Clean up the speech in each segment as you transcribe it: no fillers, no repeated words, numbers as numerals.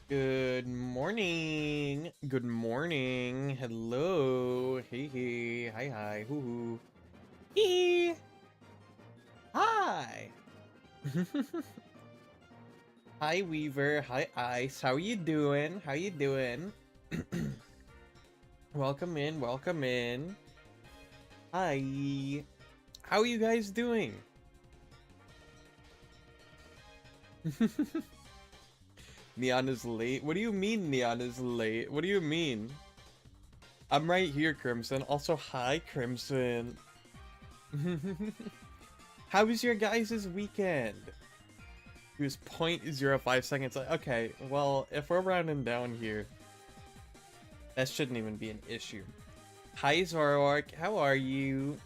Good morning. Good morning. Hello. Hey, hey. Hi, hi. Hoo, hoo. Hee. Hi. Hi, Weaver. Hi, Ice. How you doing? How you doing? Welcome in. Welcome in. Hi. How are you guys doing? Neon is late? What do you mean Neon is late? What do you mean? I'm right here, Crimson. Also, hi, Crimson. How was your guys' weekend? He was 0.05 seconds. Like, okay, well, if we're rounding down here, that shouldn't even be an issue. Hi, Zoroark. How are you?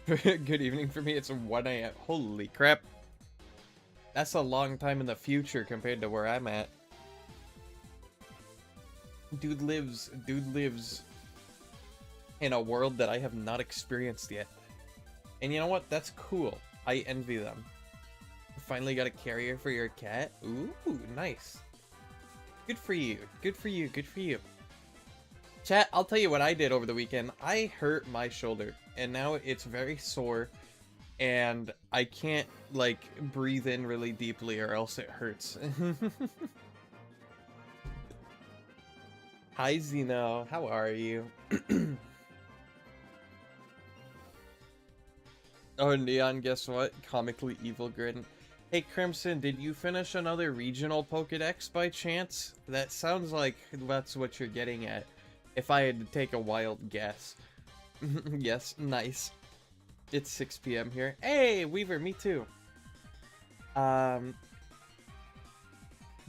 Good evening for me. It's 1 a.m. Holy crap. That's a long time in the future compared to where I'm at. Dude lives in a world that I have not experienced yet. And you know what? That's cool. I envy them. Finally got a carrier for your cat? Ooh, nice. Good for you. Good for you. Good for you. Chat, I'll tell you what I did over the weekend. I hurt my shoulder, and now it's very sore, and I can't, like, breathe in really deeply or else it hurts. Hi, Zeno. How are you? Oh, Neon, guess what? Comically evil grin. Hey, Crimson, did you finish another regional Pokedex by chance? That sounds like that's what you're getting at, if I had to take a wild guess. Yes, nice. It's 6 p.m. here. Hey, Weaver, me too. But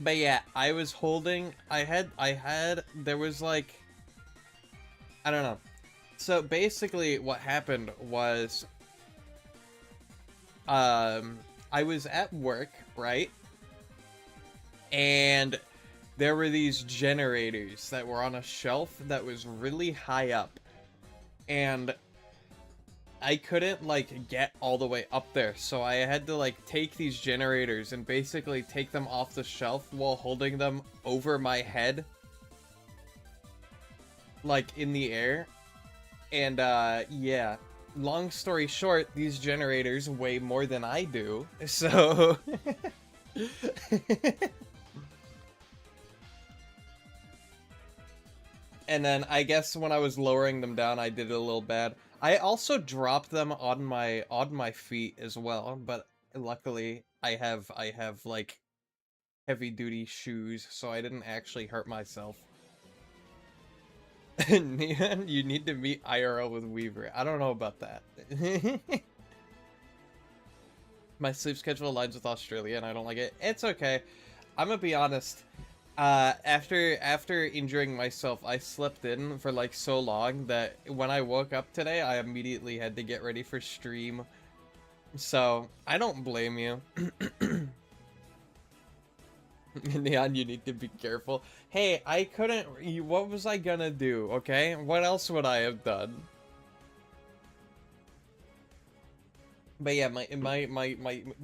yeah, I was holding, there was like, I don't know. So basically what happened was, I was at work, right? And there were these generators that were on a shelf that was really high up. And I couldn't, like, get all the way up there. So I had to, like, take these generators and basically take them off the shelf while holding them over my head. Like, in the air. And, yeah. Long story short, these generators weigh more than I do. So... And then I guess when I was lowering them down, I did it a little bad. I also dropped them on my feet as well, but luckily I have like heavy duty shoes, so I didn't actually hurt myself. Neon, you need to meet IRL with Weaver. I don't know about that. My sleep schedule aligns with Australia, and I don't like it. It's okay. I'm gonna be honest. After injuring myself, I slept in for like so long that when I woke up today, I immediately had to get ready for stream. So I don't blame you. Neon, you need to be careful. Hey, I couldn't. What was I gonna do? Okay, what else would I have done? But yeah,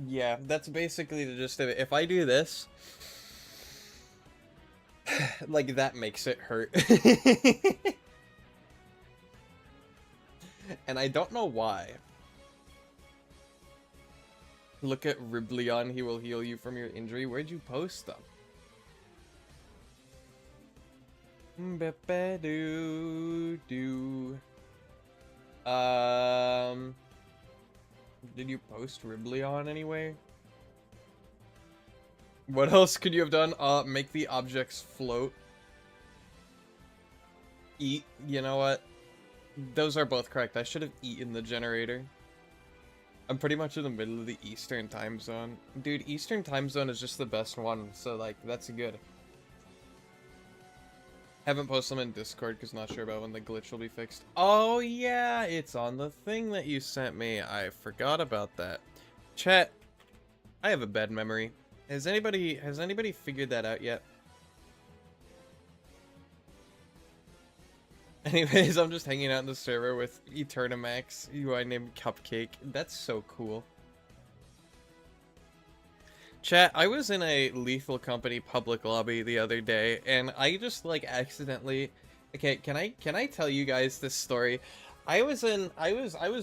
yeah, that's basically the gist of it. If I do this, like that makes it hurt. And I don't know why. Look at Riblion, he will heal you from your injury. Where'd you post them? Did you post Riblion anyway? What else could you have done? Make the objects float. Eat, you know what? Those are both correct. I should have eaten the generator. I'm pretty much in the middle of the Eastern time zone. Dude, Eastern time zone is just the best one, so like, that's good. Haven't posted them in Discord because not sure about when the glitch will be fixed. Oh yeah, it's on the thing that you sent me. I forgot about that. Chat, I have a bad memory. Has anybody figured that out yet? Anyways, I'm just hanging out in the server with Eternamax, who I named Cupcake. That's so cool. Chat, I was in a Lethal Company public lobby the other day, and I just, like, accidentally... Okay, can I tell you guys this story? I was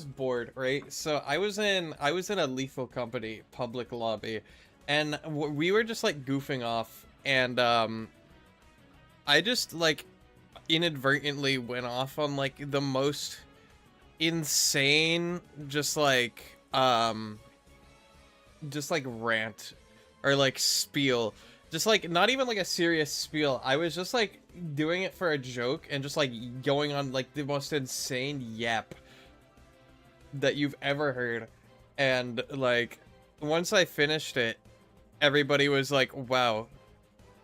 bored, right? So I was in a Lethal Company public lobby, and we were just, like, goofing off, and, I just, like, inadvertently went off on, like, the most insane, just, like, rant or like spiel, just like not even like a serious spiel. I was just like doing it for a joke and just like going on like the most insane yap that you've ever heard. And like once I finished it, everybody was like, wow,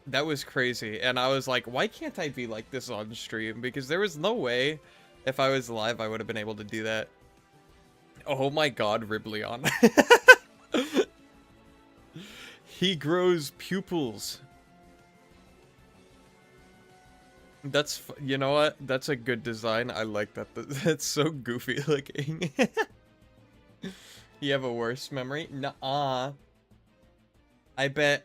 that was crazy. And I was like, why can't I be like this on stream? Because there was no way if I was live I would have been able to do that. Oh my god, Riblion. He grows pupils. That's, you know what? That's a good design. I like that. That's so goofy looking. You have a worse memory? Nuh-uh. I bet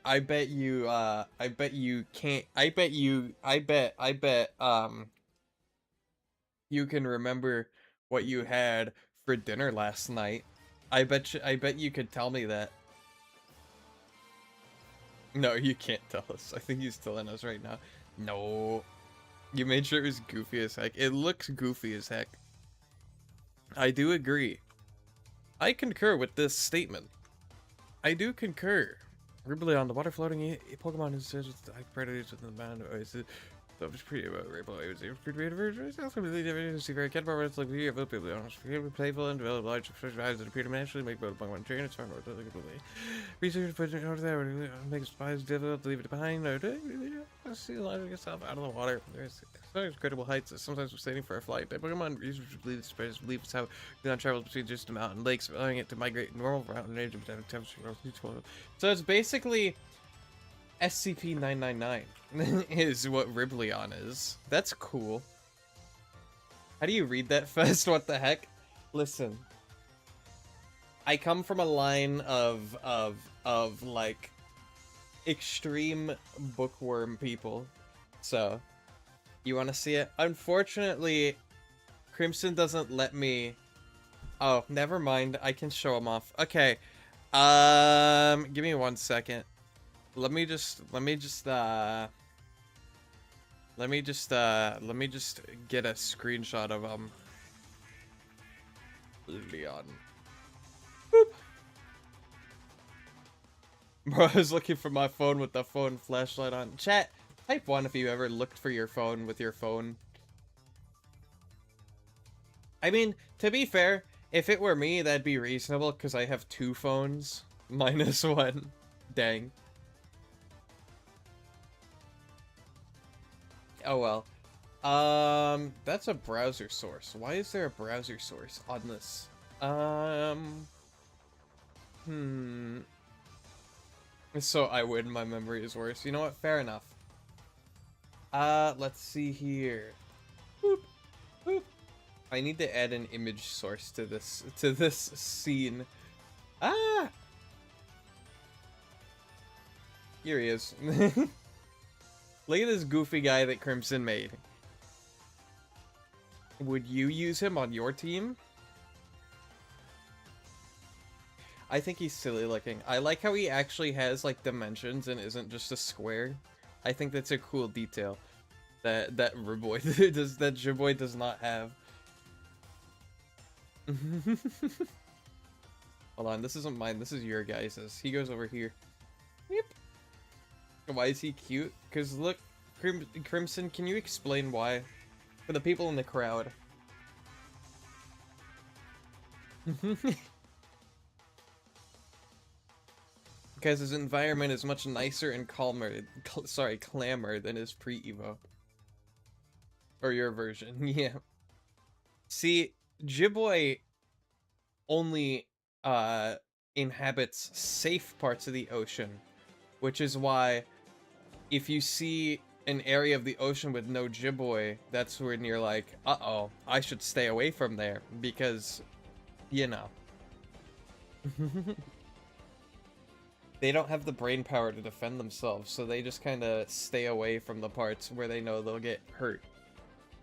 you can't, I bet, you can remember what you had for dinner last night. I bet you could tell me that. No, you can't tell us. I think he's telling us right now. No. You made sure it was goofy as heck. It looks goofy as heck. I do agree. I concur with this statement. I do concur. Riblion, the water floating Pokemon is predators within the band. That was pretty about Rainbow. It was pretty very cat power. It's like we have people playful and develop large eyes that appear to naturally make Pokemon train. It's far more difficult. Research put it over there makes spies difficult to leave it behind. See launching yourself out of the water. There's incredible heights. Sometimes we're standing for a flight. Pokemon researchers believe it's how Pokemon travels between distant mountain lakes, allowing it to migrate normal route and range of temperature. So it's basically SCP-999 is what Riblion is. That's cool. How do you read that fast? What the heck? Listen. I come from a line of like extreme bookworm people. So, you want to see it? Unfortunately, Crimson doesn't let me. Oh, never mind. I can show him off. Okay. Give me 1 second. Let me just get a screenshot of Leon. Boop. Bro, I was looking for my phone with the phone flashlight on. Chat, type 1 if you ever looked for your phone with your phone. I mean, to be fair, if it were me, that'd be reasonable because I have 2 phones minus 1. Dang. Oh well. That's a browser source. Why is there a browser source on this? So I win, my memory is worse. You know what? Fair enough. Let's see here. Boop, boop. I need to add an image source to this scene. Ah! Here he is. Look at this goofy guy that Crimson made. Would you use him on your team? I think he's silly looking. I like how he actually has like dimensions and isn't just a square. I think that's a cool detail that Riboy does, that Jiboy does not have. Hold on, this isn't mine. This is your guys's. He goes over here. Yep. Why is he cute? Because look, Crimson, can you explain why? For the people in the crowd. Because his environment is much nicer and calmer, clamor than his pre-Evo. Or your version, yeah. See, Jiboy only inhabits safe parts of the ocean, which is why if you see an area of the ocean with no Jiboy, that's when you're like, uh-oh, I should stay away from there, because, you know. they don't have the brain power to defend themselves, so they just kind of stay away from the parts where they know they'll get hurt.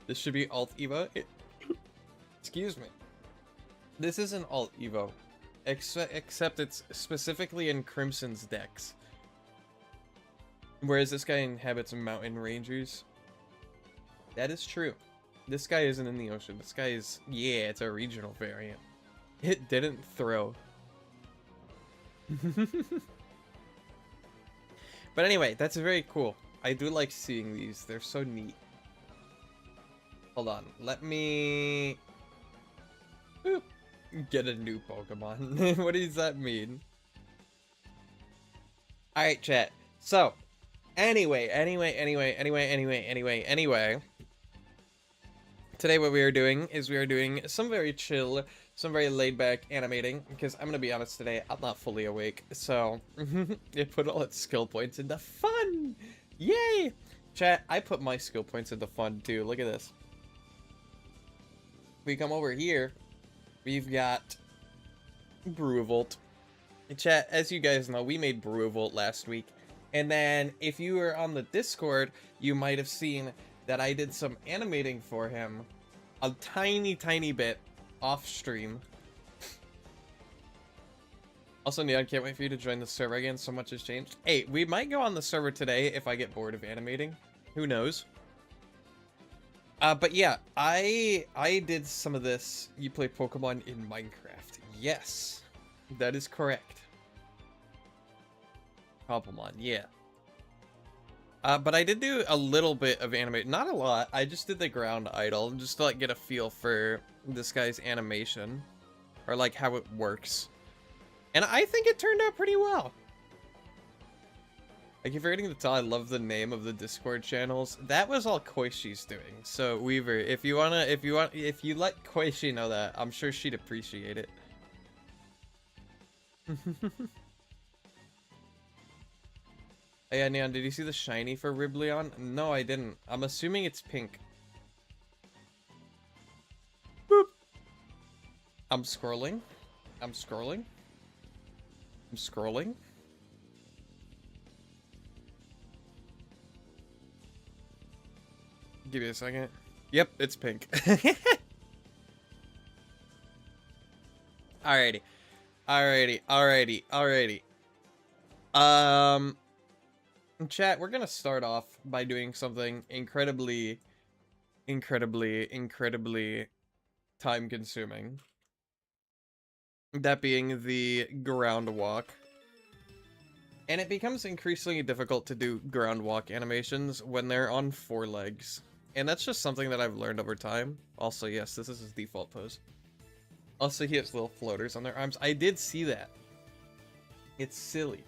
This should be Alt Evo. Excuse me. This is an Alt Evo, except it's specifically in Crimson's decks. Whereas this guy inhabits mountain rangers. That is true. This guy isn't in the ocean. This guy is, yeah, it's a regional variant. It didn't throw. But anyway, that's very cool. I do like seeing these. They're so neat. Hold on. Let me... Boop. Get a new Pokemon. What does that mean? Alright, chat. So, anyway. Today what we are doing is we are doing some very chill, some very laid-back animating, because I'm gonna be honest today, I'm not fully awake, so it put all its skill points into fun! Yay! Chat, I put my skill points into fun too, look at this. We come over here, we've got Brewvolt. Chat, as you guys know, we made Brewvolt last week, and then if you were on the Discord, you might have seen that I did some animating for him a tiny bit off stream. Also, Neon, can't wait for you to join the server again. So much has changed. Hey, we might go on the server today if I get bored of animating. Who knows? But yeah, I did some of this. You play Pokemon in Minecraft. Yes, that is correct. Cobblemon, yeah. But I did do a little bit of animate, not a lot. I just did the ground idle just to like get a feel for this guy's animation or like how it works. And I think it turned out pretty well. I keep forgetting to tell I love the name of the Discord channels. That was all Koishi's doing. So Weaver, if you let Koishi know that, I'm sure she'd appreciate it. Hey, yeah, Neon, did you see the shiny for Ribleon? No, I didn't. I'm assuming it's pink. Boop. I'm scrolling. I'm scrolling. I'm scrolling. Give me a second. Yep, it's pink. Alrighty. Alrighty. Chat, we're gonna start off by doing something incredibly time consuming. That being the ground walk. And it becomes increasingly difficult to do ground walk animations when they're on 4 legs. And that's just something that I've learned over time. Also, yes, this is his default pose. Also, he has little floaters on their arms. I did see that. It's silly.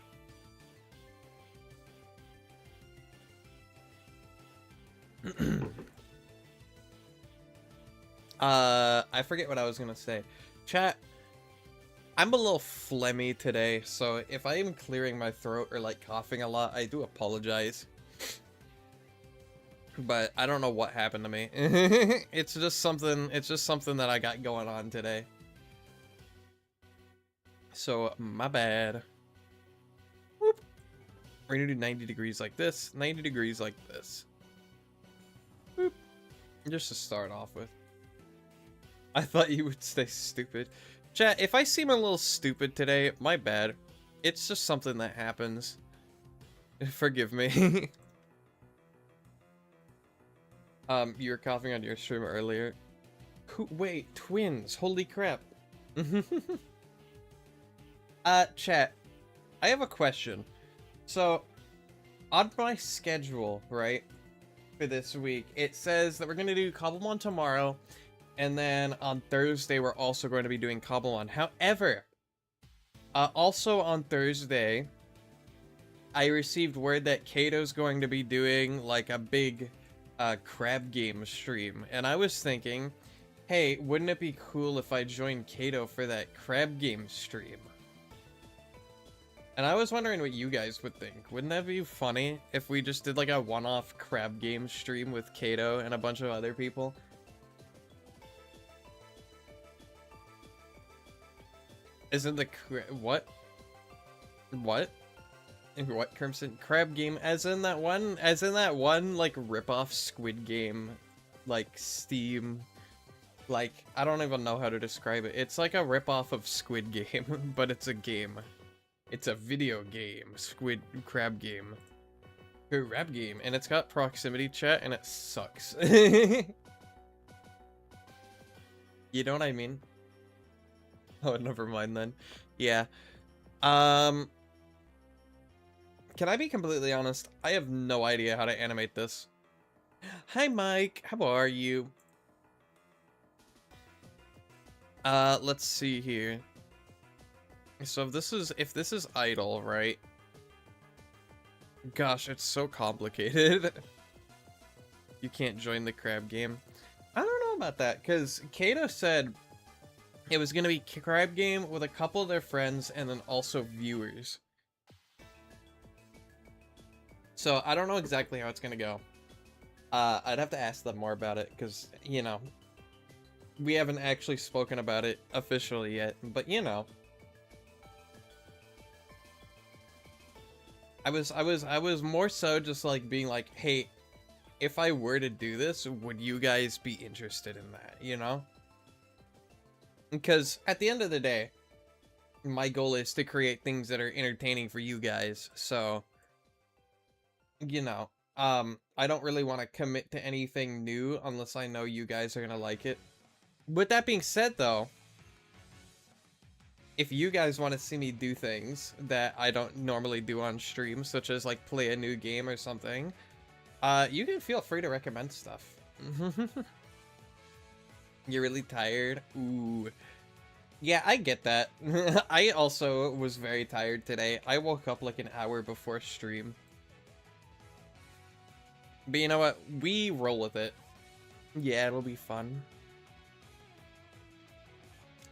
I forget what I was gonna say. Chat, I'm a little phlegmy today, so if I am clearing my throat or like coughing a lot, I do apologize. But I don't know what happened to me. It's just something that I got going on today. So my bad. Whoop. We're gonna do 90 degrees like this, 90 degrees like this. Boop. Just to start off with. I thought you would stay stupid. Chat, if I seem a little stupid today, my bad. It's just something that happens. Forgive me. You were coughing on your stream earlier. Wait, twins. Holy crap. Chat, I have a question. So, on my schedule, right? For this week, it says that we're gonna do Cobblemon tomorrow, and then on Thursday we're also going to be doing Cobblemon. However, also on Thursday, I received word that Kato's going to be doing like a big crab game stream, and I was thinking, hey, wouldn't it be cool if I joined Kato for that crab game stream? And I was wondering what you guys would think. Wouldn't that be funny if we just did like a one-off crab game stream with Kato and a bunch of other people? Isn't the what? What? What, Crimson? Crab game, as in that one, like, rip-off Squid Game, like, Steam, like, I don't even know how to describe it. It's like a rip-off of Squid Game, but it's a game. It's a video game, crab game. Crab game, and it's got proximity chat, and it sucks. You know what I mean? Oh, never mind then. Yeah. Can I be completely honest? I have no idea how to animate this. Hi, Mike. How are you? Let's see here. So if this is idle, right? Gosh, it's so complicated. You can't join the crab game. I don't know about that, because Kato said it was gonna be crab game with a couple of their friends and then also viewers. So I don't know exactly how it's gonna go. I'd have to ask them more about it, because, you know, we haven't actually spoken about it officially yet, but you know. I was more so just like being like, hey, if I were to do this, would you guys be interested in that, you know? Because at the end of the day, my goal is to create things that are entertaining for you guys, so, you know, I don't really want to commit to anything new unless I know you guys are gonna like it. With that being said, though, if you guys want to see me do things that I don't normally do on stream, such as like play a new game or something, you can feel free to recommend stuff. You're really tired? Ooh. Yeah, I get that. I also was very tired today. I woke up like an hour before stream. But you know what? We roll with it. Yeah, it'll be fun.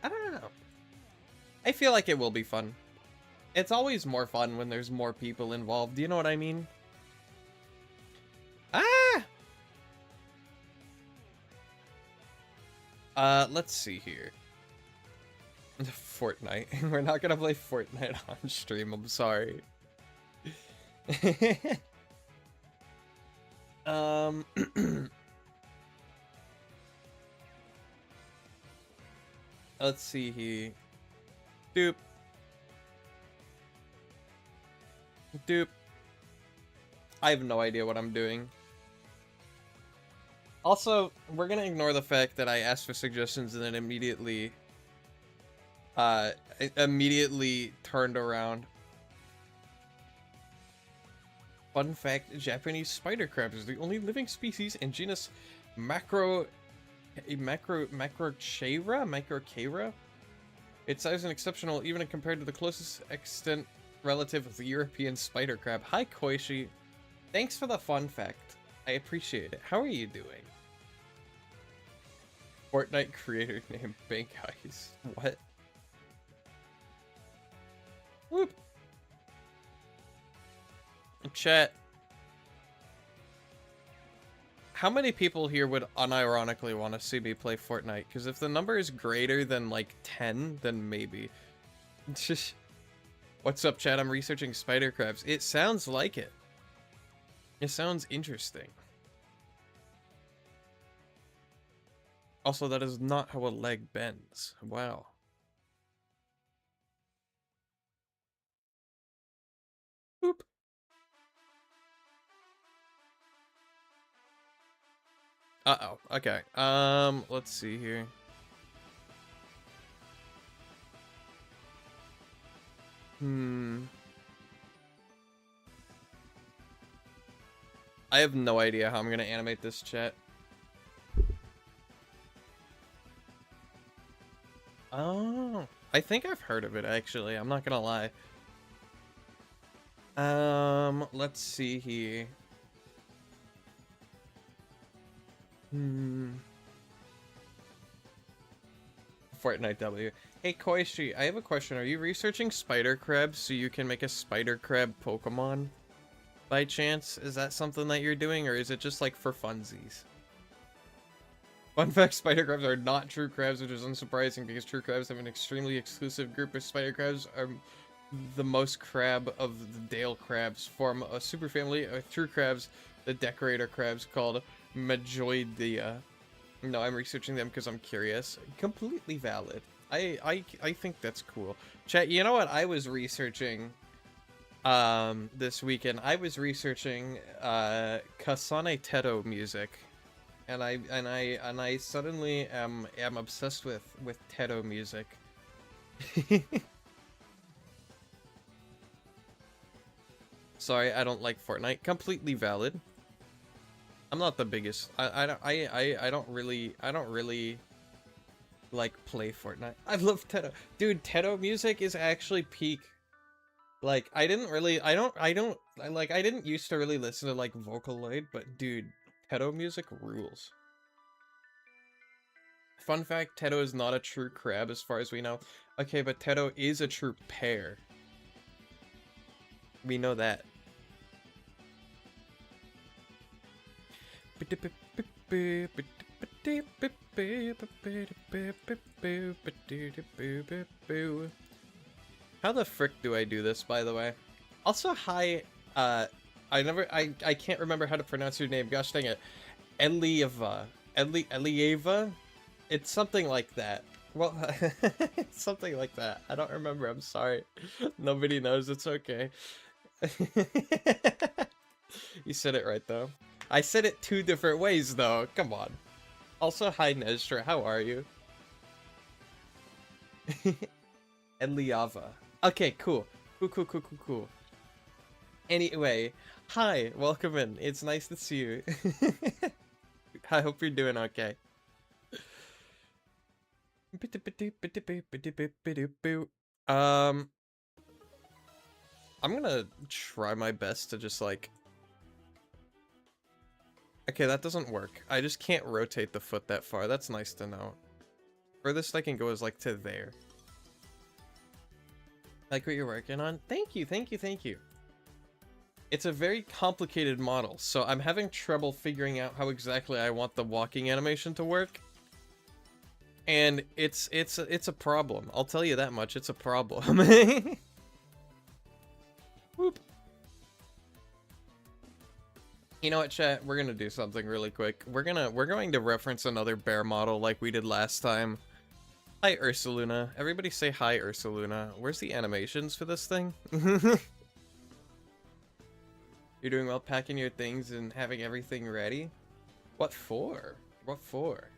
I don't know. I feel like it will be fun. It's always more fun when there's more people involved. Do you know what I mean? Ah! Let's see here. Fortnite. We're not gonna play Fortnite on stream, I'm sorry. Let's see here. Doop. Doop. I have no idea what I'm doing. Also, we're gonna ignore the fact that I asked for suggestions and then immediately turned around. Fun fact, Japanese spider crab is the only living species in genus Macrochaera? Its size is exceptional even compared to the closest extant relative of the European spider crab. Hi, Koishi. Thanks for the fun fact. I appreciate it. How are you doing? Fortnite creator named Bank Heist. What? Whoop. Chat. How many people here would unironically want to see me play Fortnite? Because if the number is greater than, like, 10, then maybe. What's up, chat? I'm researching spider crabs. It sounds like it. It sounds interesting. Also, that is not how a leg bends. Wow. Boop. Uh-oh. Okay. Let's see here. I have no idea how I'm gonna animate this, chat. Oh, I think I've heard of it, actually. I'm not gonna lie. Let's see here. Fortnite W. Hey, Koishi, I have a question. Are you researching spider crabs so you can make a spider crab Pokemon? By chance? Is that something that you're doing, or is it just, like, for funsies? Fun fact, spider crabs are not true crabs, which is unsurprising because true crabs have an extremely exclusive group of spider crabs the most crab of the Dale crabs form a superfamily of true crabs, the decorator crabs called Majoidea. No, I'm researching them because I'm curious. Completely valid. I think that's cool. Chat, you know what I was researching this weekend? I was researching Kasane Teto music. And I suddenly am obsessed with Teto music. Sorry, I don't like Fortnite. Completely valid. I'm not the biggest. I don't really like play Fortnite. I love Teto. Dude, Teto music is actually peak. Like I didn't used to really listen to like Vocaloid, but dude, Teto music rules. Fun fact, Teto is not a true crab as far as we know. Okay, but Teto is a true pear. We know that. How the frick do I do this, by the way? Also, hi, I can't remember how to pronounce your name. Gosh dang it. Elieva? It's something like that. Well, it's something like that. I don't remember. I'm sorry. Nobody knows. It's okay. You said it right, though. I said it 2 different ways, though. Come on. Also, hi, Neztra. How are you? Eliava. Okay, cool. Cool. Anyway, hi. Welcome in. It's nice to see you. I hope you're doing okay. I'm gonna try my best to just like... Okay, that doesn't work. I just can't rotate the foot that far. That's nice to know. Furthest I can go is like to there. Like what you're working on? Thank you. It's a very complicated model, so I'm having trouble figuring out how exactly I want the walking animation to work. And it's a problem. I'll tell you that much. It's a problem. Whoop. You know what, chat? We're gonna do something really quick. We're going to reference another bear model like we did last time. Hi, Ursaluna. Everybody say hi, Ursaluna. Where's the animations for this thing? You're doing well packing your things and having everything ready? What for? What for?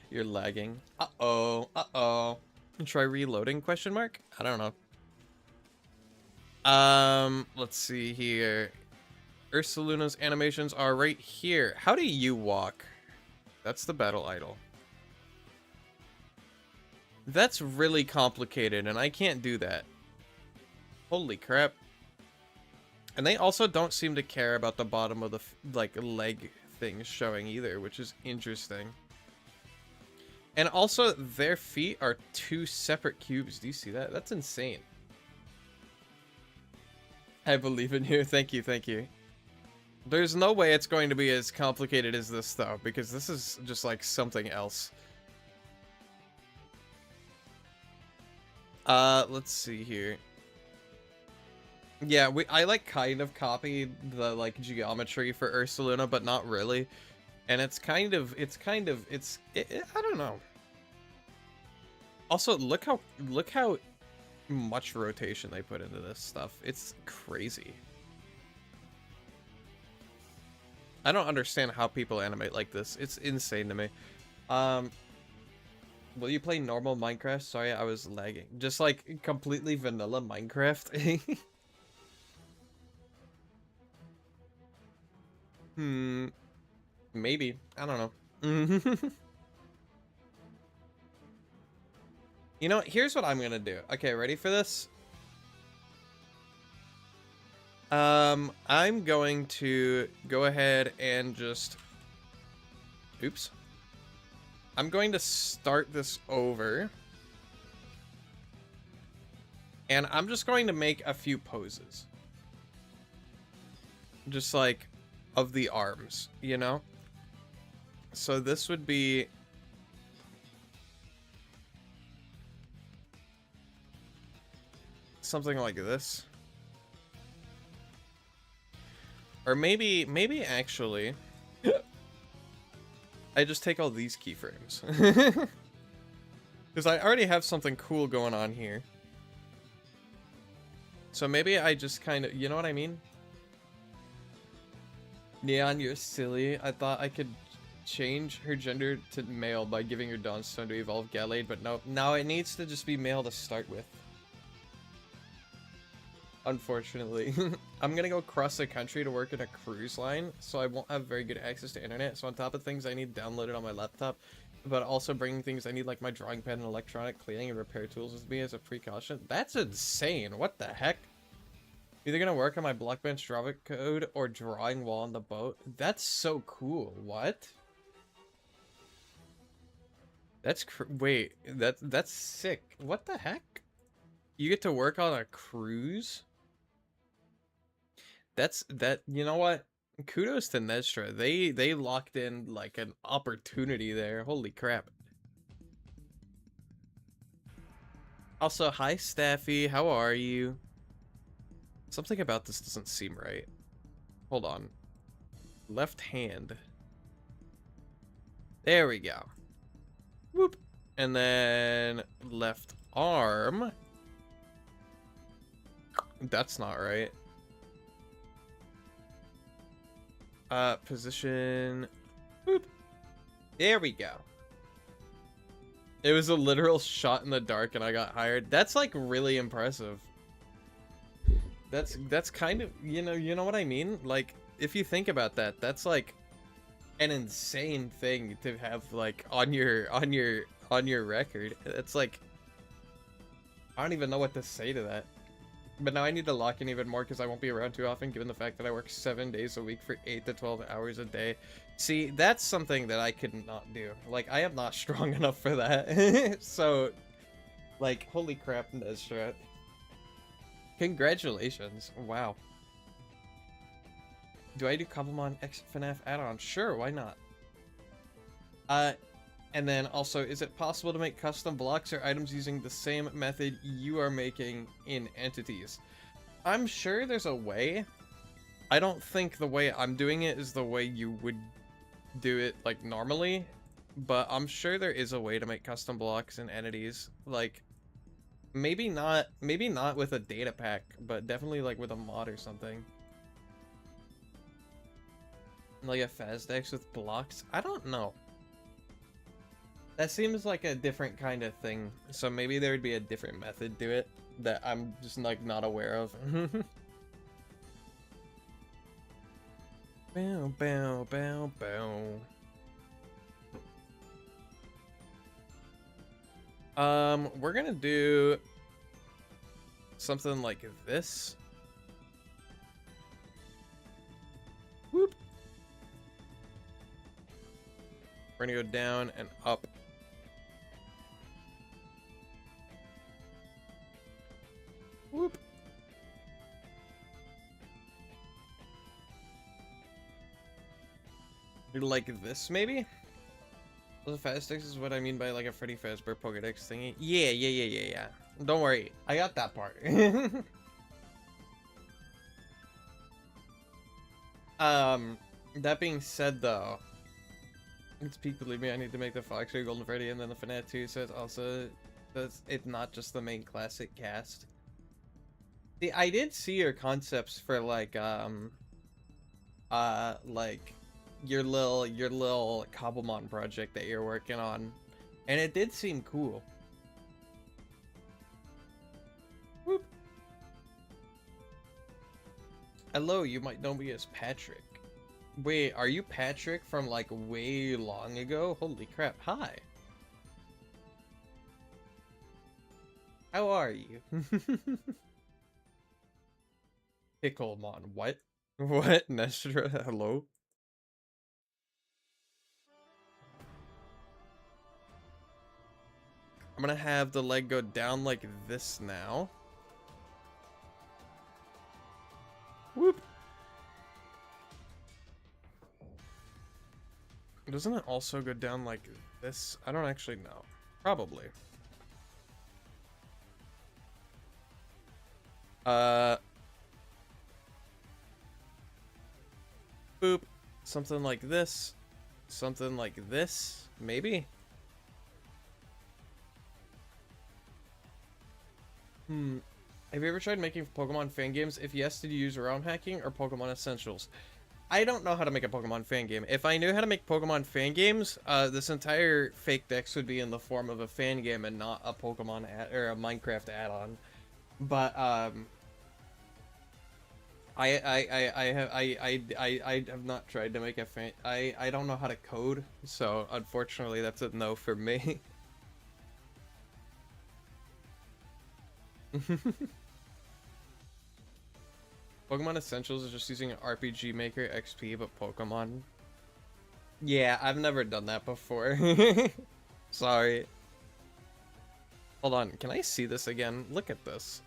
You're lagging. Uh-oh. Try reloading, question mark? I don't know. Let's see here. Ursaluna's animations are right here. How do you walk? That's the battle idol. That's really complicated, and I can't do that. Holy crap. And they also don't seem to care about the bottom of the, like, leg things showing either, which is interesting. And also, their feet are 2 separate cubes. Do you see that? That's insane. I believe in you. Thank you. There's no way it's going to be as complicated as this, though, because this is just, like, something else. Let's see here. Yeah, I, like, kind of copied the, like, geometry for Ursaluna, but not really. And I don't know. Also, look how much rotation they put into this stuff. It's crazy. I don't understand how people animate like this. It's insane to me. Will you play normal Minecraft? Sorry, I was lagging. Just like completely vanilla Minecraft. Maybe. I don't know. You know, here's what I'm gonna do. Okay, ready for this? I'm going to go ahead and just... Oops. I'm going to start this over. And I'm just going to make a few poses. Just like, of the arms, you know? So this would be... something like this. Or maybe actually, I just take all these keyframes. Because I already have something cool going on here. So maybe I just kind of, you know what I mean? Neon, you're silly. I thought I could change her gender to male by giving her Dawnstone to evolve Gallade, but nope. Now it needs to just be male to start with. Unfortunately. I'm gonna go across the country to work in a cruise line, so I won't have very good access to internet. So on top of things I need downloaded on my laptop, but also bringing things I need like my drawing pad and electronic cleaning and repair tools with me as a precaution. That's insane. What the heck? Either gonna work on my Blockbench Java code or drawing while on the boat. That's so cool. What? That's wait, that's sick. What the heck? You get to work on a cruise? You know what? Kudos to Nestra. They locked in like an opportunity there. Holy crap. Also, hi Staffy, how are you? Something about this doesn't seem right. Hold on. Left hand. There we go. Whoop. And then left arm. That's not right. Position. Whoop. There we go. It was a literal shot in the dark and I got hired. That's like really impressive. That's kind of, you know what I mean? Like, if you think about that, that's like an insane thing to have like on your record. It's like, I don't even know what to say to that. But now I need to lock in even more because I won't be around too often, given the fact that I work 7 days a week for 8 to 12 hours a day. See, that's something that I could not do. Like, I am not strong enough for that. So, like, holy crap, Nestra. Congratulations. Wow. Do I do Cobblemon X FNAF add-on? Sure, why not? And then also, is it possible to make custom blocks or items using the same method you are making in entities? I'm sure there's a way. I don't think the way I'm doing it is the way you would do it like normally, but I'm sure there is a way to make custom blocks in entities. Like, maybe not with a data pack, but definitely like with a mod or something. Like a Fazdex with blocks? I don't know. That seems like a different kind of thing, so maybe there would be a different method to it that I'm just like not aware of. Bow, bow, bow, bow. We're gonna do something like this. Whoop. We're gonna go down and up. Whoop. Like this, maybe? The Fazdex is what I mean by like a Freddy Fazbear Pokedex thingy. Yeah. Don't worry, I got that part. That being said though, it's peak, believe me, I need to make the Fox or Golden Freddy and then the FNAF 2, so it's also, it's not just the main classic cast. See, I did see your concepts for like your little Cobblemon project that you're working on, and it did seem cool. Whoop. Hello, you might know me as Patrick. Wait, are you Patrick from like way long ago? Holy crap, hi. How are you? Picklemon, what? What? Nestra, hello? I'm gonna have the leg go down like this now. Whoop. Doesn't it also go down like this? I don't actually know. Probably. Uh, boop. Something like this. Something like this, maybe? Have you ever tried making Pokemon fan games? If yes, did you use ROM hacking or Pokemon Essentials? I don't know how to make a Pokemon fan game. If I knew how to make Pokemon fan games, this entire fake dex would be in the form of a fan game and not a Pokemon or a Minecraft add-on. But I have not tried to make a fan. I don't know how to code, so unfortunately that's a no for me. Pokemon Essentials is just using an RPG Maker XP, but Pokemon. Yeah, I've never done that before. Sorry. Hold on, can I see this again? Look at this.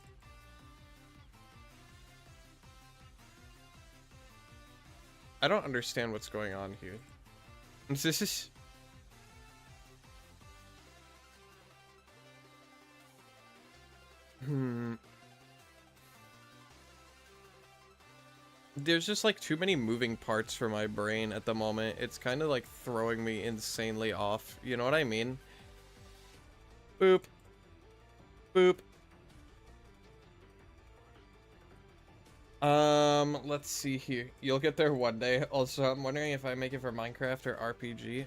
I don't understand what's going on here. This is... There's just like too many moving parts for my brain at the moment. It's kind of like throwing me insanely off. You know what I mean? Boop. Boop. Let's see here. You'll get there one day. Also, I'm wondering if I make it for Minecraft or RPG.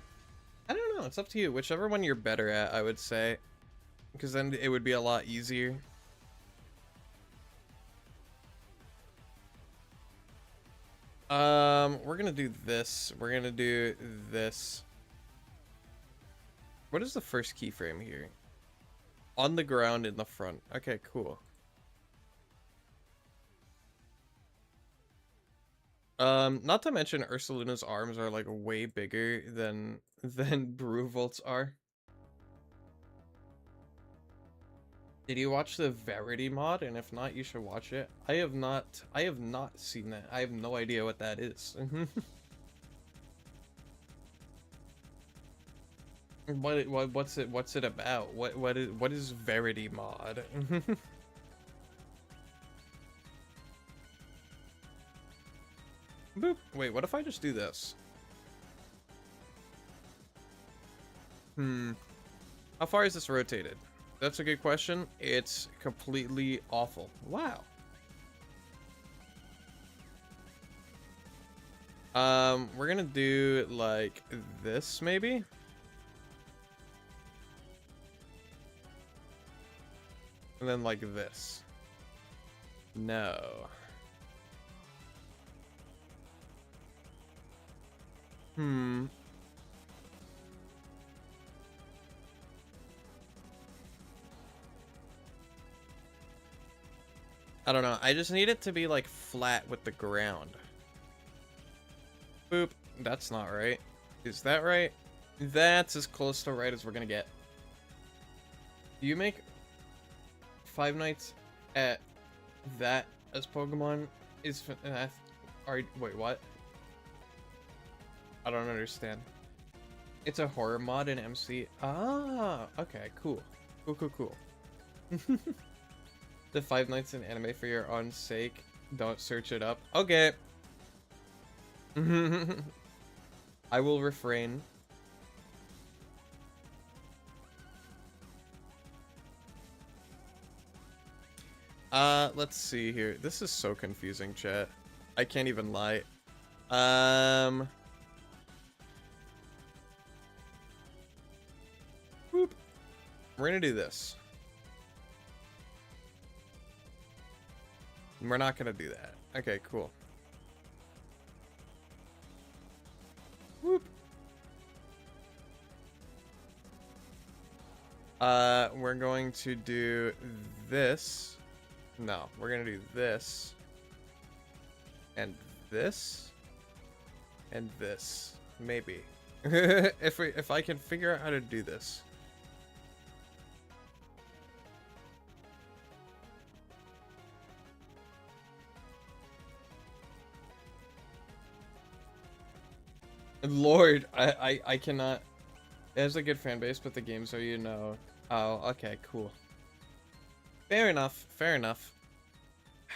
I don't know. It's up to you. Whichever one you're better at, I would say. Because then it would be a lot easier. We're gonna do this. We're gonna do this. What is the first keyframe here? On the ground in the front. Okay, cool. Not to mention Ursaluna's arms are like way bigger than Bruvolt's are. Did you watch the Verity mod? And if not, you should watch it. I have not seen that. I have no idea what that is. What's it about? What is Verity mod? Boop. Wait, what if I just do this? How far is this rotated? That's a good question. It's completely awful. Wow. We're gonna do like this maybe. And then like this. No. I don't know. I just need it to be like flat with the ground. Boop. That's not right. Is that right? That's as close to right as we're gonna get. Do you make Five Nights at that as Pokemon? Wait, what? I don't understand. It's a horror mod in MC. Ah, okay, cool. Cool. The Five Nights in Anime for your own sake. Don't search it up. Okay. I will refrain. Let's see here. This is so confusing, chat. I can't even lie. Whoop. We're gonna do this. We're not gonna do that. Okay, cool. Whoop. We're going to do this. No, we're gonna do this. And this. And this. Maybe. if I can figure out how to do this. Lord, I cannot. It has a good fan base, but the games are, you know. Oh, okay, cool. Fair enough. Fair enough.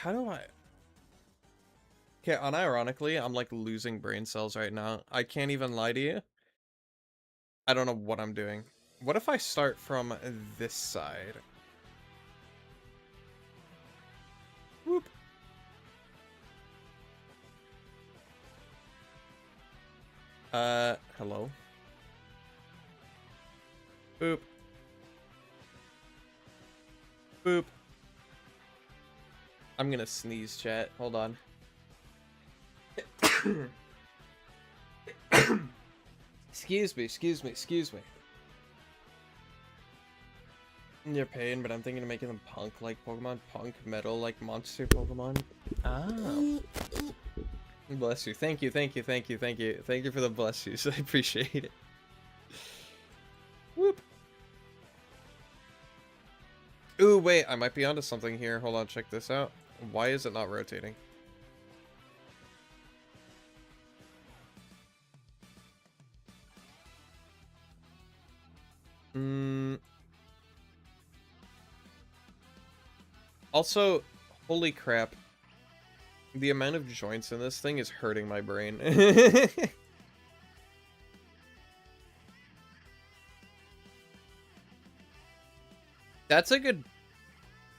How do I... Okay, unironically, I'm like losing brain cells right now. I can't even lie to you. I don't know what I'm doing. What if I start from this side? Whoop. Hello? Boop. Boop. I'm gonna sneeze, chat. Hold on. Excuse me, excuse me, excuse me. You're pain, but I'm thinking of making them punk-like Pokemon. Punk, metal, like monster Pokemon. Ah. Bless you. Thank you, thank you, thank you, thank you. Thank you for the bless yous. I appreciate it. Whoop. Ooh, wait, I might be onto something here. Hold on, check this out. Why is it not rotating? Also, holy crap. The amount of joints in this thing is hurting my brain. That's a good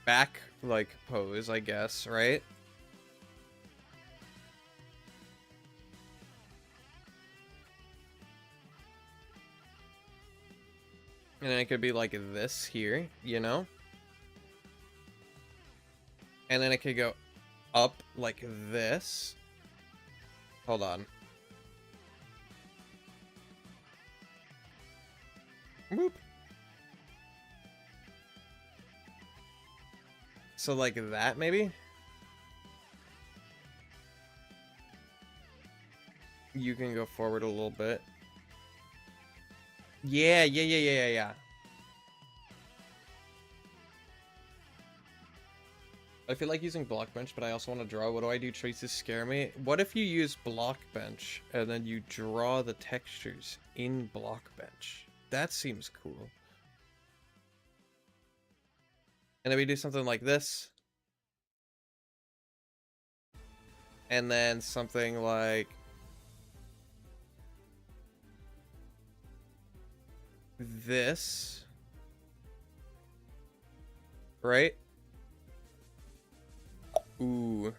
back, like, pose, I guess, right? And then it could be like this here, you know? And then it could go up like this. Hold on. Boop. So like that, maybe? You can go forward a little bit. Yeah. I feel like using block bench, but I also want to draw. What do I do? Traces scare me. What if you use block bench and then you draw the textures in block bench? That seems cool. And then we do something like this. And then something like this. Right? Ooh.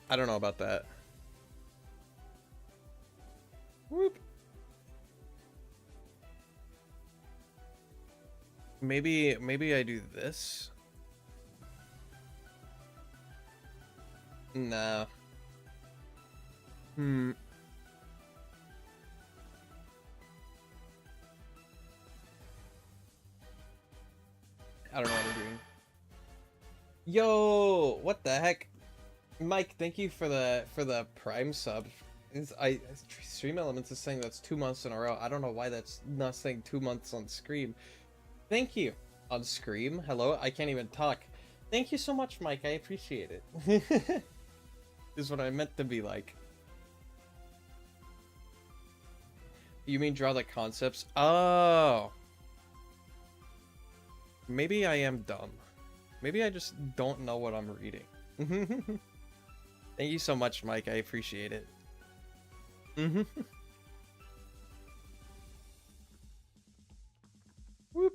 I don't know about that. Whoop. Maybe I do this. Nah. I don't know what I'm doing. Yo, what the heck? Mike, thank you for the Prime sub. Stream Elements is saying that's 2 months in a row. I don't know why that's not saying 2 months on Scream. Thank you. On Scream? Hello? I can't even talk. Thank you so much, Mike. I appreciate it. This is what I meant to be like. You mean draw the concepts? Oh. Maybe I am dumb. Maybe I just don't know what I'm reading. Thank you so much, Mike. I appreciate it. Whoop.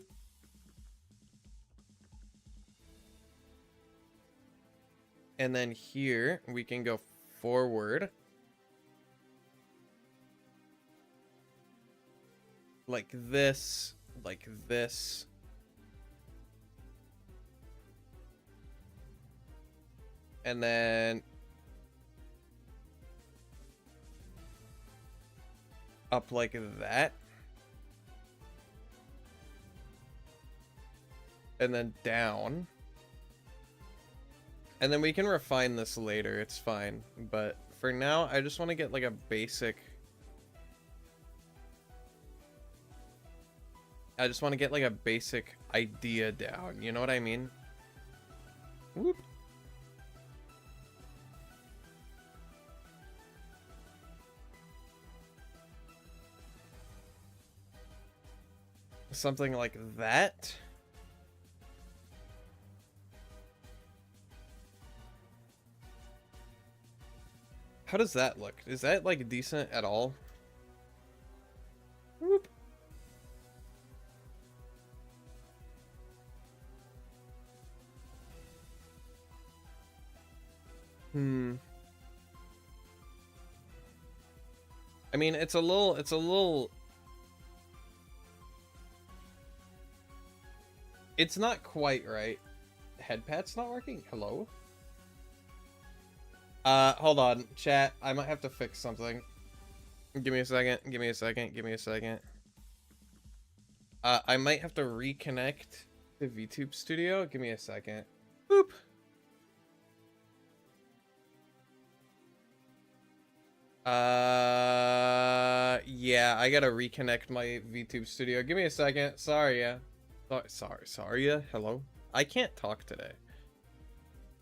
And then here, we can go forward. Like this. Like this. And then up like that. And then down. And then we can refine this later, it's fine. But for now, I just want to get like a basic... I just want to get like a basic idea down, you know what I mean? Whoop. Something like that. How does that look? Is that like decent at all? Whoop. I mean, it's a little it's not quite right. Headpad's not working? Hello? Hold on, chat. I might have to fix something. Give me a second. Give me a second. Give me a second. I might have to reconnect to VTube Studio. Give me a second. Boop. Yeah, I gotta reconnect my VTube Studio. Give me a second. Sorry, yeah. Sorry, yeah. Hello? I can't talk today.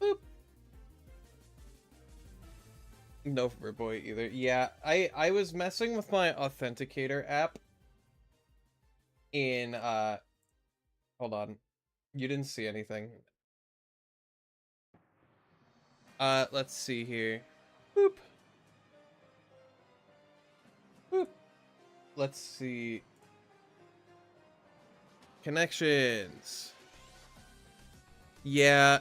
Boop. No boy either. Yeah, I was messing with my authenticator app in hold on. You didn't see anything. Let's see here. Boop. Boop. Let's see. Connections. Yeah.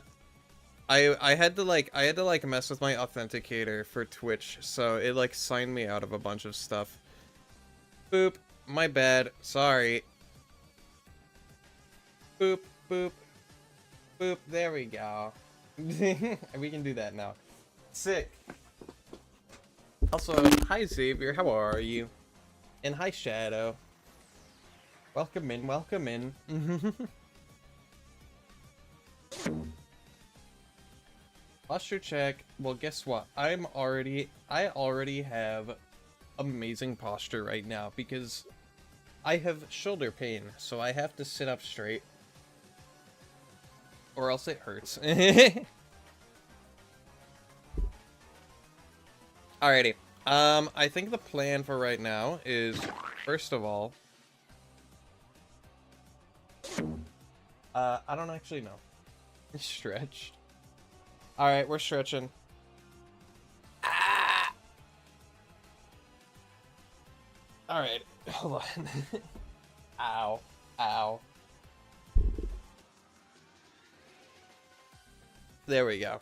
I had to like mess with my authenticator for Twitch, so it like signed me out of a bunch of stuff. Boop. My bad. Sorry. Boop, boop. Boop. There we go. We can do that now. Sick. Also, hi Xavier, how are you? And hi Shadow. Welcome in, welcome in. Posture check. Well, guess what? I already have amazing posture right now because I have shoulder pain, so I have to sit up straight. Or else it hurts. Alrighty. I think the plan for right now is, first of all, I don't actually know. Stretched. Alright, we're stretching. Ah! Alright, hold on. Ow. Ow. There we go.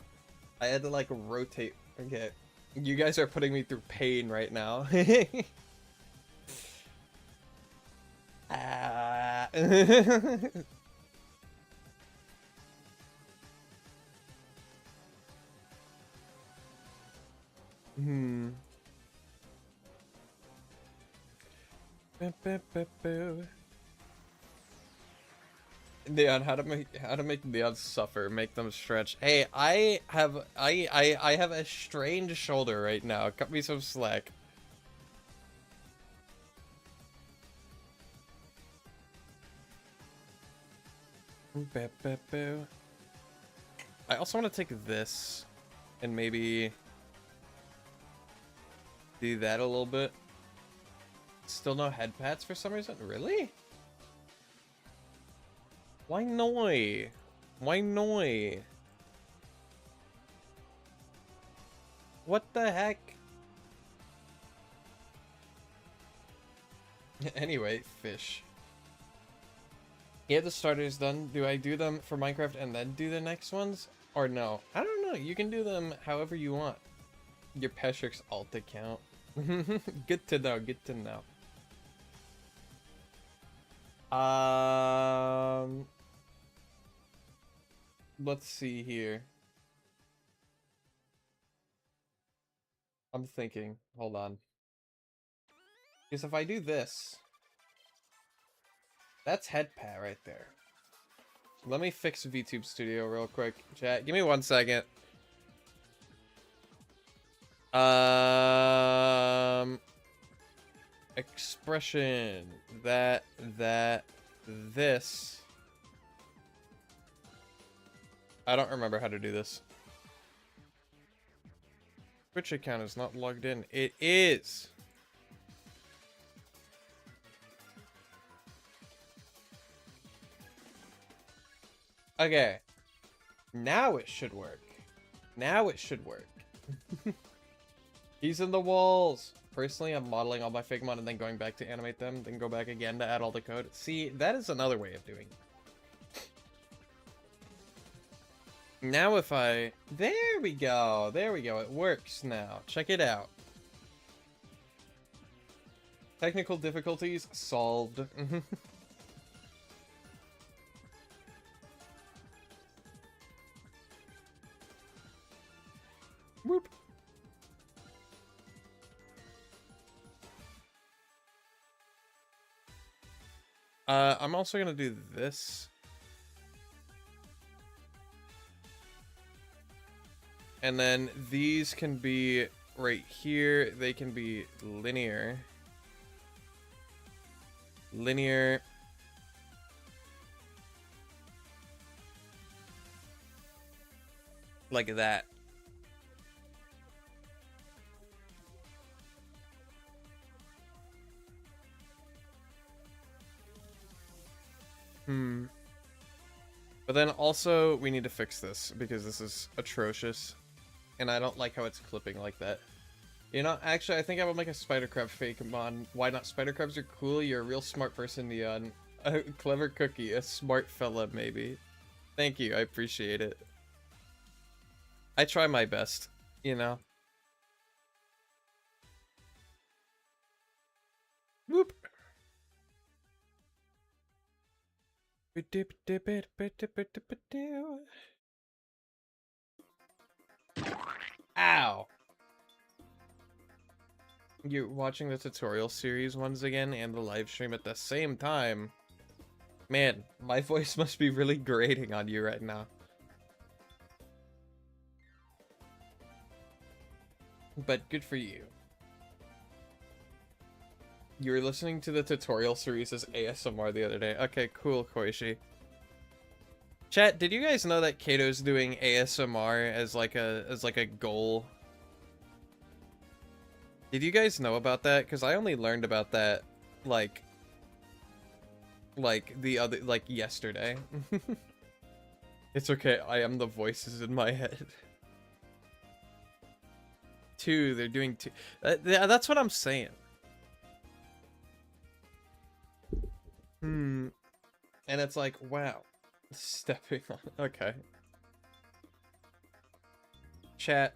I had to like rotate. Okay. You guys are putting me through pain right now. Ah. Neon, how to make Neon suffer, make them stretch. Hey, I have a strange shoulder right now. Cut me some slack. I also want to take this and maybe do that a little bit. Still no head pats for some reason? Really? Why noi? Why noi? What the heck? Anyway, fish. You have the starters done. Do I do them for Minecraft and then do the next ones? Or no? I don't know. You can do them however you want. Your Petrik's alt account. Good to know. Good to know. Let's see here. I'm thinking. Hold on. Because if I do this, that's head pat right there. Let me fix VTube Studio real quick. Chat, give me 1 second. Expression. This. I don't remember how to do this. Twitch account is not logged in. It is. Okay. Now it should work. Now it should work. He's in the walls. Personally, I'm modeling all my Figmon and then going back to animate them, then go back again to add all the code. See, that is another way of doing it. Now if I... There we go. There we go. It works now. Check it out. Technical difficulties solved. Whoop. I'm also gonna do this. And then these can be right here. They can be linear. Linear. Like that. But then also we need to fix this because this is atrocious. And I don't like how it's clipping like that. You know, actually, I think I will make a spider crab fake mod. Why not? Spider crabs are cool. You're a real smart person, Neon. A clever cookie. A smart fella, maybe. Thank you. I appreciate it. I try my best, you know. Whoop. Ow. You're watching the tutorial series once again and the live stream at the same time. Man, my voice must be really grating on you right now. But good for you. You were listening to the tutorial series as ASMR the other day. Okay, cool, Koishi. Chat, did you guys know that Kato's doing ASMR as like a goal? Did you guys know about that? Because I only learned about that like yesterday. It's okay, I am the voices in my head. Two, they're doing two. That's what I'm saying. And it's like, wow. Stepping on. Okay. Chat.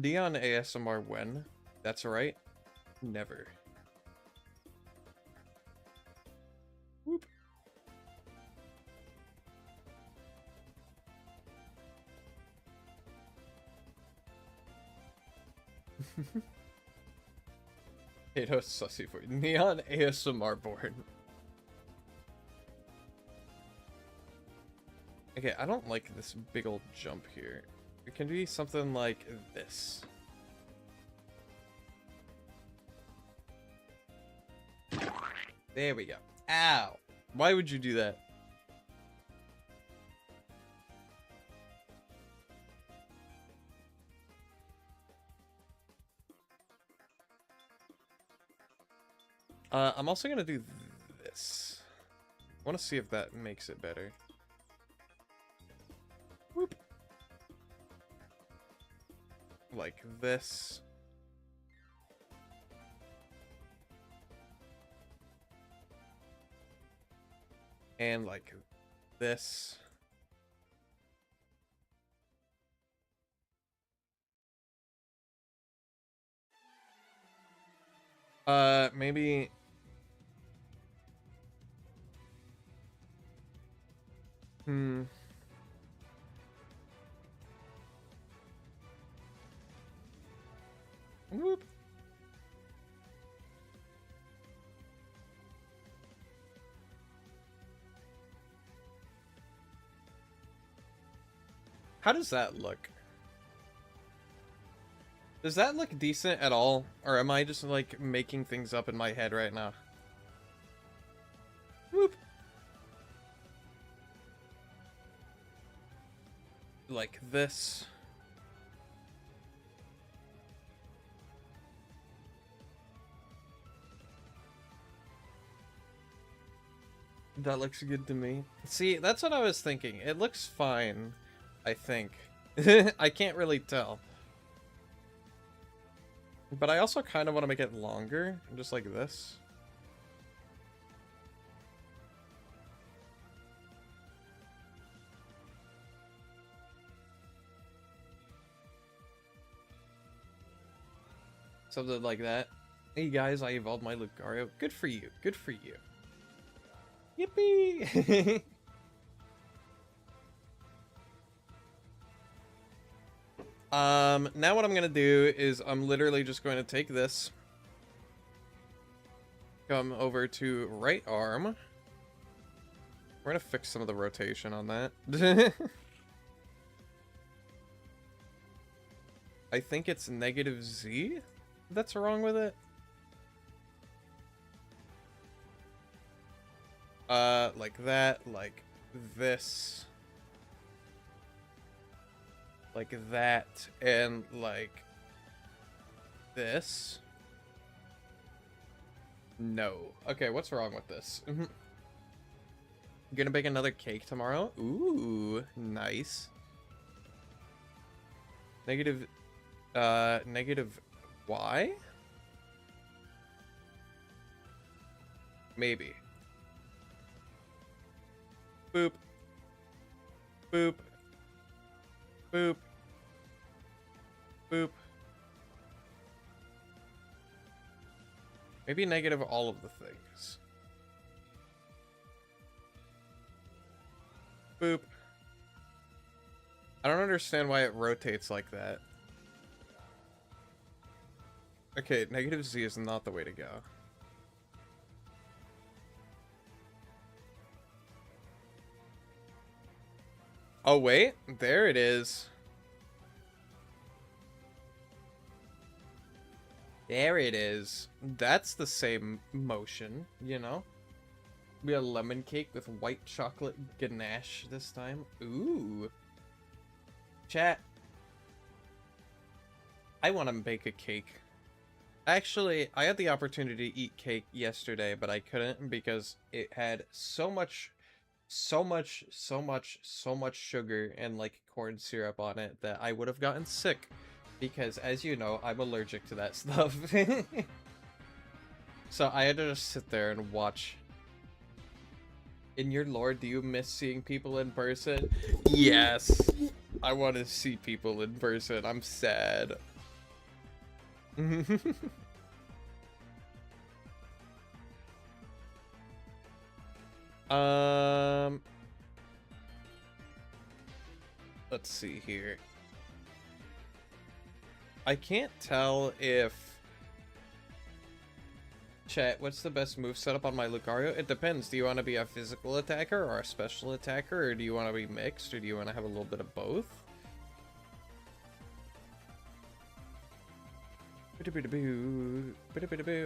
Dion ASMR when? That's right. Never. Whoop. Kato sussy for Neon ASMR born. Okay, I don't like this big old jump here. It can be something like this. There we go. Ow! Why would you do that? I'm also gonna do this. I want to see if that makes it better. Whoop. Like this. And like this. Maybe... Whoop. How does that look? Does that look decent at all? Or am I just like making things up in my head right now? Whoop. Like this. That looks good to me. See, that's what I was thinking. It looks fine, I think. I can't really tell. But I also kind of want to make it longer, just like this. Something like that. Hey guys, I evolved my Lucario. Good for you. Good for you. Yippee! Now what I'm gonna do is I'm literally just going to take this. Come over to right arm. We're gonna fix some of the rotation on that. I think it's -Z that's wrong with it. Like that, like this. Like that, and like this. No. Okay, what's wrong with this? Gonna bake another cake tomorrow? Ooh, nice. Negative Y? Maybe. Boop. Boop. Boop. Boop. Maybe negative all of the things. Boop. I don't understand why it rotates like that. Okay, -Z is not the way to go. Oh, wait. There it is. There it is. That's the same motion, you know? We have lemon cake with white chocolate ganache this time. Ooh. Chat. I want to bake a cake. Actually, I had the opportunity to eat cake yesterday, but I couldn't because it had so much sugar and like corn syrup on it that I would have gotten sick. Because, as you know, I'm allergic to that stuff. So I had to just sit there and watch. In your lore, do you miss seeing people in person? Yes. I want to see people in person. I'm sad. Let's see here. I can't tell if... Chat, what's the best move setup on my Lucario? It depends. Do you want to be a physical attacker or a special attacker? Or do you want to be mixed? Or do you want to have a little bit of both?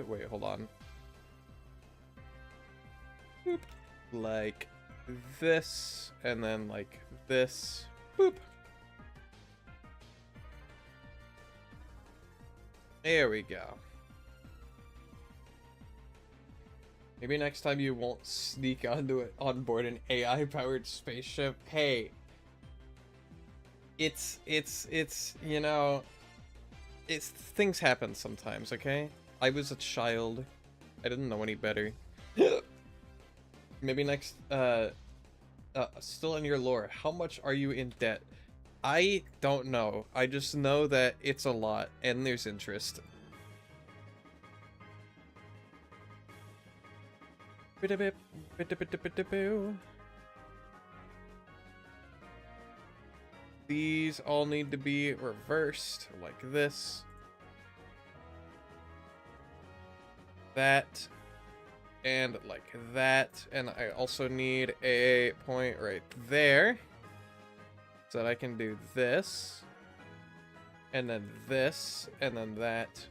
Wait, hold on. Boop. Like this, and then like this. Boop. There we go. Maybe next time you won't sneak onto it on board an AI-powered spaceship. Hey, it's you know, it's things happen sometimes. Okay, I was a child. I didn't know any better. Maybe next. Still in your lore, how much are you in debt? I don't know. I just know that it's a lot, and there's interest. These all need to be reversed, like this. That. And like that. And I also need a point right there. So that I can do this. And then this. And then that.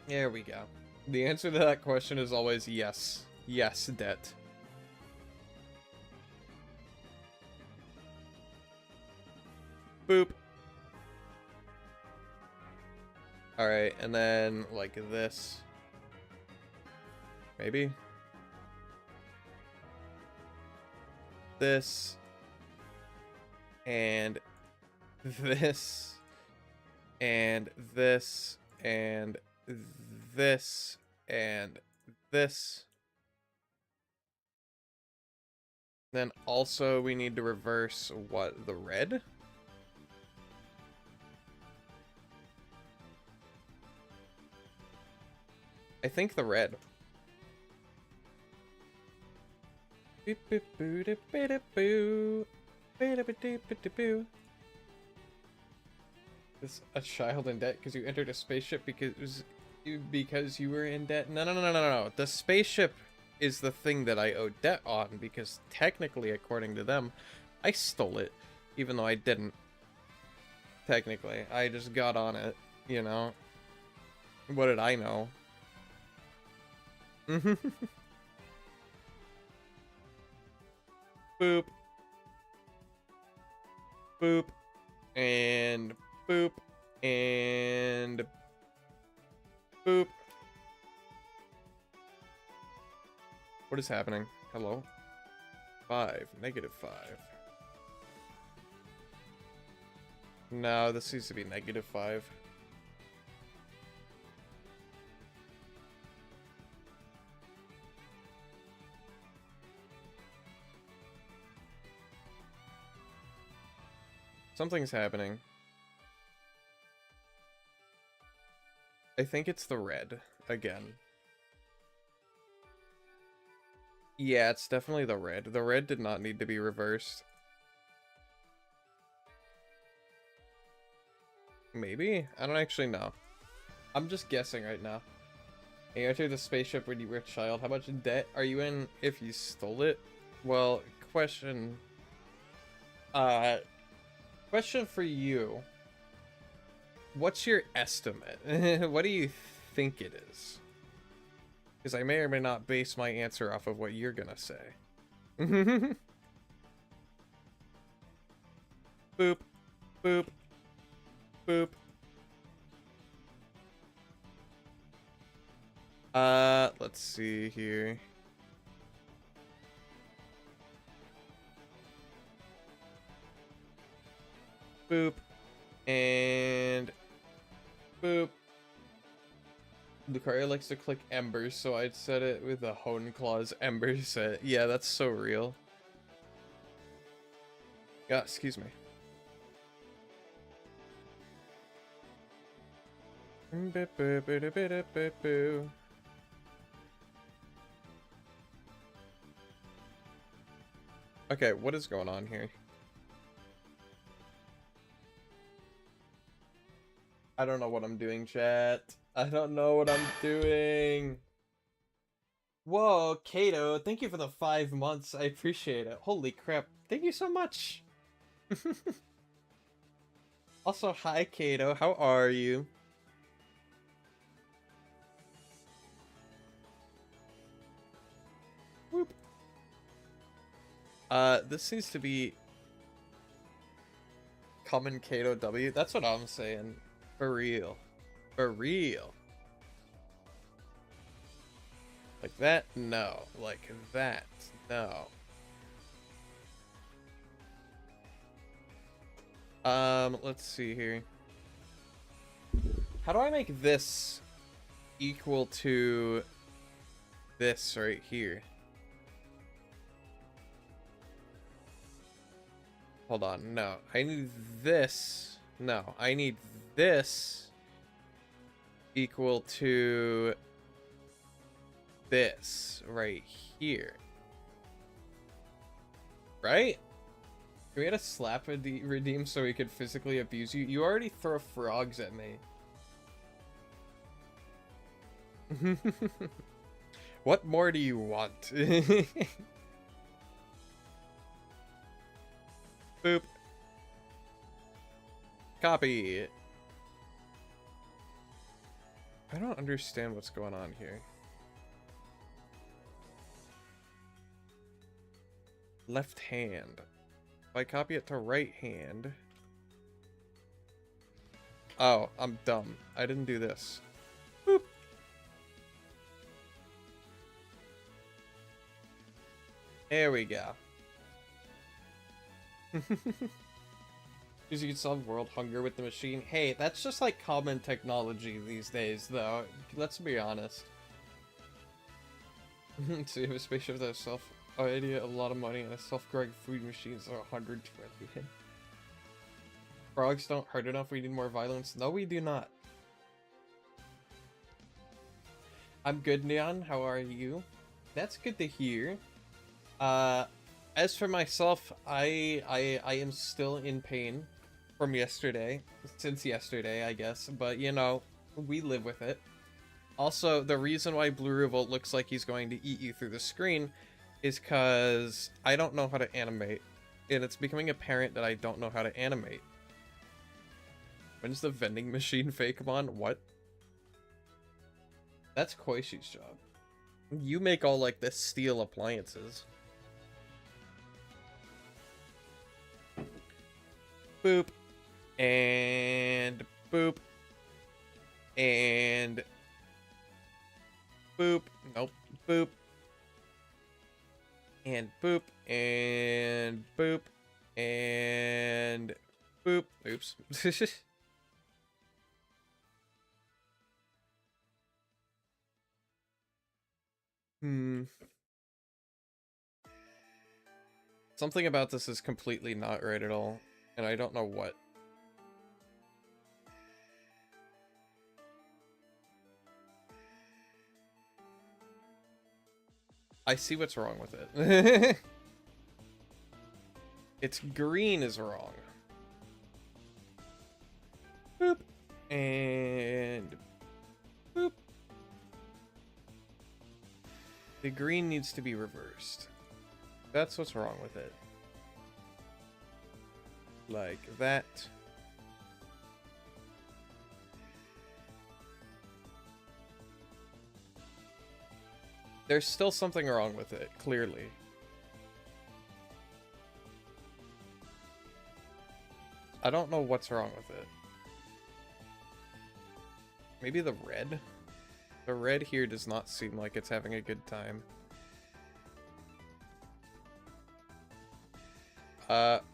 There we go. The answer to that question is always yes. Yes, debt. Boop. Alright, and then like this. Maybe? This. And this. And this. And this. And this. Then also we need to reverse what? The red? I think the red. Is a child in debt because you entered a spaceship because you were in debt? No, no, no, no, no, no. The spaceship is the thing that I owe debt on because technically, according to them, I stole it, even though I didn't. Technically, I just got on it, you know? What did I know? Boop. Boop. And boop. And boop. What is happening? Hello? 5. -5. No, this needs to be -5. Something's happening. I think it's the red again. Yeah, it's definitely the red. The red did not need to be reversed. Maybe? I don't actually know. I'm just guessing right now. You entered the spaceship when you were a child. How much debt are you in if you stole it? Well, question for you. What's your estimate? What do you think it is? Because I may or may not base my answer off of what you're gonna say. Boop. Boop. Boop. Let's see here. Boop. And boop. Lucario likes to click embers, so I'd set it with a Hone Claws ember set. Yeah, that's so real. Yeah, excuse me. Okay, what is going on here? I don't know what I'm doing, chat. I don't know what I'm doing. Whoa, Kato, thank you for the 5 months. I appreciate it. Holy crap. Thank you so much. Also, hi, Kato. How are you? Whoop. This needs to be common Kato W. That's what I'm saying. For real. For real. Like that? No. Like that? No. Let's see here. How do I make this equal to this right here? Hold on, no. I need this. No, I need this equal to this right here. Right? We had a slap redeem so we could physically abuse you. You already throw frogs at me. What more do you want? Boop. Copy. I don't understand what's going on here. Left hand. If I copy it to right hand. Oh, I'm dumb. I didn't do this. Boop. There we go. Because you can solve world hunger with the machine. Hey, that's just like common technology these days, though. Let's be honest. So you have a spaceship that has idea, a lot of money, and a self-growing food machines are 100 trillion. Frogs don't hurt enough. We need more violence. No, we do not. I'm good, Neon. How are you? That's good to hear. As for myself, I am still in pain from yesterday. Since yesterday, I guess. But, you know, we live with it. Also, the reason why Blue Revolt looks like he's going to eat you through the screen is because I don't know how to animate. And it's becoming apparent that I don't know how to animate. When's the vending machine Fakemon? What? That's Koishi's job. You make all, like, the steel appliances. Boop. And boop. And boop. Nope. Boop. And boop. And boop. And boop. Oops. Something about this is completely not right at all, and I don't know what. I see what's wrong with it. It's green is wrong. Boop. And boop. The green needs to be reversed. That's what's wrong with it. Like that. There's still something wrong with it, clearly. I don't know what's wrong with it. Maybe the red? The red here does not seem like it's having a good time.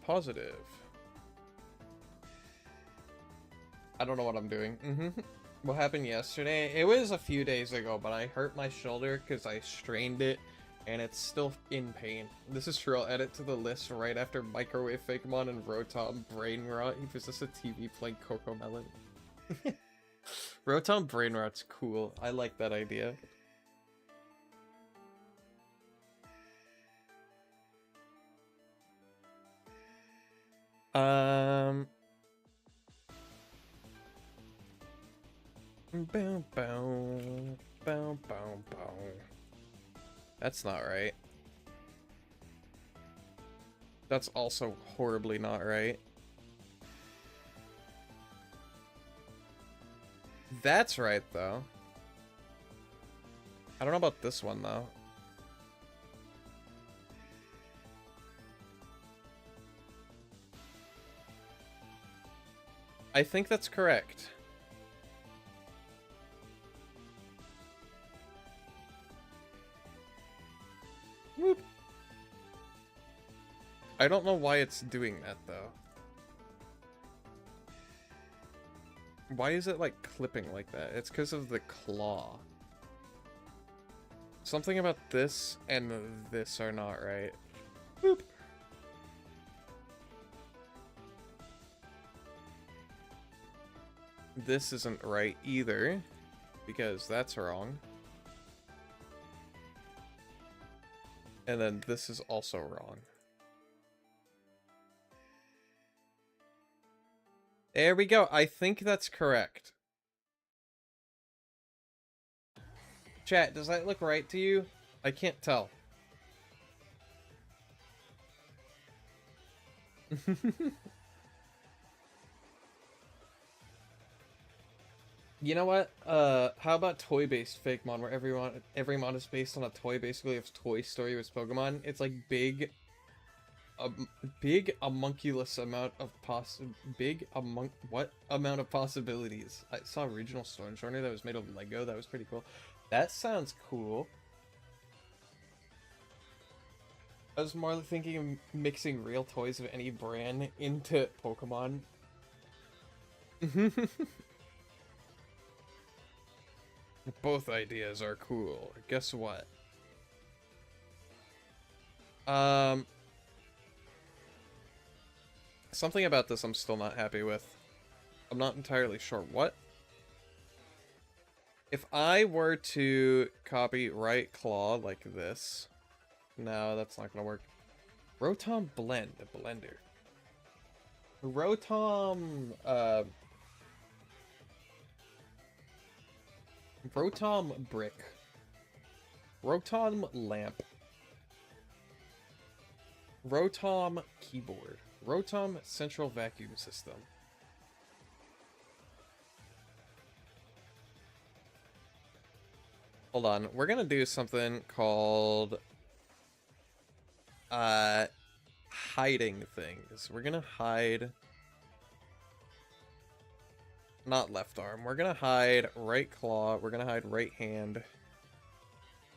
Positive. I don't know what I'm doing. What happened yesterday? It was a few days ago, but I hurt my shoulder because I strained it, and it's still in pain. This is true. I'll add it to the list right after Microwave Fakemon and Rotom Brain Rot. He visits a TV playing Cocomelon. Rotom Brain Rot's cool. I like that idea. Bow, bow, bow, bow, bow. That's not right. That's also horribly not right. That's right, though. I don't know about this one, though. I think that's correct. Whoop. I don't know why it's doing that, though. Why is it, like, clipping like that? It's because of the claw. Something about this and this are not right. Boop. This isn't right either, because that's wrong. And then this is also wrong. There we go. I think that's correct. Chat, does that look right to you? I can't tell. You know what? How about toy-based Fakemon, where every mon is based on a toy, basically of Toy Story with Pokemon? It's like big a big homunculus amount of what amount of possibilities. I saw original Stormshorner that was made of Lego. That was pretty cool. That sounds cool. I was more thinking of mixing real toys of any brand into Pokemon. Both ideas are cool. Guess what? Something about this I'm still not happy with. I'm not entirely sure what. If I were to copy right claw like this... No, that's not gonna work. Rotom blend, blender. Rotom, Rotom brick. Rotom lamp. Rotom keyboard. Rotom central vacuum system. Hold on, we're gonna do something called hiding things. We're gonna hide not left arm. We're gonna hide right claw. We're gonna hide right hand.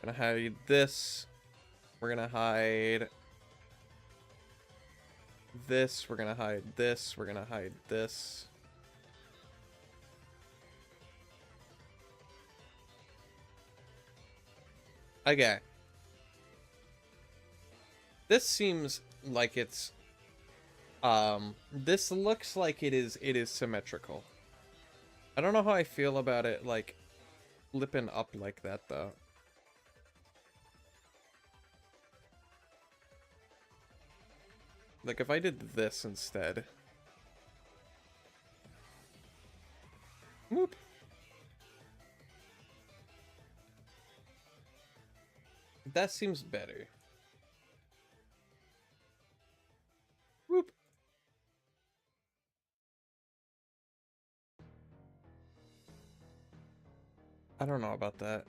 We're gonna hide this. We're gonna hide this. We're gonna hide this. We're gonna hide this. Okay. This seems like it's this looks like it is symmetrical. I don't know how I feel about it like flipping up like that though. Like if I did this instead. Whoop. That seems better. Whoop. I don't know about that.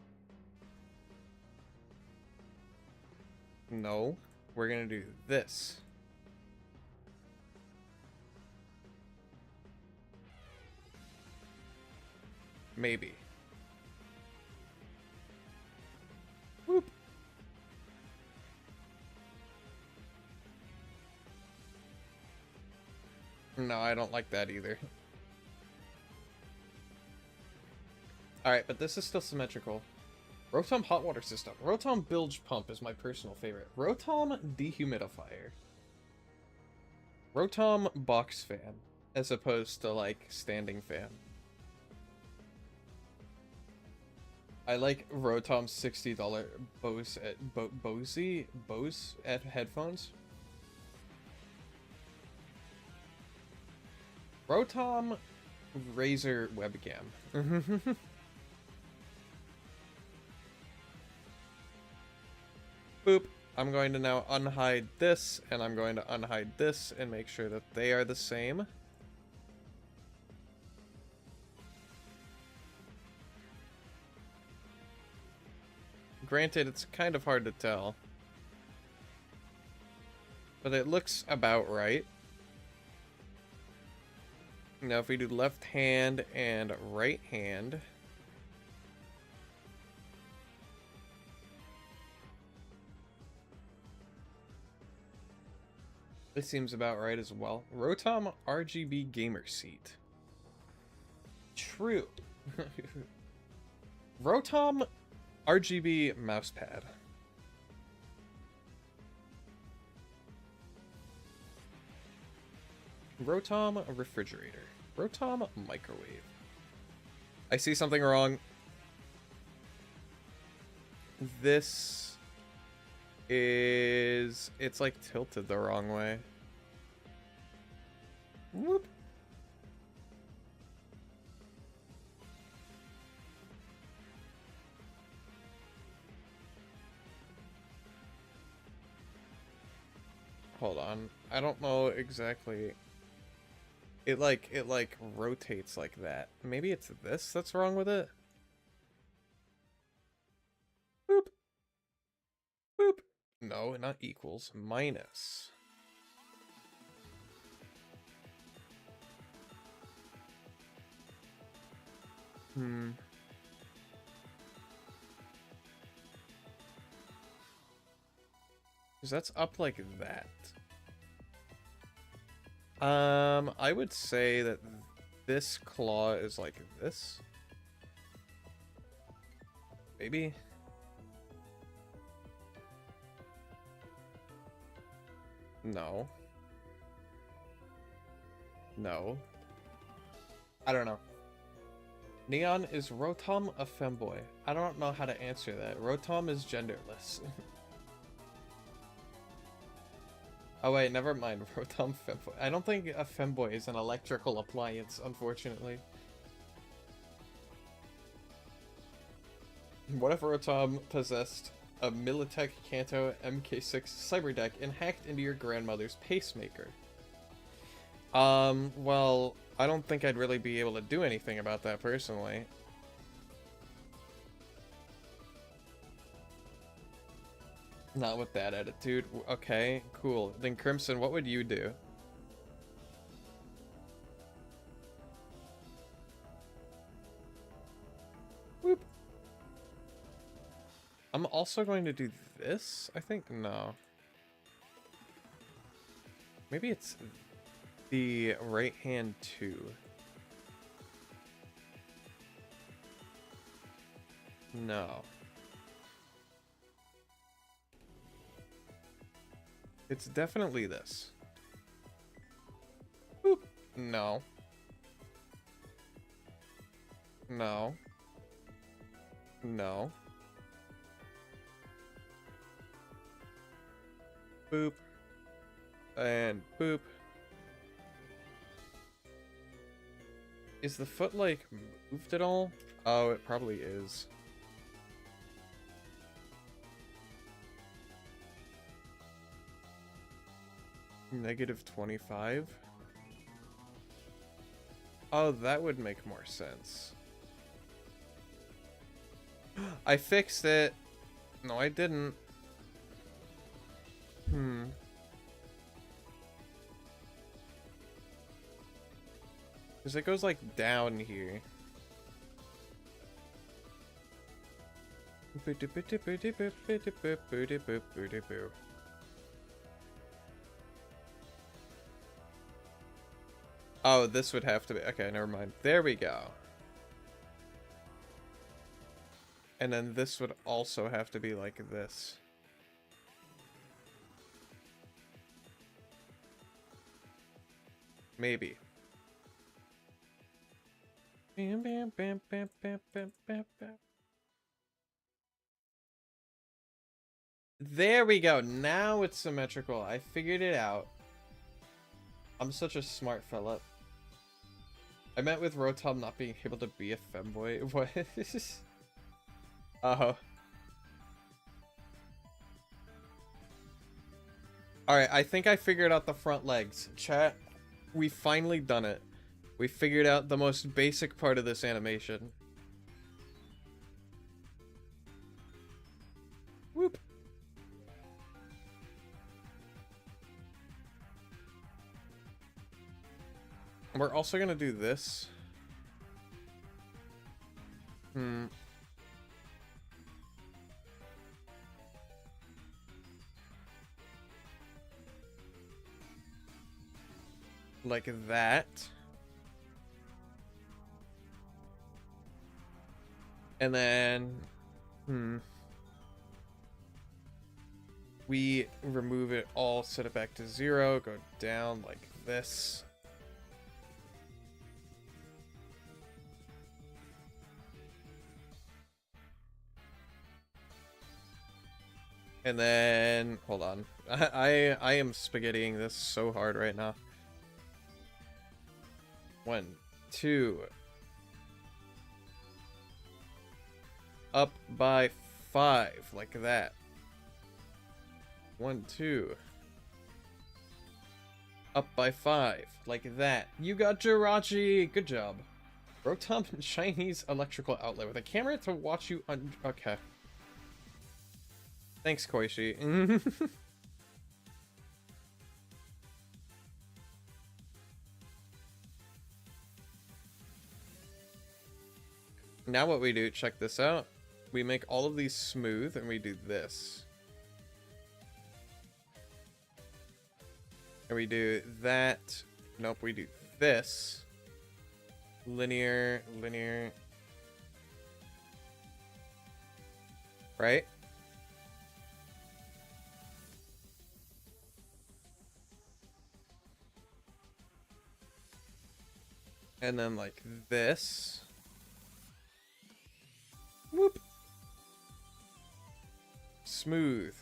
No, we're gonna do this. Maybe. Whoop. No, I don't like that either. Alright, but this is still symmetrical. Rotom hot water system. Rotom bilge pump is my personal favorite. Rotom dehumidifier. Rotom box fan, as opposed to, like, standing fan. I like Rotom's $60 Bose headphones. Rotom Razer webcam. Boop. I'm going to now unhide this, and I'm going to unhide this, and make sure that they are the same. Granted, it's kind of hard to tell. But it looks about right. Now if we do left hand and right hand... This seems about right as well. Rotom RGB gamer seat. True. Rotom RGB mousepad. Rotom refrigerator. Rotom microwave. I see something wrong. This is... It's like tilted the wrong way. Whoop. Hold on. I don't know exactly. It like rotates like that. Maybe it's this that's wrong with it. Boop. Boop. No, not equals. Minus. Hmm. Because that's up like that. I would say that this claw is like this. Maybe? No. No. I don't know. Neon, is Rotom a femboy? I don't know how to answer that. Rotom is genderless. Oh wait, never mind. Rotom femboy. I don't think a femboy is an electrical appliance, unfortunately. What if Rotom possessed a Militech Kanto MK6 cyber deck and hacked into your grandmother's pacemaker? Well, I don't think I'd really be able to do anything about that personally. Not with that attitude. Okay, cool. Then Crimson, what would you do? Whoop. I'm also going to do this, I think? No. Maybe it's the right hand too. No. It's definitely this. Boop. No. No. No. Boop. And boop. Is the foot, like, moved at all? Oh, it probably is. -25? Oh, that would make more sense. I fixed it. No, I didn't. Because it goes, like, down here. Oh, this would have to be... Okay, never mind. There we go. And then this would also have to be like this. Maybe. Bam, bam, bam, bam, bam, bam, bam, bam. There we go. Now it's symmetrical. I figured it out. I'm such a smart fella. I meant with Rotom not being able to be a femboy. What? Oh. Alright, I think I figured out the front legs. Chat, we finally done it. We figured out the most basic part of this animation. Whoop. We're also gonna do this. Like that. And then, we remove it all, set it back to 0, go down like this. And then, hold on. I am spaghettiing this so hard right now. 1, 2. Up by 5, like that. 1, 2. Up by 5, like that. You got Jirachi! Good job. Rotom Chinese electrical outlet with a camera to watch you on... Okay. Thanks, Koishi. Now what we do, check this out. We make all of these smooth and we do this. And we do that. Nope, we do this. Linear, linear. Right? And then like this. Whoop. Smooth.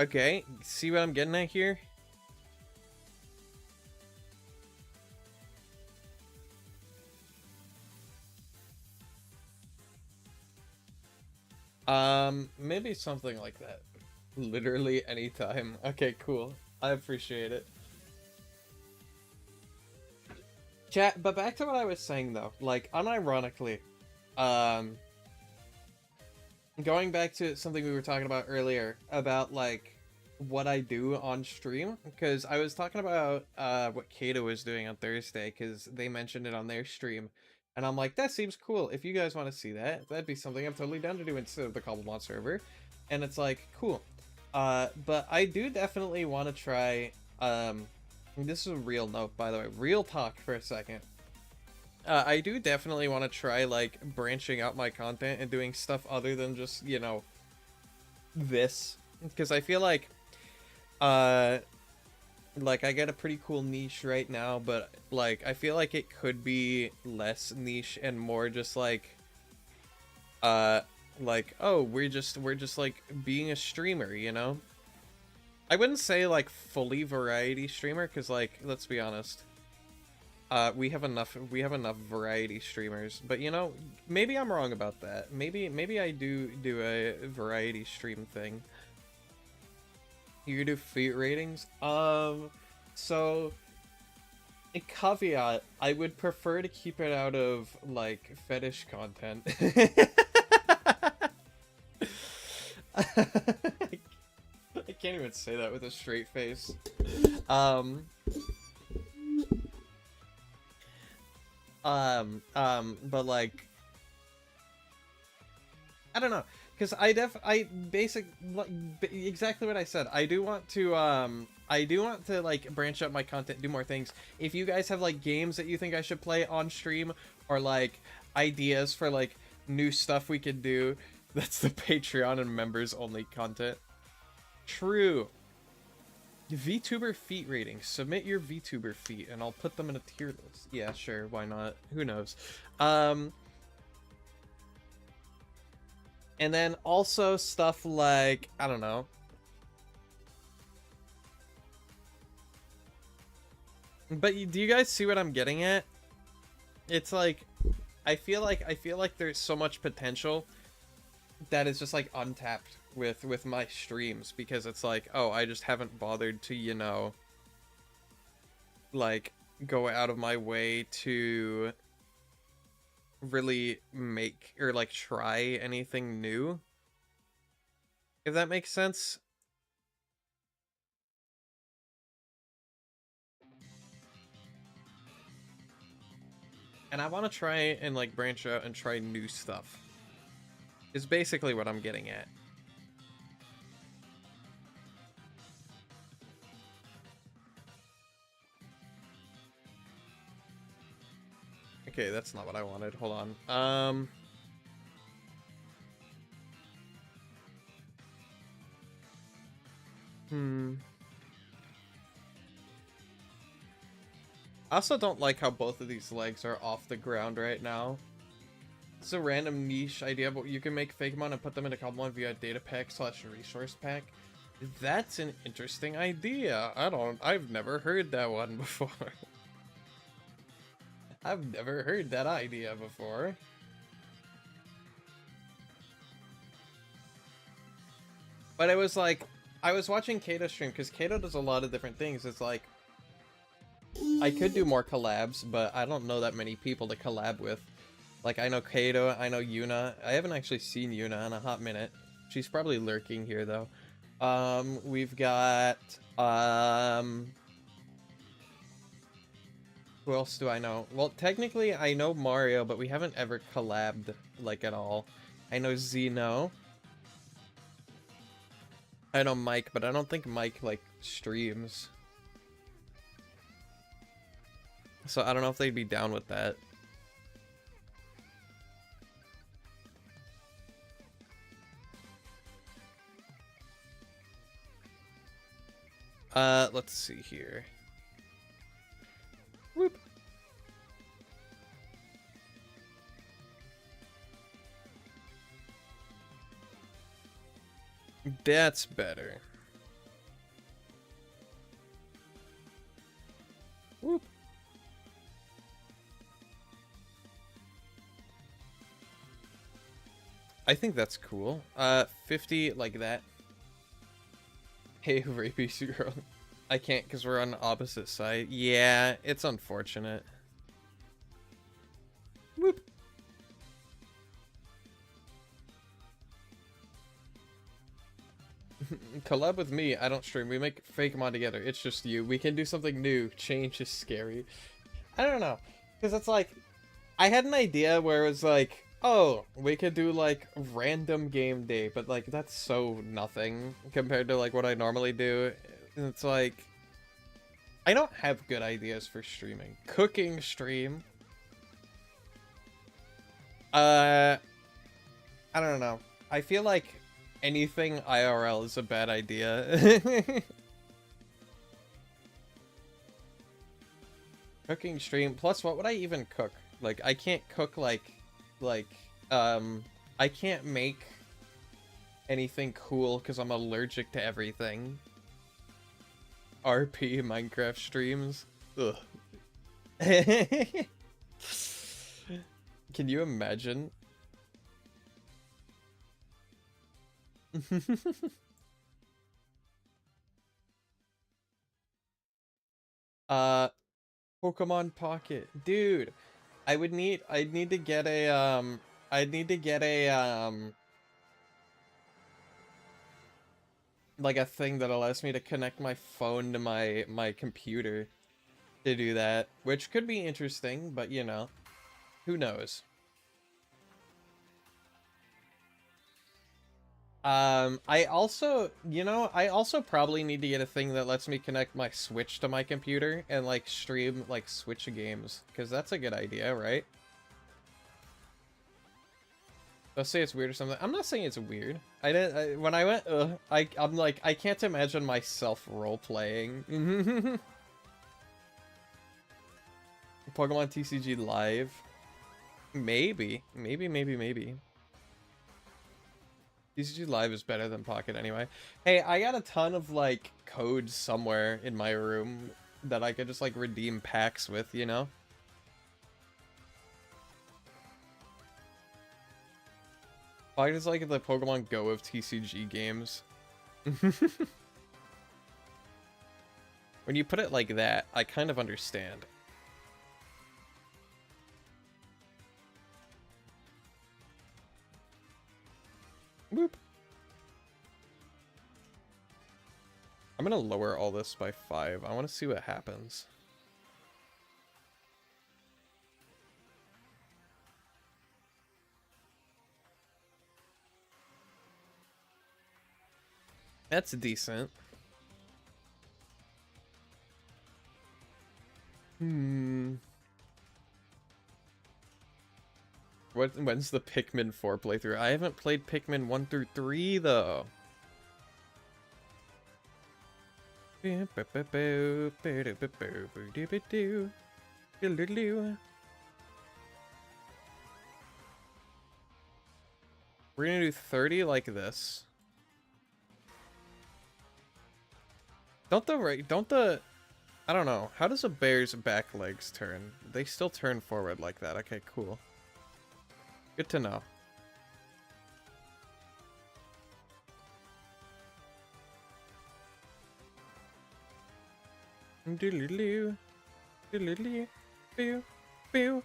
Okay, see what I'm getting at here? Maybe something like that. Literally anytime. Okay, cool. I appreciate it. Chat, but back to what I was saying though, like, unironically, going back to something we were talking about earlier, about, like, what I do on stream, because I was talking about, what Kato was doing on Thursday, because they mentioned it on their stream, and I'm like, that seems cool. If you guys want to see that, that'd be something I'm totally down to do instead of the Cobblemon server. And it's like, cool. But I do definitely want to try, this is a real note, by the way, real talk for a second. I do definitely want to try, like, branching out my content and doing stuff other than just, you know, this. Because I feel like, I get a pretty cool niche right now, but, like, I feel like it could be less niche and more just, like, oh, we're just, like, being a streamer, you know? I wouldn't say, like, fully variety streamer, because, like, let's be honest. We have enough variety streamers, but, you know, maybe I'm wrong about that. Maybe I do a variety stream thing. You do feet ratings? So, a caveat, I would prefer to keep it out of, like, fetish content. I can't even say that with a straight face. But, like, I don't know, because exactly what I said. I do want to, like, branch out my content, do more things. If you guys have, like, games that you think I should play on stream, or, like, ideas for, like, new stuff we could do, that's the Patreon and members only content. True. VTuber feet ratings. Submit your VTuber feet, and I'll put them in a tier list. Yeah, sure, why not? Who knows? And then also stuff like, I don't know. But do you guys see what I'm getting at? It's like, I feel like there's so much potential that is just, like, untapped with my streams, because it's like, oh, I just haven't bothered to, you know, like, go out of my way to really make or, like, try anything new, if that makes sense. And I want to try and, like, branch out and try new stuff, is basically what I'm getting at. Okay, that's not what I wanted. Hold on. I also don't like how both of these legs are off the ground right now. It's a random niche idea, but you can make Fakemon and put them into Cobblemon via data pack / resource pack. That's an interesting idea. I've never heard that one before. I've never heard that idea before. But it was like, I was watching Kato stream, because Kato does a lot of different things. It's like, I could do more collabs, but I don't know that many people to collab with. Like, I know Kato, I know Yuna. I haven't actually seen Yuna in a hot minute. She's probably lurking here, though. We've got, who else do I know? Well, technically I know Mario, but we haven't ever collabed, like, at all. I know Zeno. I know Mike, but I don't think Mike, like, streams. So I don't know if they'd be down with that. Let's see here. Whoop. That's better. Whoop. I think that's cool. 50 like that. Hey, rapey girl. I can't because we're on the opposite side. Yeah, it's unfortunate. Whoop. Collab with me. I don't stream. We make fake mod together. It's just you. We can do something new. Change is scary. I don't know. Because it's like, I had an idea where it was like, oh, we could do like random game day, but like that's so nothing compared to like what I normally do. And it's like, I don't have good ideas for streaming. Cooking stream. I don't know. I feel like anything IRL is a bad idea. Cooking stream. Plus, what would I even cook? Like, I can't cook I can't make anything cool because I'm allergic to everything. RP Minecraft streams. Ugh. Can you imagine? Pokemon Pocket. Dude, I'd need to get a, like a thing that allows me to connect my phone to my computer to do that, which could be interesting, but you know, who knows? I also, you know, I also probably need to get a thing that lets me connect my Switch to my computer and like stream like Switch games, because that's a good idea, right? Let's say it's weird or something. I'm not saying it's weird. When I went, I'm like, I can't imagine myself role-playing. Pokemon TCG Live? Maybe. Maybe. TCG Live is better than Pocket anyway. Hey, I got a ton of, like, codes somewhere in my room that I could just, like, redeem packs with, you know? Pocket is like the Pokemon Go of TCG games. When you put it like that, I kind of understand. Boop. I'm gonna lower all this by 5. I want to see what happens. That's decent. When's the Pikmin 4 playthrough? I haven't played Pikmin 1 through 3 though. We're gonna do 30 like this. Don't the I don't know. How does a bear's back legs turn? They still turn forward like that. Okay, cool. Good to know. Doodle-doo. Doodle-doo. Boo. Boo.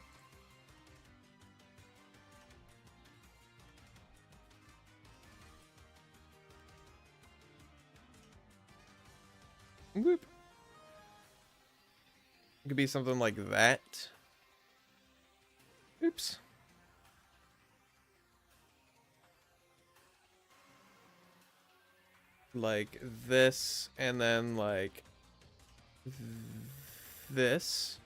Whoop. It could be something like that. Oops. Like this, and then like this.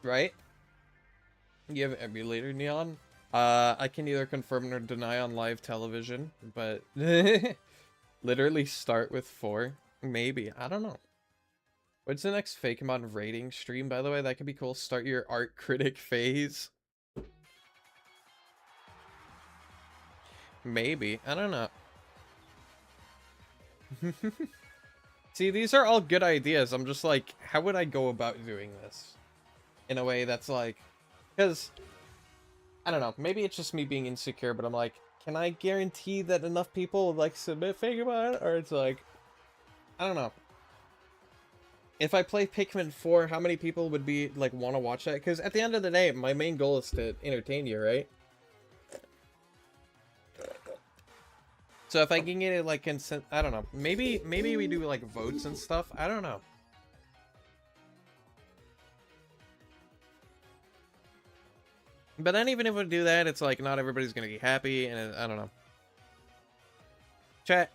Right? You have emulator, Neon? I can either confirm or deny on live television, but literally start with 4. Maybe. I don't know. What's the next Fakemon rating stream, by the way? That could be cool. Start your art critic phase. Maybe. I don't know. See, these are all good ideas. I'm just like, how would I go about doing this? In a way that's like... Because... I don't know. Maybe it's just me being insecure, but I'm like, can I guarantee that enough people like submit Fakemon? Or it's like... I don't know. If I play Pikmin 4, how many people would be like want to watch that? Because at the end of the day, my main goal is to entertain you, right? So if I can get it like consent, I don't know. Maybe we do like votes and stuff. I don't know. But then even if we do that, it's like not everybody's gonna be happy, and I don't know. Chat,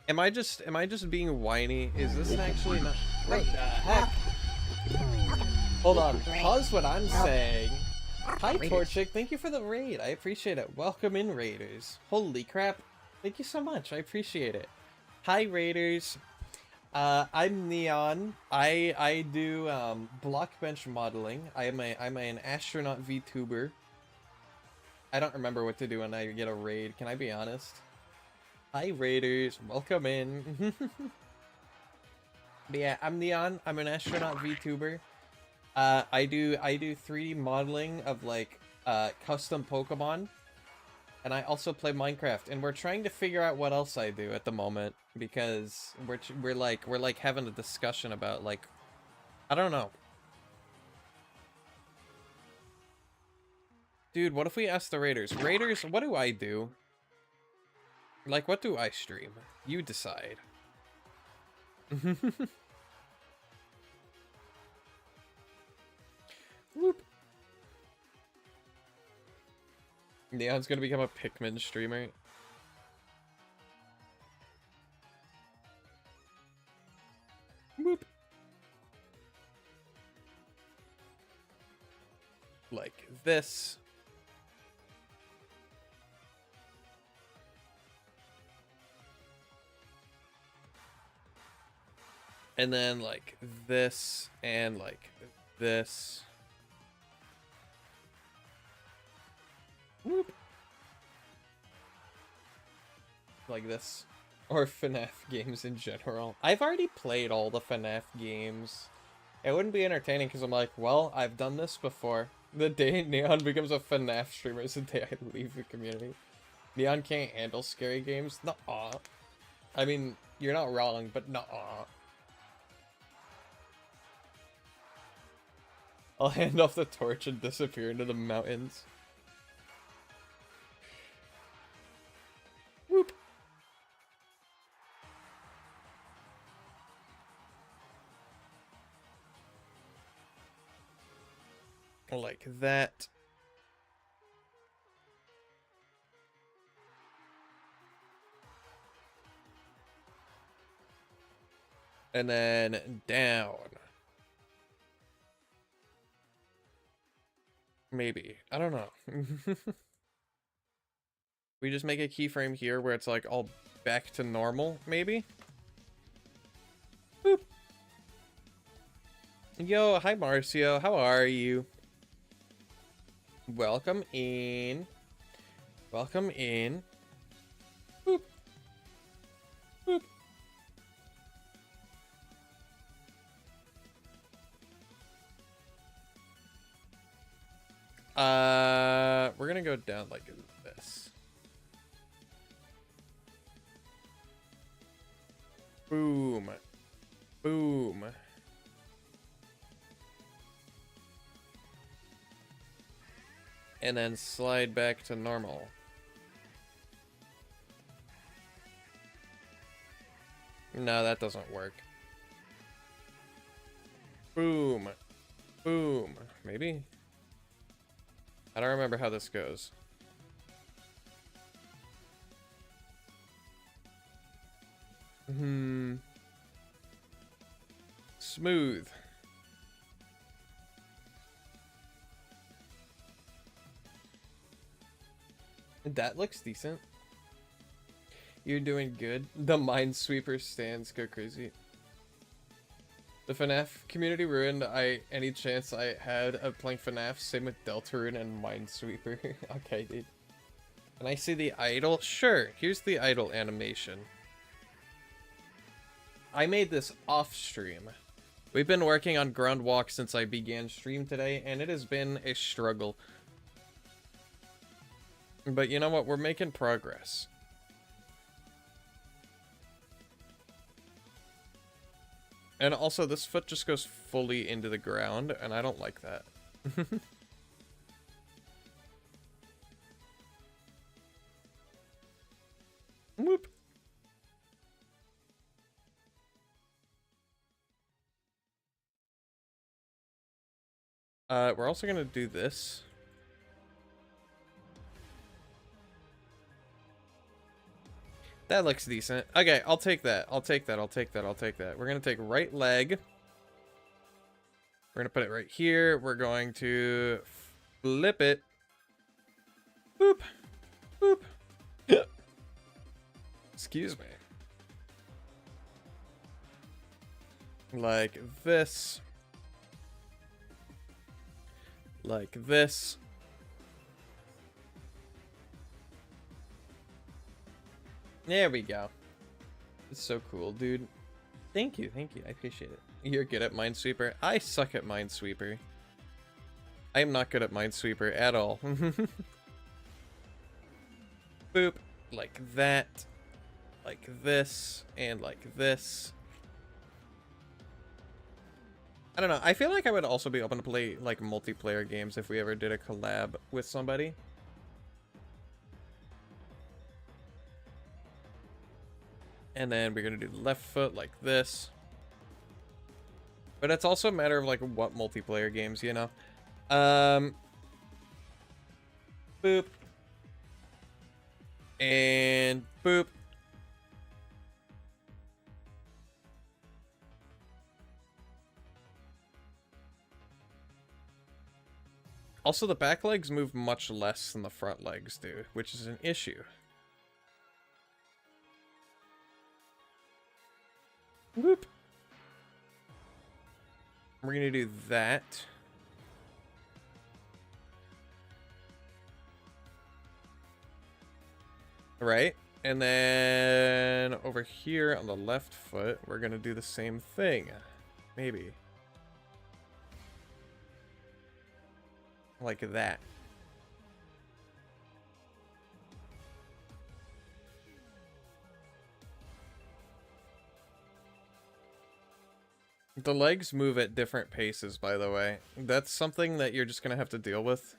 am I just being whiny? Is this actually not? What the heck? Hold on. Pause what I'm saying. Hi, Torchic. Thank you for the raid. I appreciate it. Welcome in, Raiders. Holy crap. Thank you so much. I appreciate it. Hi, Raiders. I'm Neon. I do block bench modeling. I'm an astronaut VTuber. I don't remember what to do when I get a raid. Can I be honest? Hi, Raiders. Welcome in. But yeah, I'm Neon. I'm an astronaut VTuber. I do 3D modeling of like custom Pokemon. And I also play Minecraft, and we're trying to figure out what else I do at the moment, because we're like having a discussion about like, I don't know. Dude, what if we ask the Raiders? Raiders, what do I do? Like, what do I stream? You decide. Whoop. Neon's gonna become a Pikmin streamer. Whoop. Like this. And then like this and like this. Whoop. Like this. Or FNAF games in general. I've already played all the FNAF games. It wouldn't be entertaining because I'm like, well, I've done this before. The day Neon becomes a FNAF streamer is the day I leave the community. Neon can't handle scary games? Nuh-uh. I mean, you're not wrong, but nuh-uh. I'll hand off the torch and disappear into the mountains. Whoop. Like that. And then down. Maybe. I don't know. We just make a keyframe here where it's like all back to normal, maybe? Boop. Yo, hi Marcio, how are you? Welcome in. Welcome in. Boop. Boop. We're gonna go down like this. Boom. Boom. And then slide back to normal. No, that doesn't work. Boom. Boom. Maybe? I don't remember how this goes. Smooth. That looks decent. You're doing good. The Minesweeper stands go crazy. The FNAF community ruined any chance I had of playing FNAF. Same with Deltarune and Minesweeper. Okay, dude. Can I see the idle? Sure. Here's the idle animation. I made this off stream. We've been working on Ground Walk since I began stream today, and it has been a struggle. But you know what? We're making progress. And also, this foot just goes fully into the ground, and I don't like that. Whoop. We're also gonna do this. That looks decent. Okay, I'll take that. I'll take that. I'll take that. I'll take that. We're gonna take right leg. We're gonna put it right here. We're going to flip it. Boop. Boop. Excuse me. Like this. Like this. There we go. It's so cool, dude. Thank you, thank you. I appreciate it. You're good at Minesweeper. I suck at Minesweeper. I am not good at Minesweeper at all. Boop. Like that. Like this. And like this. I don't know. I feel like I would also be open to play like multiplayer games if we ever did a collab with somebody. And then we're going to do the left foot like this. But it's also a matter of like what multiplayer games, you know. Boop. And boop. Also, the back legs move much less than the front legs do, which is an issue. Whoop. We're gonna do that. Right? And then over here on the left foot, we're gonna do the same thing. Maybe. Like that. The legs move at different paces, by the way. That's something that you're just gonna have to deal with.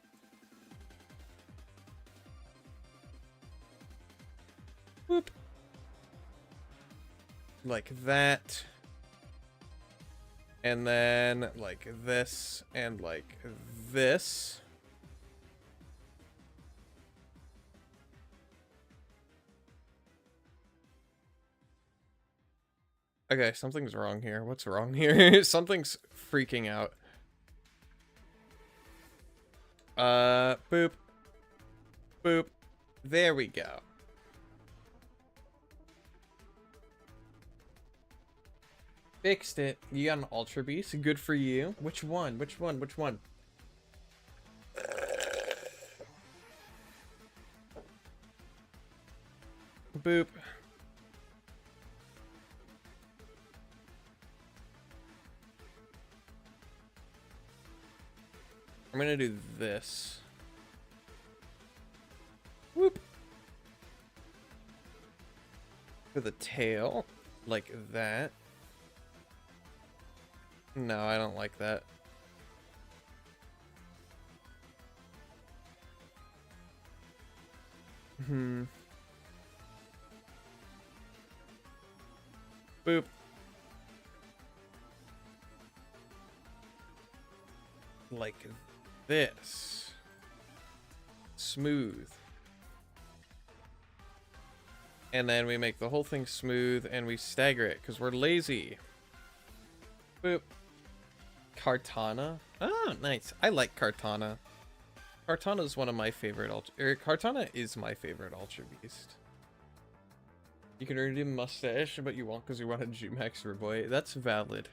Whoop. Like that. And then like this and like this. Okay, something's wrong here. What's wrong here? Something's freaking out. Boop. Boop. There we go. Fixed it. You got an Ultra Beast. Good for you. Which one? Which one? Which one? Boop. I'm gonna do this. Whoop. For the tail. Like that. No, I don't like that. Boop. Like this. Smooth. And then we make the whole thing smooth and we stagger it because we're lazy. Boop. Cartana. Oh, nice. I like Cartana. Cartana is one of my favorite Cartana is my favorite Ultra Beast. You can earn a mustache, but you won't because you want a G-Max for boy. That's valid.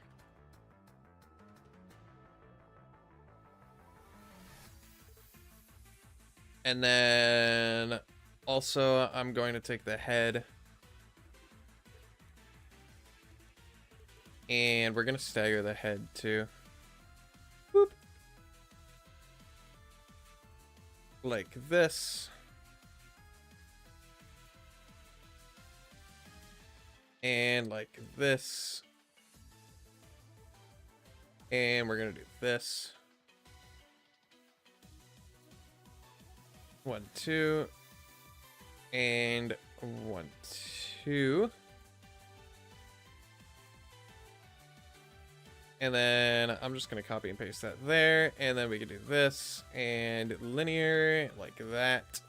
And then also I'm going to take the head. And we're going to stagger the head too. Boop. Like this. And like this. And we're going to do this. 1, 2. And 1, 2. And then I'm just going to copy and paste that there. And then we can do this and linear like that.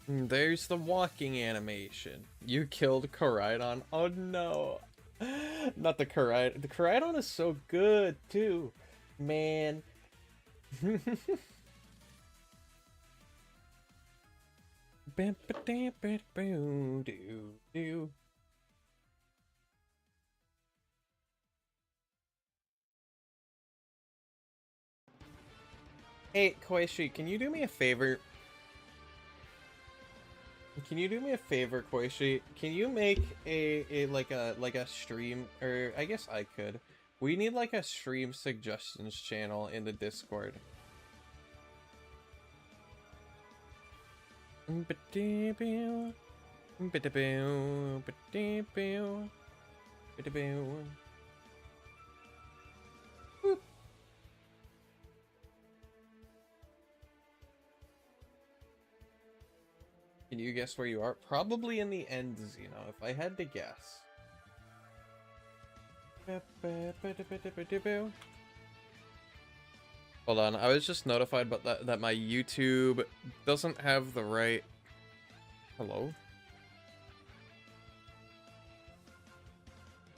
There's the walking animation. You killed Koraidon. Oh no. Not the Koraidon. The Koraidon is so good too. Man. Hey, Koishi, can you do me a favor? Can you do me a favor, Koishi? Can you make a like a stream, or I guess I could. We need like a stream suggestions channel in the Discord. Can you guess where you are? Probably in the end, Xeno, if I had to guess. Hold on, I was just notified but that my YouTube doesn't have the right... Hello?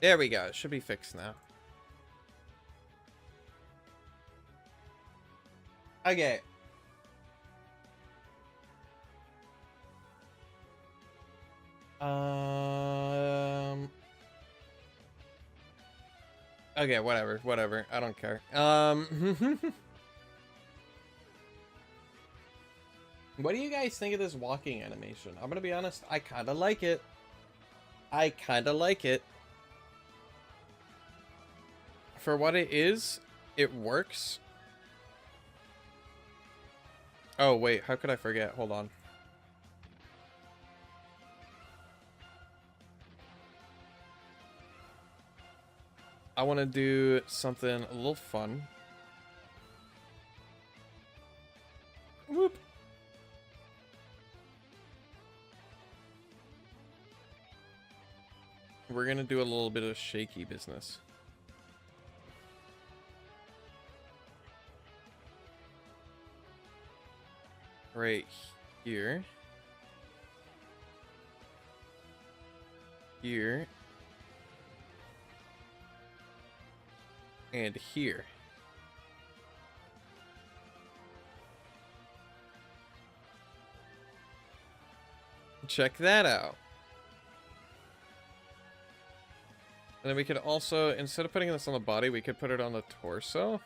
There we go, it should be fixed now. Okay. Okay, whatever. I don't care. What do you guys think of this walking animation? I'm gonna be honest, I kinda like it. For what it is, it works. Oh, wait, how could I forget? Hold on. I want to do something a little fun. Whoop. We're going to do a little bit of shaky business. Right here. Here. And here. Check that out. And then we could also, instead of putting this on the body, we could put it on the torso.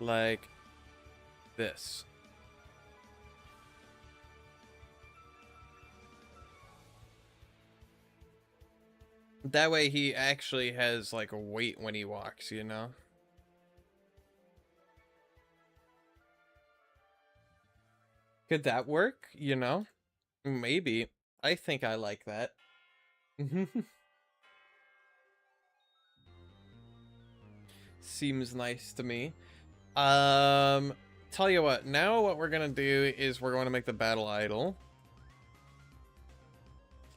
Like this. That way he actually has, like, a weight when he walks, you know? Could that work, you know? Maybe. I think I like that. Seems nice to me. Tell you what, now what we're gonna do is we're going to make the battle idol.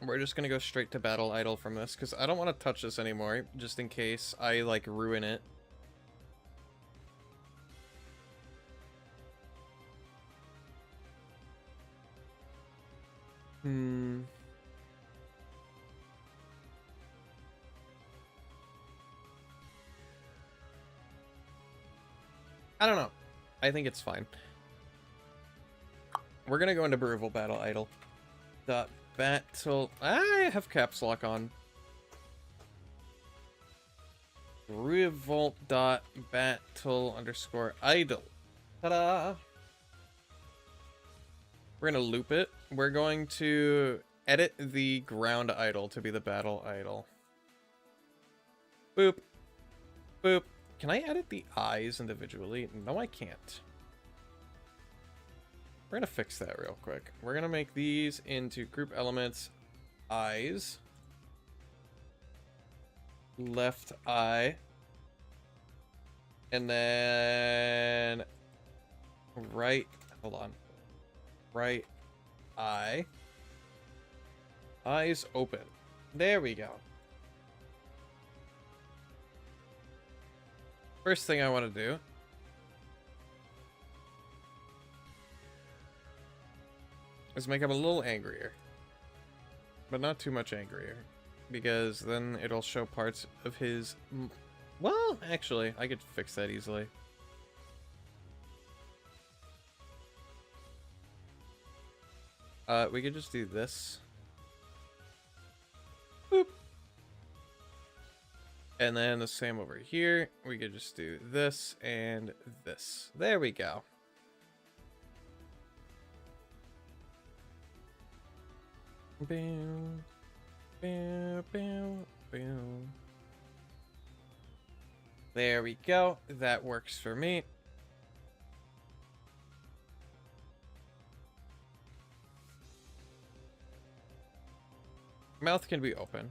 We're just gonna go straight to battle idol from this, because I don't want to touch this anymore, just in case I, like, ruin it. I don't know. I think it's fine. We're gonna go into Brutal Battle Idol. Dot battle. I have caps lock on. Revolt dot battle underscore idol. Ta-da! We're gonna loop it. We're going to edit the ground idol to be the battle idol. Boop. Boop. Can I edit the eyes individually? No, I can't. We're gonna fix that real quick. We're gonna make these into group elements. Eyes. Left eye. And then right, hold on. Right eye. Eyes open. There we go. First thing I want to do is make him a little angrier. But not too much angrier. Because then it'll show parts of his... Well, actually, I could fix that easily. We could just do this. Boop. And then the same over here. We could just do this and this. There we go. Boom. Boom, boom, boom. There we go. That works for me. Mouth can be open.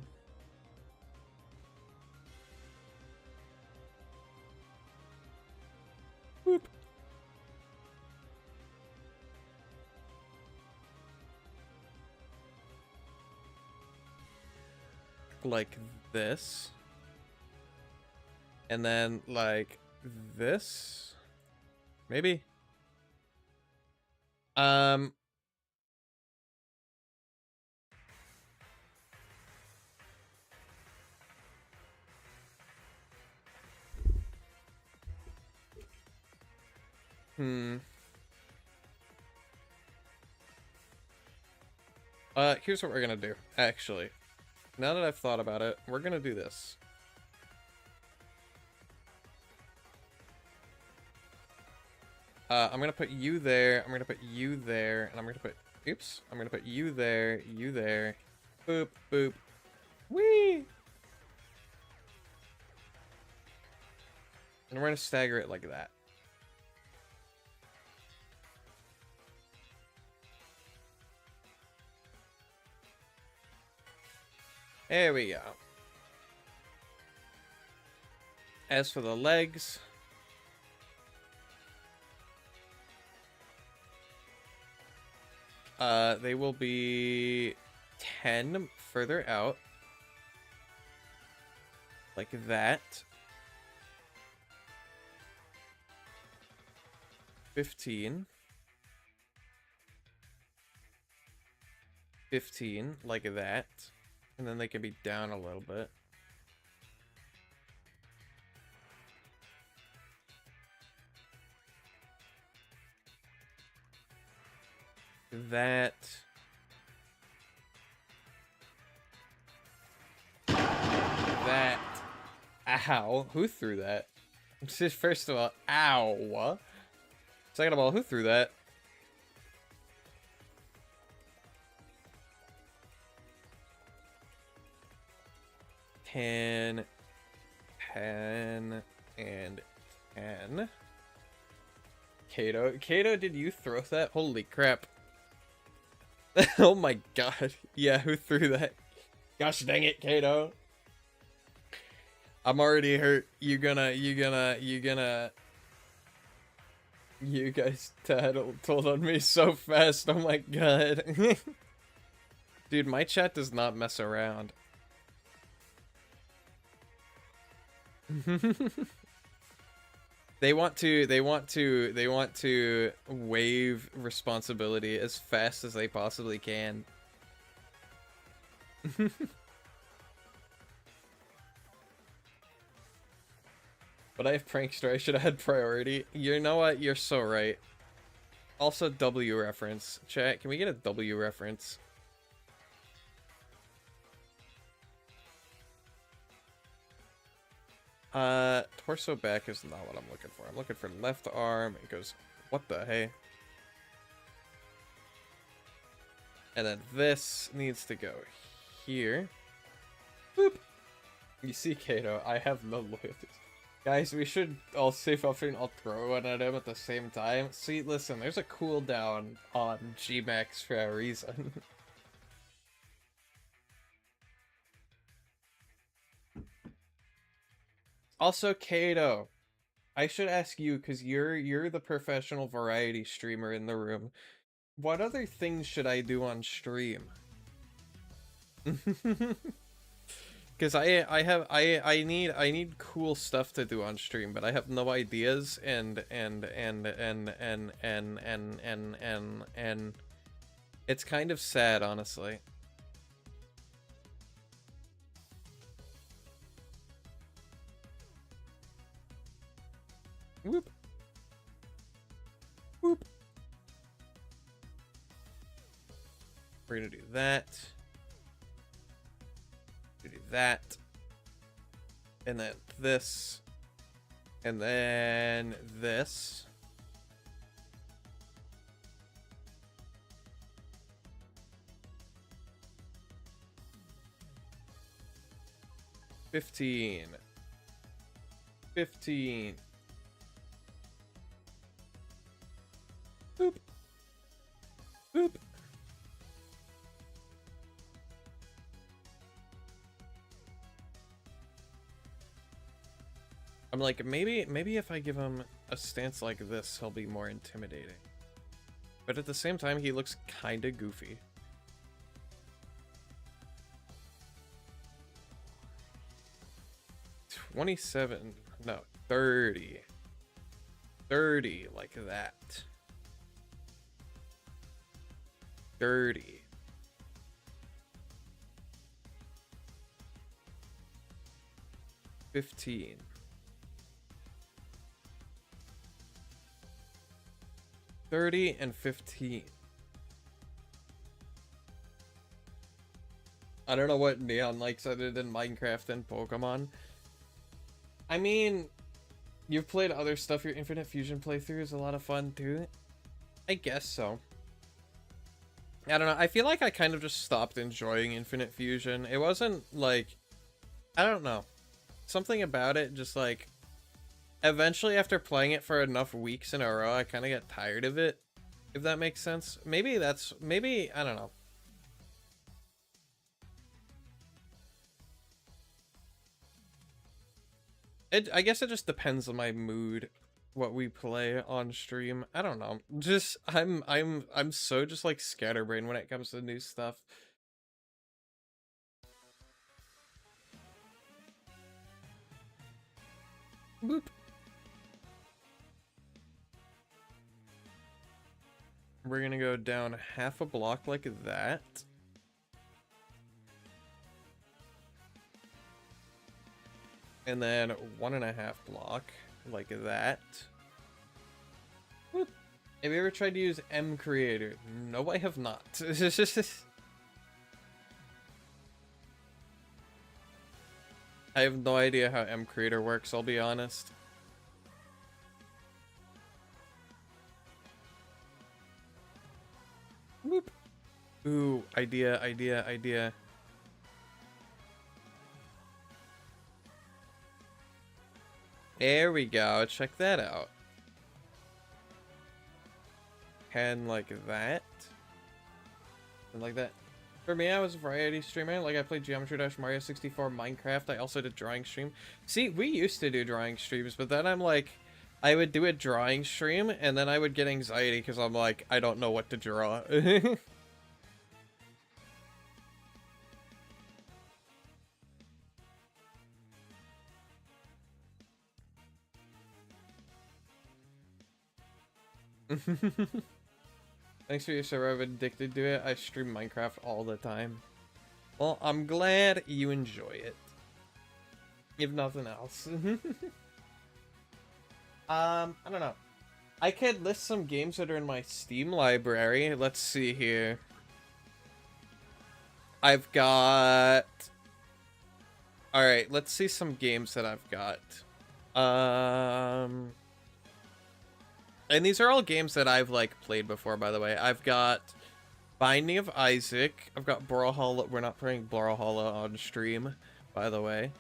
Boop. Like this. And then like this. Maybe. Here's what we're gonna do, actually. Now that I've thought about it, we're gonna do this. I'm gonna put you there, I'm gonna put you there, and I'm gonna put... Oops. I'm gonna put you there, you there. Boop, boop. Whee! And we're gonna stagger it like that. There we go. As for the legs, they will be 10 further out, like that. 15. 15, like that. And then they can be down a little bit. That. That. Ow. Who threw that? First of all, ow. Second of all, who threw that? 10, 10, and 10. Kato, did you throw that? Holy crap. Oh my god. Yeah, who threw that? Gosh dang it, Kato. I'm already hurt. You guys told on me so fast. Oh my god. Dude, my chat does not mess around. They want to waive responsibility as fast as they possibly can. But I have Prankster, I should have had priority. You know what? You're so right. Also, W reference. Chat, can we get a W reference? Torso back is not what I'm looking for. I'm looking for left arm. It goes, what the hey? And then this needs to go here. Boop. You see, Kato, I have no loyalties. Guys, we should all save up and I'll throw one at him at the same time. See, listen, there's a cooldown on Gmax for a reason. Also, Kato, I should ask you, because you're the professional variety streamer in the room. What other things should I do on stream? Because I need cool stuff to do on stream, but I have no ideas, and it's kind of sad, honestly. Whoop. Whoop. We're gonna do that. Do that. And then this. And then this. $15. Boop. Boop. I'm like, maybe if I give him a stance like this, he'll be more intimidating. But at the same time, he looks kinda goofy. $27, no, 30. 30, like that. 30. $15. 30 and 15. I don't know what Neon likes other than Minecraft and Pokemon. I mean, you've played other stuff. Your Infinite Fusion playthrough is a lot of fun too. I guess so. I don't know. I feel like I kind of just stopped enjoying Infinite Fusion. It wasn't like, I don't know. Something about it just like, eventually after playing it for enough weeks in a row, I kind of get tired of it. If that makes sense. Maybe, I don't know. I guess it just depends on my mood, what we play on stream. I don't know. Just I'm so just like scatterbrained when it comes to new stuff. Boop. We're gonna go down half a block like that. And then 1.5 block like that. Whoop. Have you ever tried to use M Creator? No, I have not. I have no idea how M Creator works, I'll be honest. Whoop. Ooh, idea. There we go. Check that out. And like that. And like that. For me, I was a variety streamer. Like, I played Geometry Dash, Mario 64, Minecraft. I also did drawing stream. See, we used to do drawing streams, but then I'm like, I would do a drawing stream, and then I would get anxiety because I'm like, I don't know what to draw. Thanks for your server. I'm addicted to it. I stream Minecraft all the time. Well, I'm glad you enjoy it. If nothing else. I don't know. I could list some games that are in my Steam library. Let's see here. I've got... Alright, let's see some games that I've got. And these are all games that I've, like, played before, by the way. I've got Binding of Isaac. I've got Brawlhalla. We're not playing Brawlhalla on stream, by the way.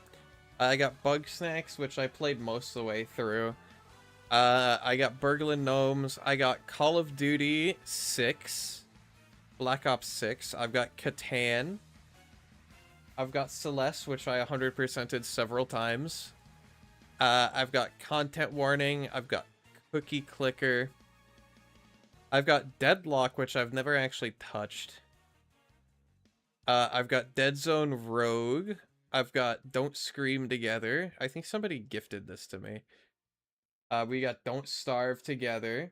I got Bug Snacks, which I played most of the way through. I got Burglin' Gnomes. I got Call of Duty 6. Black Ops 6. I've got Catan. I've got Celeste, which I 100%ed several times. I've got Content Warning. I've got Cookie Clicker. I've got Deadlock, which I've never actually touched. I've got Dead Zone Rogue. I've got Don't Scream Together. I think somebody gifted this to me. We got Don't Starve Together.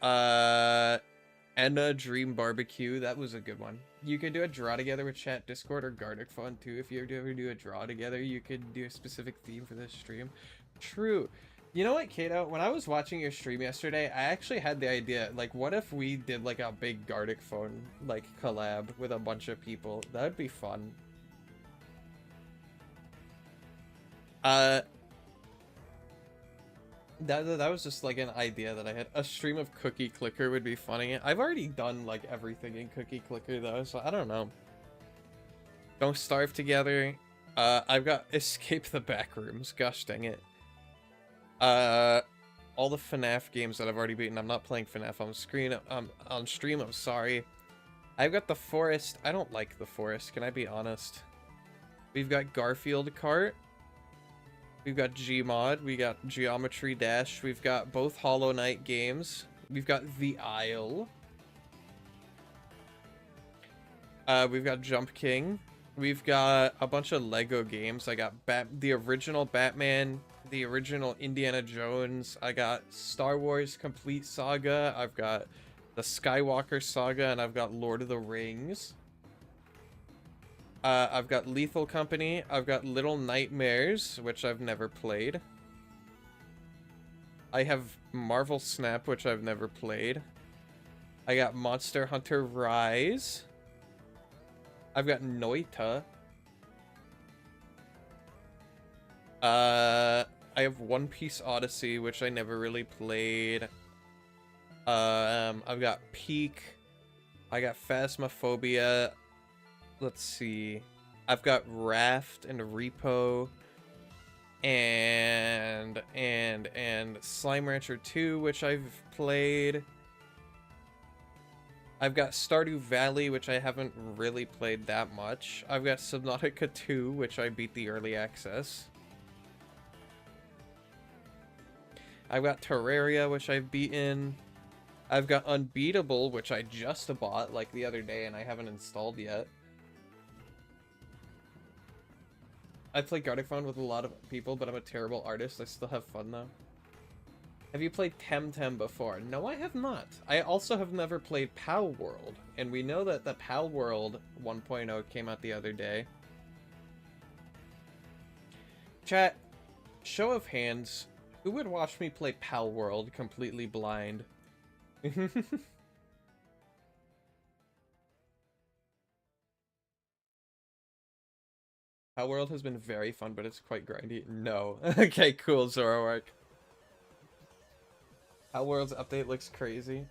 Enna Dream Barbecue. That was a good one. You could do a draw together with chat, Discord, or Gartic Fun too. If you ever do a draw together, you could do a specific theme for this stream. True. You know what, Kato? When I was watching your stream yesterday, I actually had the idea, like, what if we did, like, a big Gartic Phone, like, collab with a bunch of people? That would be fun. That was just, like, an idea that I had. A stream of Cookie Clicker would be funny. I've already done, like, everything in Cookie Clicker, though, so I don't know. Don't Starve Together. I've got Escape the Backrooms. Gosh dang it. All the FNAF games that I've already beaten. I'm not playing FNAF on screen. On stream, I'm sorry. I've got The Forest. I don't like The Forest, can I be honest? We've got Garfield Kart. We've got Gmod. We got Geometry Dash. We've got both Hollow Knight games. We've got The Isle. We've got Jump King. We've got a bunch of Lego games. I got the original Batman, the original Indiana Jones. I got Star Wars Complete Saga. I've got the Skywalker Saga, and I've got Lord of the Rings. I've got Lethal Company. I've got Little Nightmares, which I've never played. I have Marvel Snap, which I've never played. I got Monster Hunter Rise. I've got Noita. I have One Piece Odyssey, which I never really played. I've got Peak. I got Phasmophobia. Let's see. I've got Raft and Repo. And Slime Rancher 2, which I've played. I've got Stardew Valley, which I haven't really played that much. I've got Subnautica 2, which I beat the early access. I've got Terraria, which I've beaten. I've got Unbeatable, which I just bought like the other day and I haven't installed yet. I play Gartic Phone with a lot of people, but I'm a terrible artist. I still have fun though. Have you played Temtem before? No, I have not. I also have never played Pal World, and we know that the Pal World 1.0 came out the other day. Chat, show of hands, who would watch me play Pal World completely blind? Pal World has been very fun, but it's quite grindy. No. Okay, cool, Zoroark. Pal World's update looks crazy.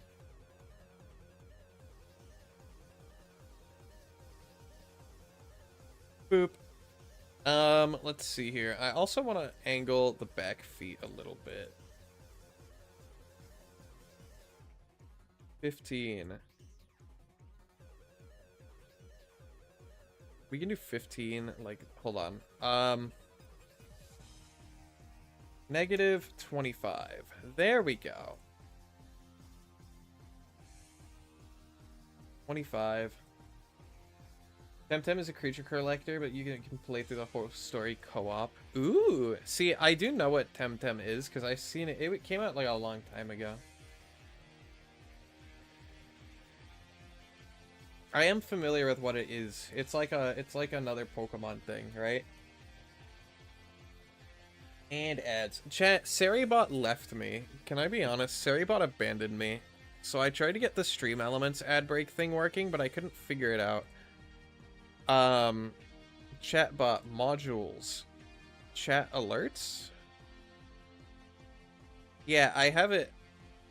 Boop. Let's see here. I also want to angle the back feet a little bit. 15. We can do 15, like, hold on. Negative 25. There we go. 25. Temtem is a creature collector, but you can play through the whole story co-op. Ooh, see, I do know what Temtem is because I've seen it. It came out like a long time ago. I am familiar with what it is. It's like another Pokemon thing, right? And ads. Chat, Saribot left me. Can I be honest? Saribot abandoned me. So I tried to get the Stream Elements ad break thing working, but I couldn't figure it out. Chatbot modules. Chat alerts? Yeah, I have it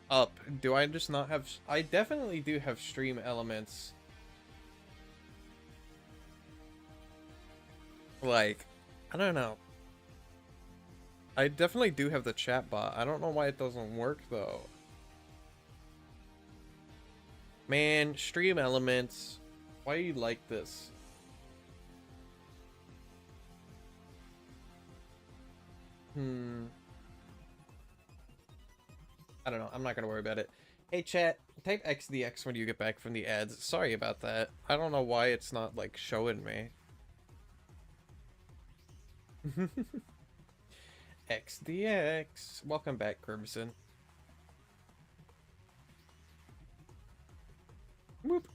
up. Do I just not have... I definitely do have Stream Elements. Like, I don't know. I definitely do have the chatbot. I don't know why it doesn't work, though. Man, Stream Elements. Why are you like this? I don't know. I'm not gonna worry about it. Hey, chat. Type XDX when you get back from the ads. Sorry about that. I don't know why it's not, like, showing me. XDX. Welcome back, Crimson. Whoop.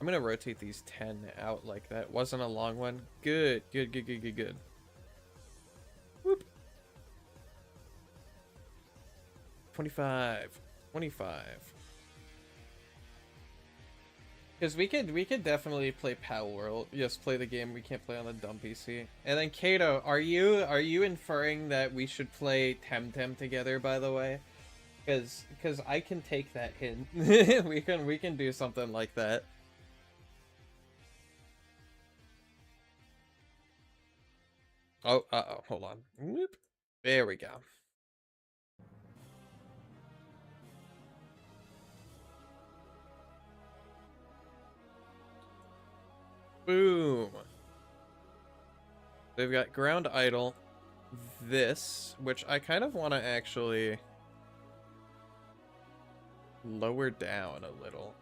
I'm gonna rotate these 10 out like that. Wasn't a long one. Good, good, good, good, good, good. Whoop. 25. 25. Because we could definitely play Pal World. Just play the game we can't play on the dumb PC. And then Kato, are you inferring that we should play Temtem together, by the way? Because I can take that hint. we can do something like that. Oh, uh-oh, hold on. Whoop. There we go. Boom. They've got ground idle. This, which I kind of want to actually lower down a little.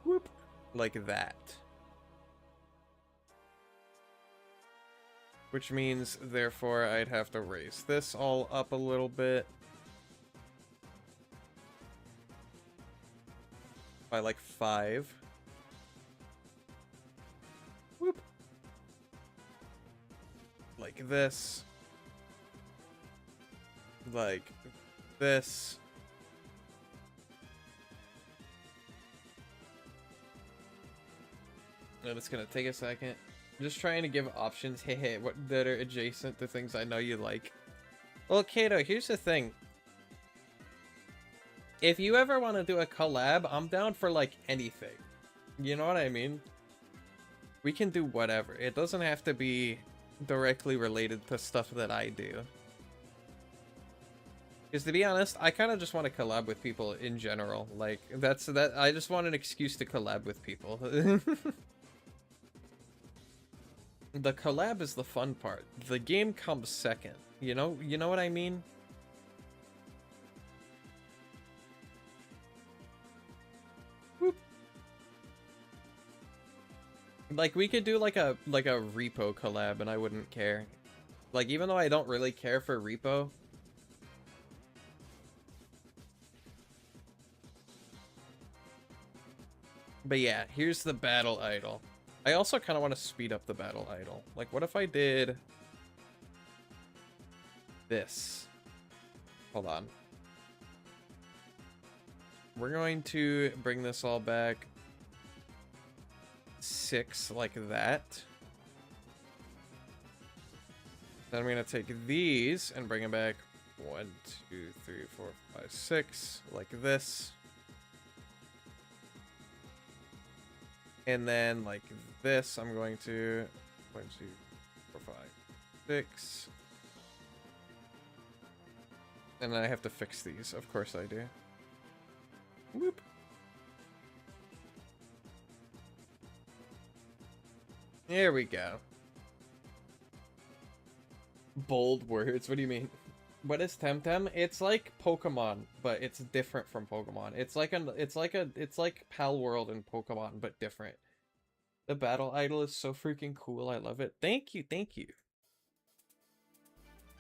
Whoop. Like that. Which means, therefore, I'd have to raise this all up a little bit. By like 5. Whoop. Like this. Like this. And it's gonna take a second. I'm just trying to give options, hey, what that are adjacent to things I know you like. Well, Kato, here's the thing. If you ever want to do a collab, I'm down for, like, anything. You know what I mean? We can do whatever. It doesn't have to be directly related to stuff that I do. Because to be honest, I kind of just want to collab with people in general. Like, I just want an excuse to collab with people. The collab is the fun part. The game comes second. You know what I mean? Whoop. Like, we could do like a repo collab and I wouldn't care. Like, even though I don't really care for repo. But yeah, here's the battle idol. I also kind of want to speed up the battle idol. Like, what if I did this? Hold on. We're going to bring this all back 6 like that. Then I'm going to take these and bring them back 1, 2, 3, 4, 5, 6, like this. And then like this, I'm going to 1, 2, 4, 5, 6. And then I have to fix these. Of course I do. Whoop. There we go. Bold words. What do you mean? What is Temtem? It's like Pokemon, but it's different from Pokemon. It's like Pal World and Pokemon, but different. The battle idol is so freaking cool. I love it. Thank you, thank you.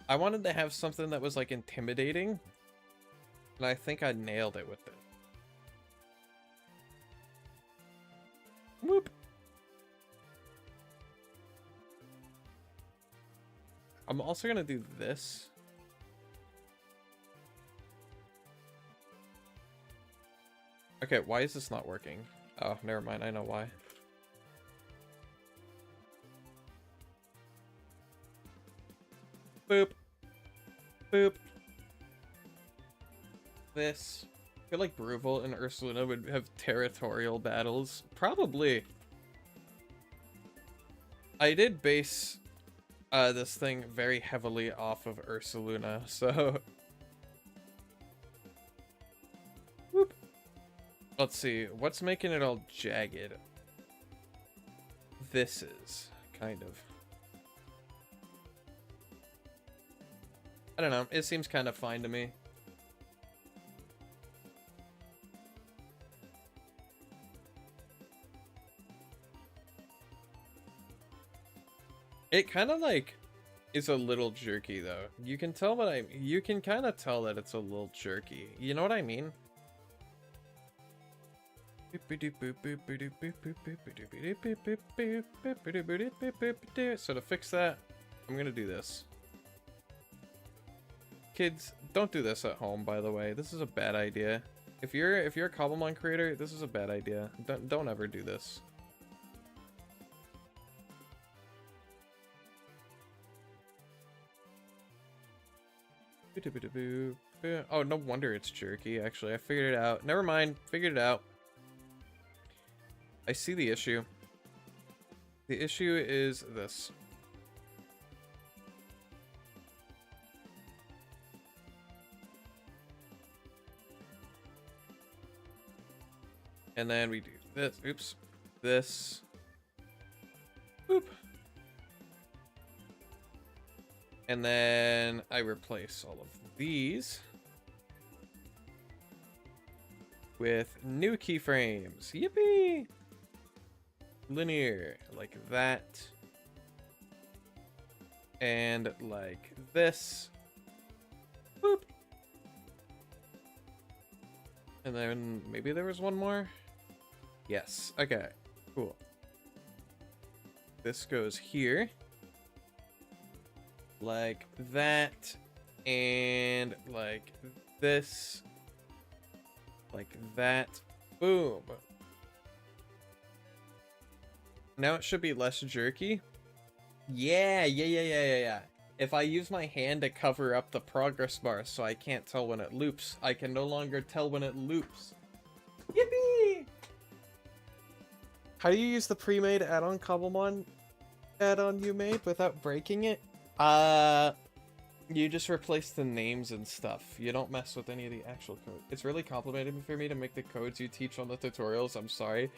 I wanted to have something that was like intimidating, and I think I nailed it with it. Whoop. I'm also gonna do this. Okay, why is this not working? Oh, never mind. I know why. Boop. Boop. This. I feel like Bruval and Ursaluna would have territorial battles. Probably. I did base this thing very heavily off of Ursaluna, so... Whoop. Let's see, what's making it all jagged? This is, kind of. I don't know, it seems kind of fine to me. It kind of like is a little jerky though. You can tell that you can kind of tell that it's a little jerky. You know what I mean? So to fix that, I'm gonna do this. Kids, don't do this at home, by the way. This is a bad idea. If you're a Cobblemon creator, this is a bad idea. Don't ever do this. Oh, no wonder it's jerky, actually. I figured it out. Never mind. Figured it out. I see the issue. The issue is this. And then we do this. Oops. This. Boop. And then I replace all of these with new keyframes. Yippee! Linear, like that. And like this. Boop. And then maybe there was one more. Yes. Okay. Cool. This goes here. Like that. And like this. Like that. Boom. Now it should be less jerky. Yeah. If I use my hand to cover up the progress bar so I can't tell when it loops, I can no longer tell when it loops. Yippee! How do you use the pre-made add-on Cobblemon add-on you made without breaking it? You just replace the names and stuff. You don't mess with any of the actual code. It's really complicated for me to make the codes you teach on the tutorials. I'm sorry.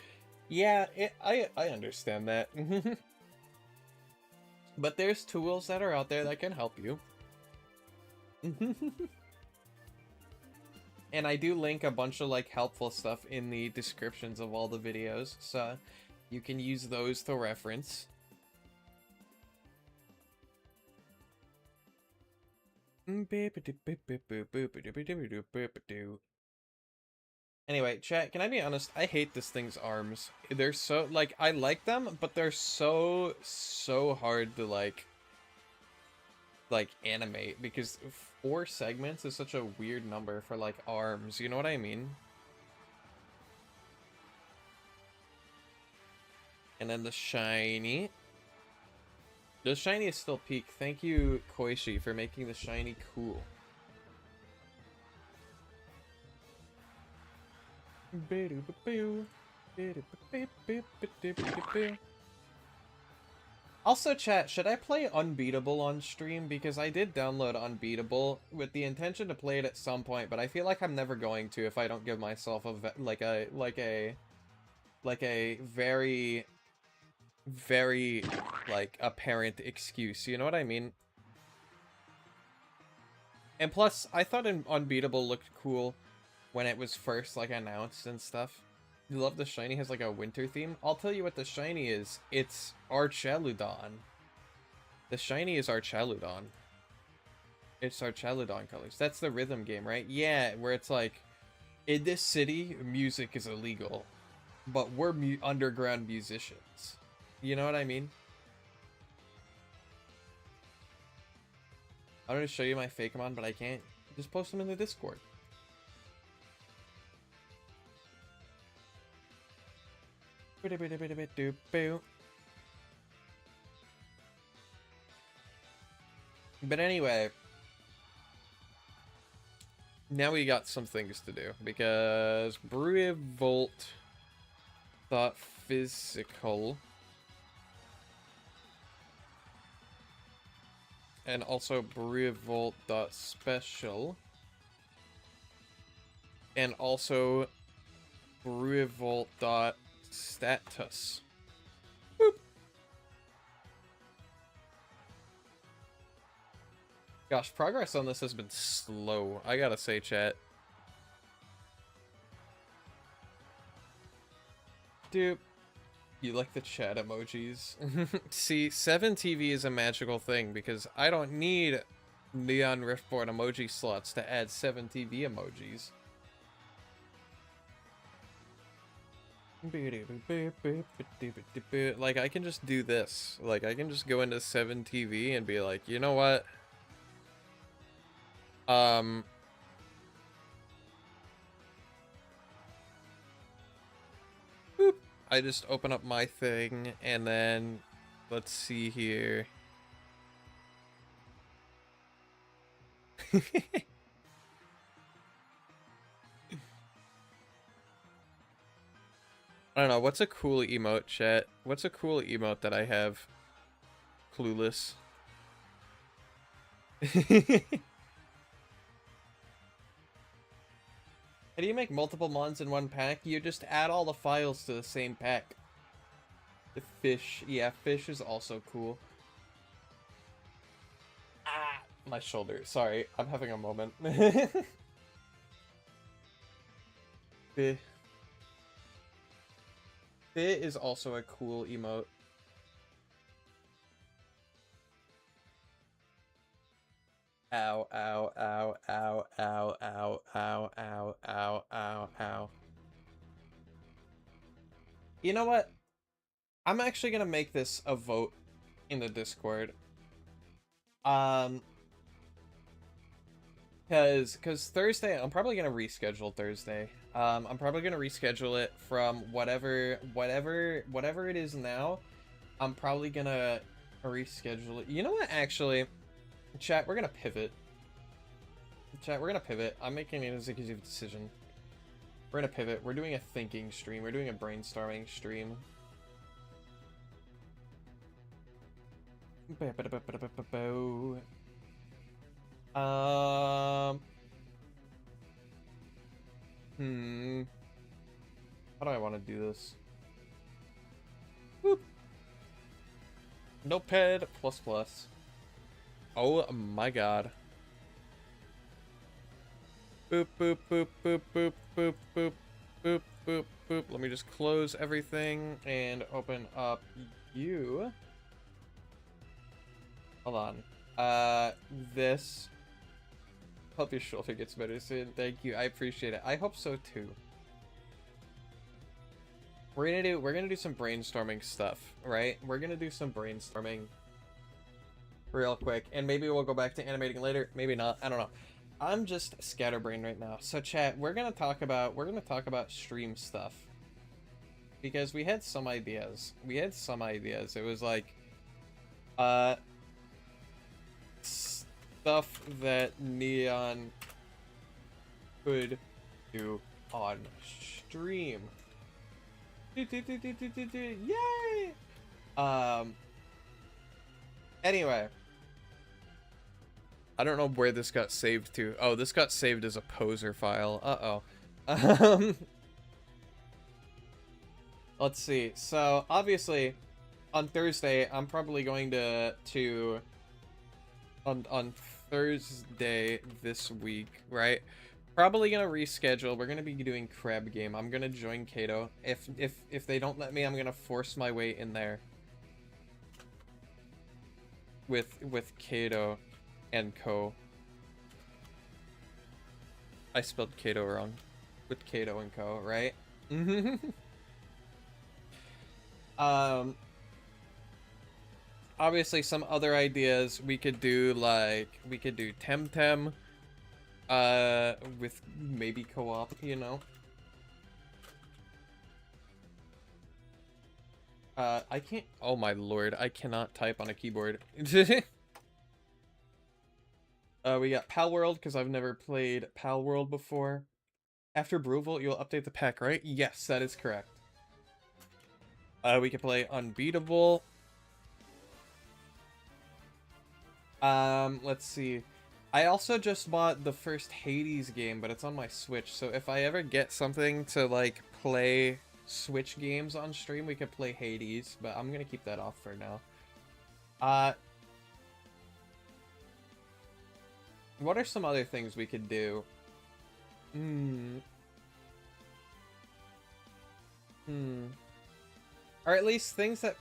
Yeah, I understand that. But there's tools that are out there that can help you. And I do link a bunch of like helpful stuff in the descriptions of all the videos, so you can use those to reference. Anyway, chat, can I be honest? I hate this thing's arms. They're so, like, I like them, but they're so hard to, like animate, because 4 segments is such a weird number for, like, arms. You know what I mean? And then the shiny. The shiny is still peak. Thank you, Koishi, for making the shiny cool. Also, chat, should I play Unbeatable on stream? Because I did download Unbeatable with the intention to play it at some point, but I feel like I'm never going to if I don't give myself a very like apparent excuse. You know what I mean? And plus, I thought Unbeatable looked cool when it was first like announced and stuff. You love the shiny has like a winter theme? I'll tell you what the shiny is. It's Archaludon. The shiny is Archaludon. It's Archaludon colors. That's the rhythm game, right? Yeah, where it's like, in this city, music is illegal, but we're underground musicians. You know what I mean? I want to show you my Fakemon, but I can't. Just post them in the Discord. But anyway, now we got some things to do because Brevolt.physical and also Brevolt.special and also Brevolt.status. Boop. Gosh, progress on this has been slow, I gotta say, chat. Dude, you like the chat emojis? See, 7TV is a magical thing because I don't need Neon Riftborn emoji slots to add 7TV emojis. Like, I can just do this. Like, I can just go into 7TV and be like, you know what? Boop. I just open up my thing, and then, let's see here. I don't know, what's a cool emote, chat? What's a cool emote that I have? Clueless. How do you make multiple mons in one pack? You just add all the files to the same pack. The fish. Yeah, fish is also cool. Ah, my shoulder. Sorry, I'm having a moment. Fish is also a cool emote. Ow, ow, ow, ow, ow, ow, ow, ow, ow, ow, ow. You know what? I'm actually gonna make this a vote in the Discord. Cause Thursday, I'm probably gonna reschedule Thursday. I'm probably gonna reschedule it from whatever it is now. I'm probably gonna reschedule it. You know what? Actually, chat, we're gonna pivot. Chat, we're gonna pivot. I'm making an executive decision. We're gonna pivot. We're doing a thinking stream. We're doing a brainstorming stream. How do I want to do this? Whoop. Notepad++. Oh my god. Boop, boop, boop, boop, boop, boop, boop, boop, boop, boop. Let me just close everything and open up you. Hold on. This. Hope your shoulder gets better soon. Thank you. I appreciate it. I hope so too. We're gonna do some brainstorming stuff, right? We're gonna do some brainstorming real quick, and maybe we'll go back to animating later. Maybe not. I don't know. I'm just scatterbrained right now. So chat, we're gonna talk about stream stuff because we had some ideas. It was like, stuff that Neon could do on stream. Yay! Anyway. I don't know where this got saved to. Oh, this got saved as a poser file. Uh-oh. Let's see. So, obviously, on Thursday, I'm probably going to on Thursday this week, right? Probably gonna reschedule. We're gonna be doing Crab Game. I'm gonna join Kato. If they don't let me, I'm gonna force my way in there with Kato and Co. I spelled Kato wrong. With Kato and Co, right? Obviously some other ideas we could do, like we could do Temtem with maybe co-op, you know. I can't, oh my lord, I cannot type on a keyboard. We got Pal World, because I've never played Pal World before. After Brewville, you'll update the pack, right? Yes, that is correct. We can play Unbeatable. Let's see. I also just bought the first Hades game, but it's on my Switch, so if I ever get something to, like, play Switch games on stream, we could play Hades, but I'm gonna keep that off for now. What are some other things we could do? Or at least things that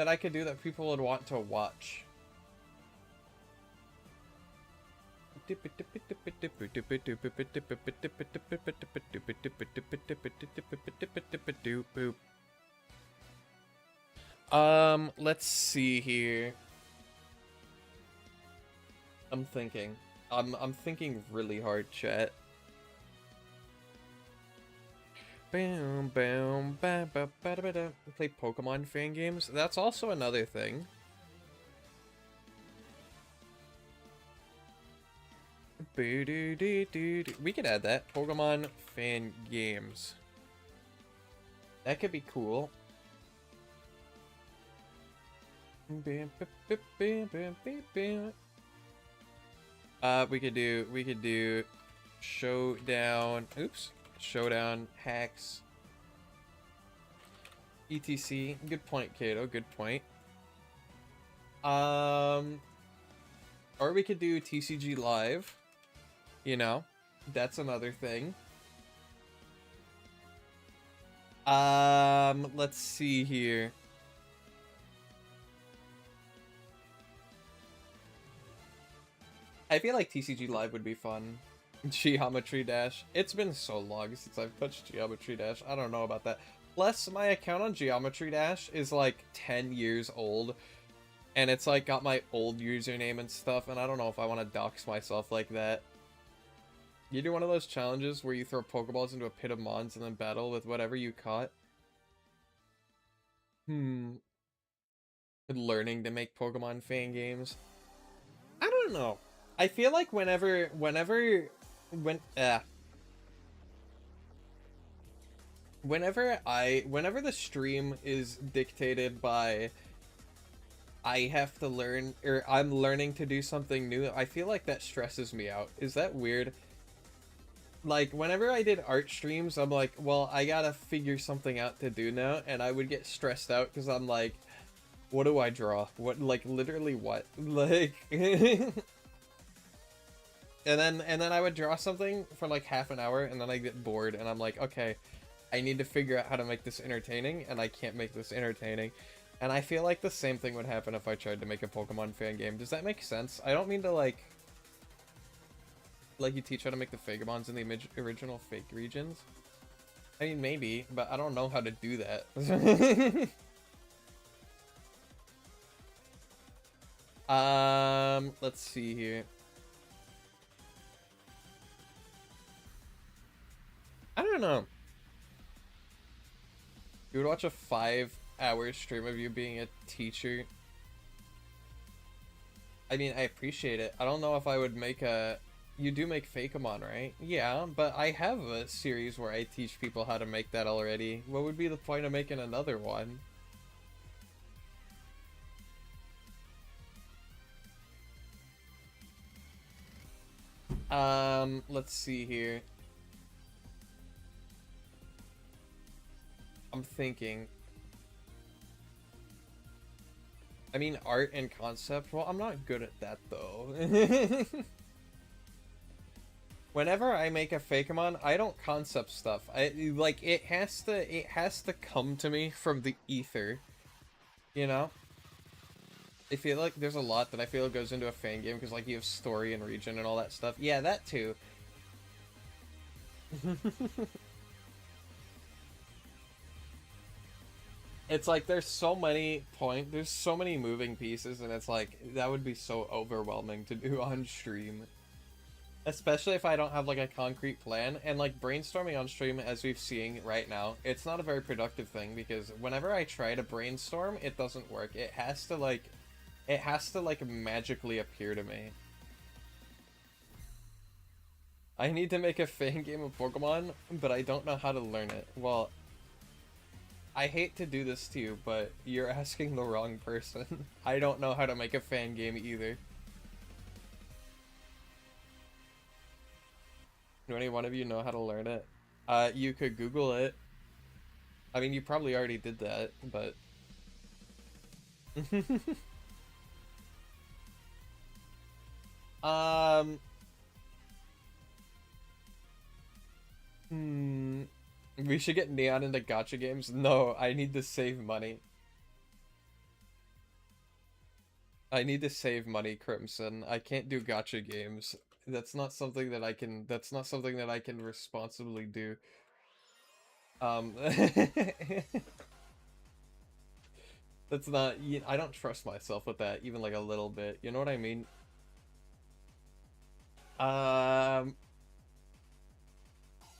I could do that people would want to watch. Let's see here. I'm thinking. I'm thinking really hard, chat. Boom, boom, ba ba ba ba da. Play Pokemon fan games. That's also another thing. We could add that. Pokemon fan games. That could be cool. We could do Showdown. Oops. Showdown hacks. ETC. Good point, Kato. Good point. Or we could do TCG Live. You know, that's another thing. Let's see here. I feel like TCG Live would be fun. Geometry Dash. It's been so long since I've touched Geometry Dash. I don't know about that. Plus, my account on Geometry Dash is like 10 years old. And it's like got my old username and stuff. And I don't know if I want to dox myself like that. You do one of those challenges where you throw Pokeballs into a pit of mons and then battle with whatever you caught. Learning to make Pokemon fan games. I don't know. I feel like whenever the stream is dictated by I have to learn, or I'm learning to do something new, I feel like that stresses me out. Is that weird? Like, whenever I did art streams, I'm like, well, I gotta figure something out to do now, and I would get stressed out because I'm like, what do I draw? What, like, literally what? Like, and then I would draw something for like half an hour, and then I get bored, and I'm like, okay, I need to figure out how to make this entertaining, and I can't make this entertaining. And I feel like the same thing would happen if I tried to make a Pokemon fan game. Does that make sense? I don't mean to, like you teach how to make the Fagabons in the original fake regions. I mean, maybe, but I don't know how to do that. Let's see here. I don't know. You would watch a 5-hour stream of you being a teacher. I mean, I appreciate it. I don't know if I would make a You do make Fakeamon, right? Yeah, but I have a series where I teach people how to make that already. What would be the point of making another one? Let's see here. I'm thinking. I mean, art and concept. Well, I'm not good at that, though. Whenever I make a Fakeamon, I don't concept stuff. Like, it has to come to me from the ether. You know? I feel like there's a lot that I feel goes into a fan game, because, like, you have story and region and all that stuff. Yeah, that too. It's like there's so many moving pieces, and it's like that would be so overwhelming to do on stream. Especially if I don't have like a concrete plan, and like brainstorming on stream, as we've seen right now, it's not a very productive thing, because whenever I try to brainstorm, it doesn't work. It has to like magically appear to me. I need to make a fan game of Pokemon, but I don't know how to learn it. Well, I hate to do this to you, but you're asking the wrong person. I don't know how to make a fan game either. Do any one of you know how to learn it? You could Google it. I mean, you probably already did that, but... We should get Neon into gacha games? No, I need to save money. I need to save money, Crimson. I can't do gacha games. That's not something that I can responsibly do. That's not, I don't trust myself with that, even like a little bit. You know what I mean?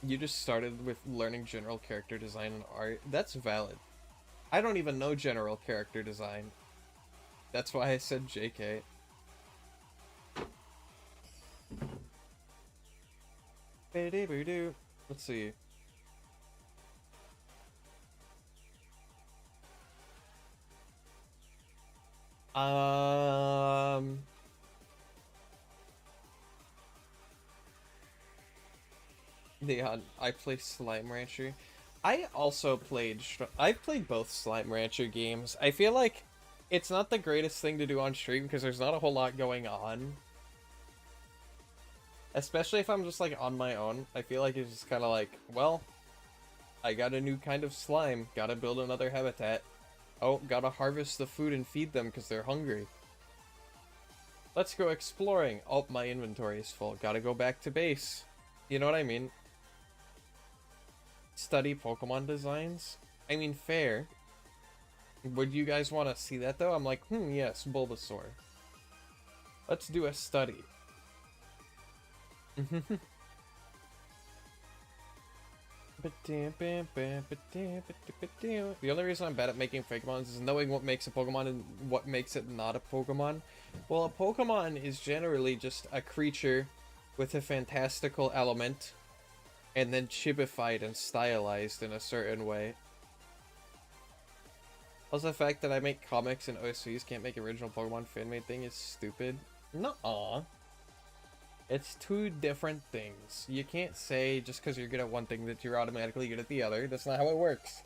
You just started with learning general character design and art. That's valid. I don't even know general character design. That's why I said JK. Let's see. Yeah, I play Slime Rancher. I've played both Slime Rancher games. I feel like it's not the greatest thing to do on stream because there's not a whole lot going on. Especially if I'm just like on my own. I feel like it's just kind of like, well, I got a new kind of slime. Gotta build another habitat. Oh, gotta harvest the food and feed them because they're hungry. Let's go exploring. Oh, my inventory is full. Gotta go back to base. You know what I mean? Study Pokemon designs? I mean, fair. Would you guys want to see that, though? I'm like, yes, Bulbasaur. Let's do a study. The only reason I'm bad at making Fakemons is knowing what makes a Pokemon and what makes it not a Pokemon. Well, a Pokemon is generally just a creature with a fantastical element and then chibified and stylized in a certain way. Also, the fact that I make comics and OCs can't make original Pokemon fan-made thing is stupid. Nuh-uh. It's two different things. You can't say just because you're good at one thing that you're automatically good at the other. That's not how it works.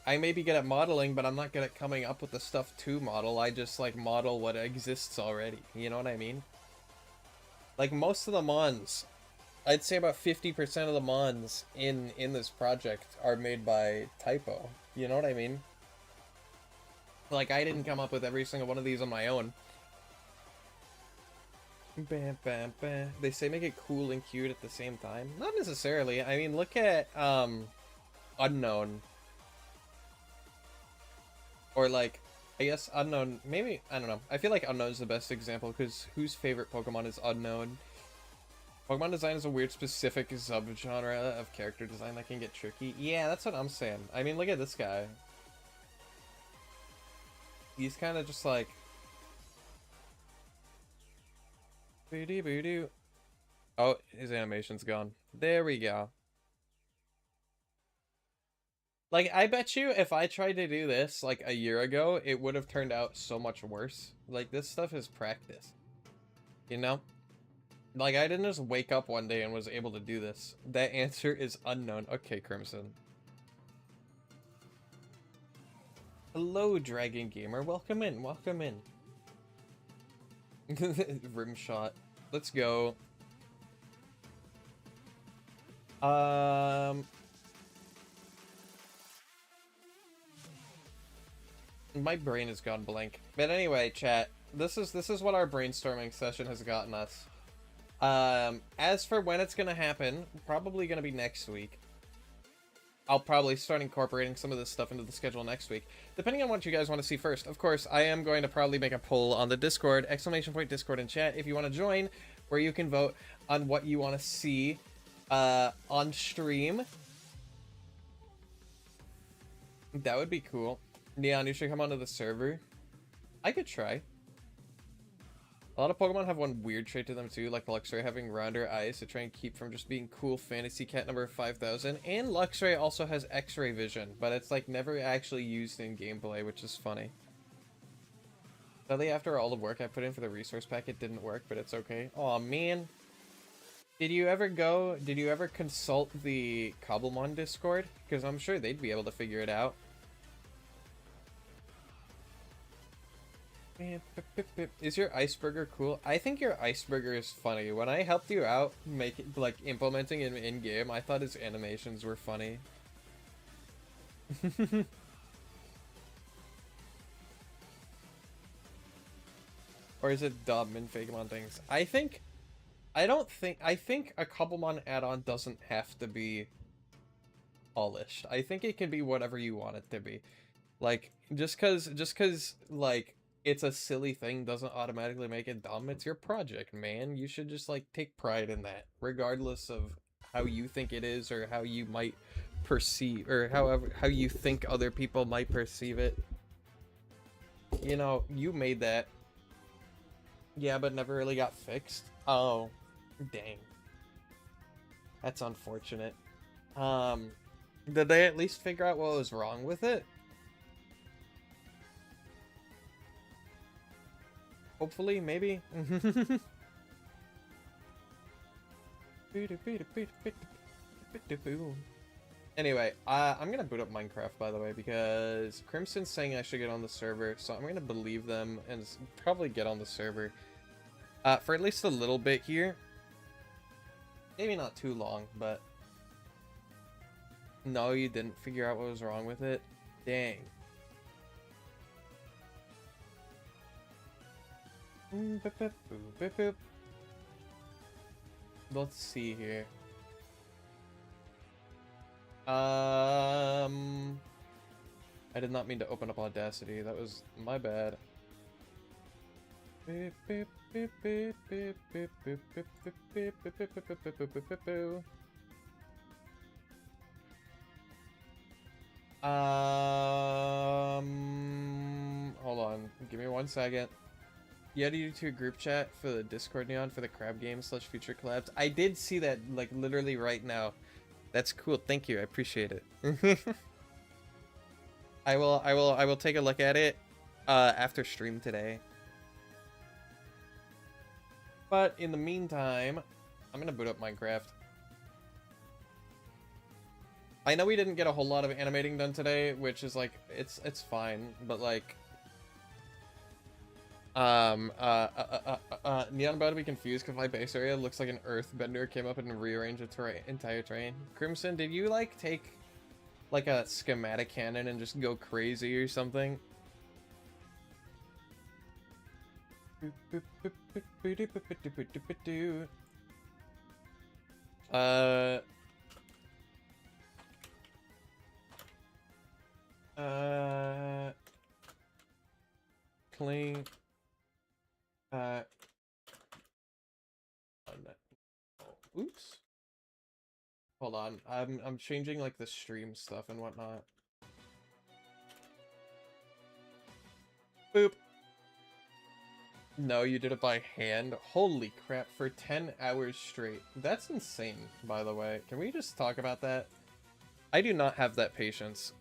I may be good at modeling, but I'm not good at coming up with the stuff to model. I just, like, model what exists already. You know what I mean? Like, most of the mons, I'd say about 50% of the mons in this project are made by typo. You know what I mean? Like, I didn't come up with every single one of these on my own. Bam, bam, bam. They say make it cool and cute at the same time. Not necessarily. I mean, look at, Unknown. Or, like, I guess Unknown, maybe, I don't know. I feel like Unknown's the best example, because whose favorite Pokemon is Unknown? Pokemon design is a weird specific subgenre of character design that can get tricky. Yeah, that's what I'm saying. I mean, look at this guy. He's kind of just like... Boo-doo. Oh, his animation's gone. There we go. Like, I bet you if I tried to do this, like, a year ago, it would have turned out so much worse. Like, this stuff is practice. You know? Like, I didn't just wake up one day and was able to do this. That answer is unknown. Okay, Crimson. Hello, Dragon Gamer. Welcome in. Welcome in. Rim shot. Let's go. My brain has gone blank. But anyway, chat. This is what our brainstorming session has gotten us. As for when it's gonna happen, probably gonna be next week. I'll probably start incorporating some of this stuff into the schedule next week, depending on what you guys want to see first. Of course, I am going to probably make a poll on the Discord, !Discord in chat, if you want to join, where you can vote on what you want to see on stream. That would be cool. Neon, you should come onto the server. I could try. A lot of Pokemon have one weird trait to them too, like Luxray having rounder eyes to try and keep from just being cool fantasy cat number 5000. And Luxray also has X-ray vision, but it's like never actually used in gameplay, which is funny. Sadly, after all the work I put in for the resource pack, it didn't work, but it's okay. Aw, man. Did you ever consult the Cobblemon Discord? Because I'm sure they'd be able to figure it out. Is your iceberger cool? I think your iceberger is funny. When I helped you out implementing him in game, I thought his animations were funny. Or is it dumb and Fagamon things? I think a Cobblemon add-on doesn't have to be polished. I think it can be whatever you want it to be. Like, just cause like it's a silly thing doesn't automatically make it dumb. It's your project, man. You should just like take pride in that, regardless of how you think it is or how you might perceive, or how you think other people might perceive it. You know, you made that. Yeah, but never really got fixed. Oh, dang. That's unfortunate. Did they at least figure out what was wrong with it? Hopefully, maybe. Anyway, I'm gonna boot up Minecraft, by the way, because Crimson's saying I should get on the server, so I'm gonna believe them and probably get on the server. For at least a little bit here. Maybe not too long, but... No, you didn't figure out what was wrong with it? Dang. Let's see here. I did not mean to open up Audacity. That was my bad. Hold on. Give me 1 second. You added you to a group chat for the Discord, Neon, for the crab game / future collabs. I did see that, like, literally right now. That's cool. Thank you. I appreciate it. I will take a look at it after stream today. But in the meantime, I'm gonna boot up Minecraft. I know we didn't get a whole lot of animating done today, which is like it's fine, but like Neon about to be confused because my base area looks like an earthbender came up and rearranged the entire terrain. Crimson, did you like take like a schematic cannon and just go crazy or something? Clean. Oops. Hold on. I'm changing like the stream stuff and whatnot. Boop. No, you did it by hand. Holy crap, for 10 hours straight. That's insane, by the way. Can we just talk about that? I do not have that patience.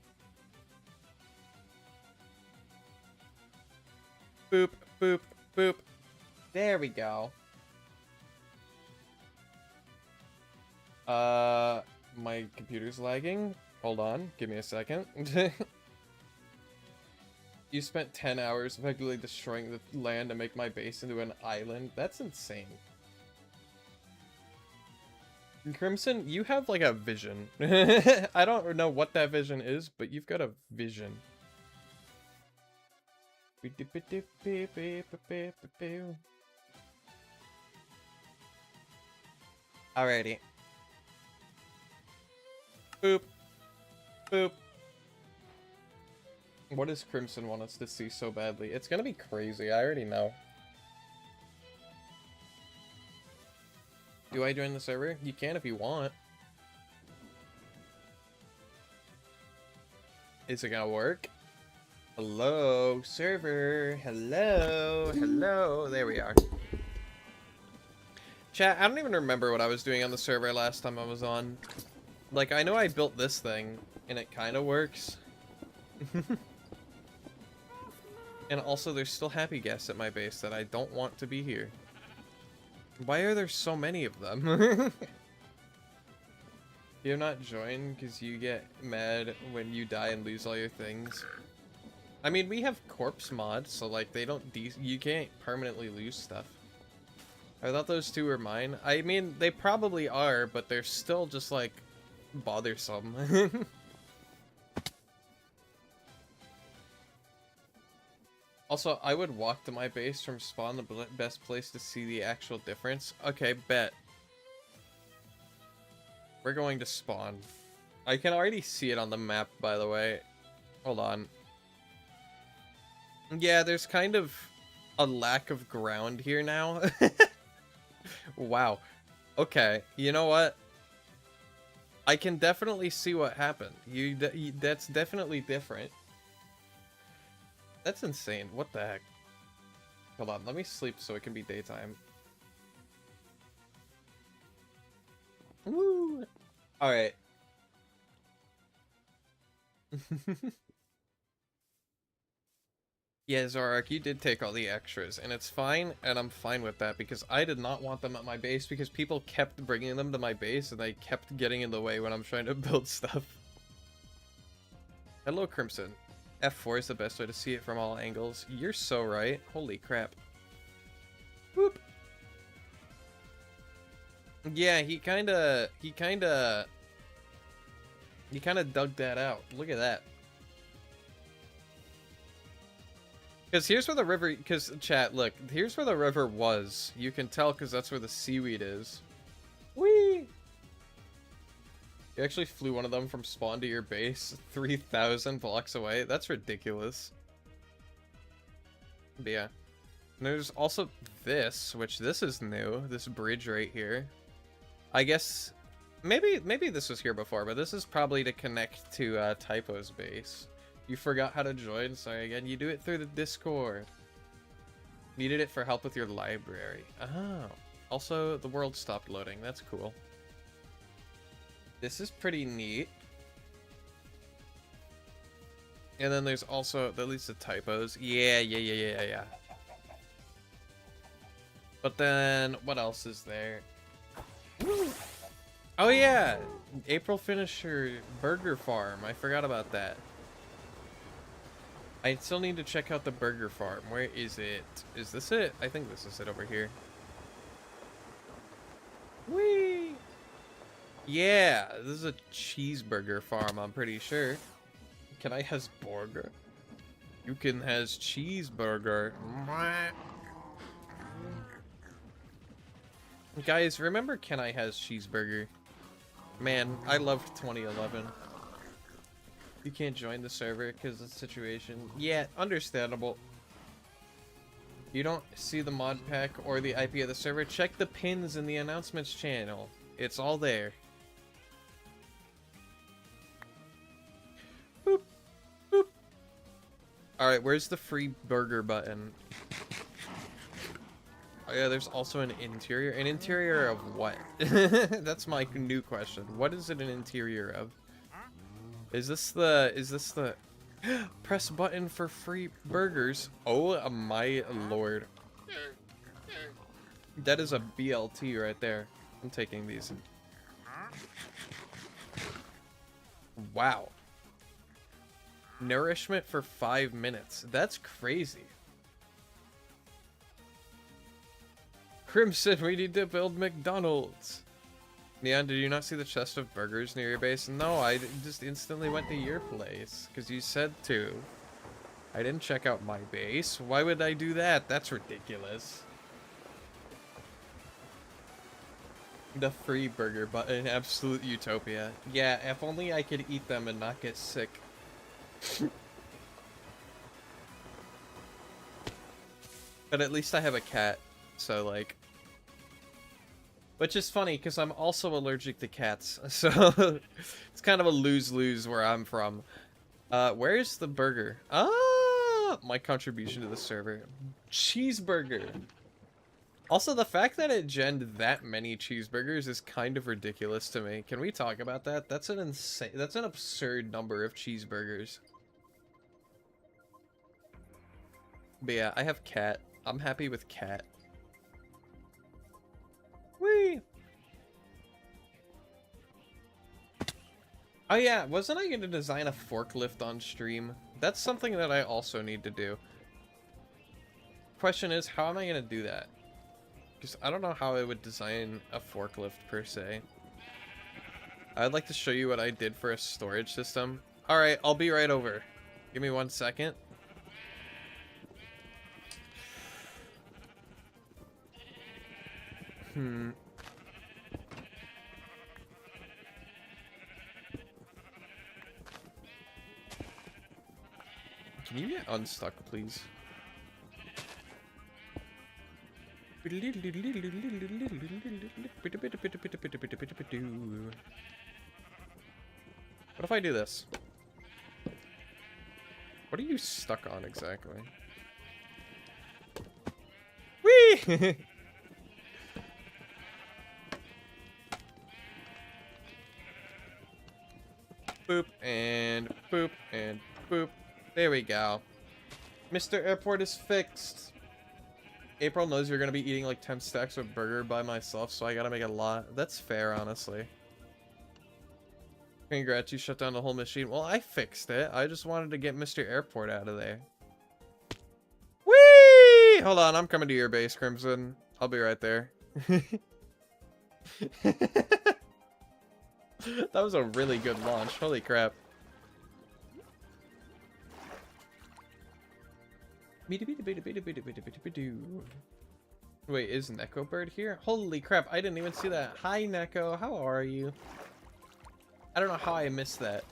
Boop, boop, boop. There we go. My computer's lagging. Hold on, give me a second. You spent 10 hours effectively destroying the land to make my base into an island. That's insane. Crimson, you have like a vision. I don't know what that vision is, but you've got a vision. Alrighty. Boop. Boop. What does Crimson want us to see so badly? It's gonna be crazy, I already know. Do I join the server? You can if you want. Is it gonna work? Hello, server. Hello, hello. There we are. Chat, I don't even remember what I was doing on the server last time I was on. Like, I know I built this thing, and it kind of works. And also, there's still happy guests at my base that I don't want to be here. Why are there so many of them? You're not joined because you get mad when you die and lose all your things. I mean, we have corpse mods, so like they don't you can't permanently lose stuff. I thought those two were mine. I mean, they probably are, but they're still just like bothersome. Also, I would walk to my base from spawn, the best place to see the actual difference. Okay, bet. We're going to spawn. I can already see it on the map, by the way. Hold on. Yeah, there's kind of a lack of ground here now. Wow. Okay, you know what? I can definitely see what happened. That's definitely different. That's insane. What the heck? Hold on, let me sleep so it can be daytime. Woo! Alright. Yeah, Zorak, you did take all the extras, and it's fine, and I'm fine with that, because I did not want them at my base, because people kept bringing them to my base, and they kept getting in the way when I'm trying to build stuff. Hello, Crimson. F4 is the best way to see it from all angles. You're so right. Holy crap. Whoop. Yeah, he kinda dug that out. Look at that. Because here's where the river, chat, look, here's where the river was. You can tell because that's where the seaweed is. Whee! You actually flew one of them from spawn to your base 3,000 blocks away. That's ridiculous. But yeah. And there's also this, which this is new. This bridge right here. I guess maybe this was here before, but this is probably to connect to Typo's base. You forgot how to join? Sorry again. You do it through the Discord. Needed it for help with your library. Oh. Also, the world stopped loading. That's cool. This is pretty neat. And then there's also at least the typos. Yeah. But then what else is there? Oh yeah, April Finisher Burger Farm. I forgot about that. I still need to check out the Burger Farm. Where is it? Is this it? I think this is it over here. Whee! Yeah, this is a cheeseburger farm, I'm pretty sure. Can I has burger? You can has cheeseburger. Guys, remember Can I has cheeseburger? Man, I loved 2011. You can't join the server because of the situation. Yeah, understandable. You don't see the mod pack or the IP of the server? Check the pins in the announcements channel. It's all there. Boop. Boop. Alright, where's the free burger button? Oh yeah, there's also an interior. An interior of what? That's my new question. What is it an interior of? Is this the press button for free burgers? Oh my lord. That is a BLT right there. I'm taking these. Wow. Nourishment for 5 minutes. That's crazy. Crimson, we need to build McDonald's. Neon, did you not see the chest of burgers near your base? No, I just instantly went to your place because you said to. I didn't check out my base. Why would I do that? That's ridiculous. The free burger button, absolute utopia. Yeah, if only I could eat them and not get sick. But at least I have a cat, so like... Which is funny, because I'm also allergic to cats, so it's kind of a lose-lose where I'm from. Where's the burger? Ah, my contribution to the server. Cheeseburger. Also, the fact that it gened that many cheeseburgers is kind of ridiculous to me. Can we talk about that? That's an insane, that's an absurd number of cheeseburgers. But yeah, I have cat. I'm happy with cat. Whee! Oh yeah, wasn't I gonna design a forklift on stream? That's something that I also need to do. Question is, how am I gonna do that? Because I don't know how I would design a forklift per se. I'd like to show you what I did for a storage system. Alright, I'll be right over. Give me 1 second. Can you get unstuck, please? What if I do this? What are you stuck on exactly? Whee! Boop and boop and boop. There we go. Mr. Airport is fixed. April knows you're gonna be eating like 10 stacks of burger by myself, so I gotta make a lot. That's fair, honestly. Congrats, you shut down the whole machine. Well, I fixed it. I just wanted to get Mr. Airport out of there. Whee! Hold on, I'm coming to your base, Crimson. I'll be right there. That was a really good launch. Holy crap. Wait, is Neko Bird here? Holy crap, I didn't even see that. Hi, Neko. How are you? I don't know how I missed that.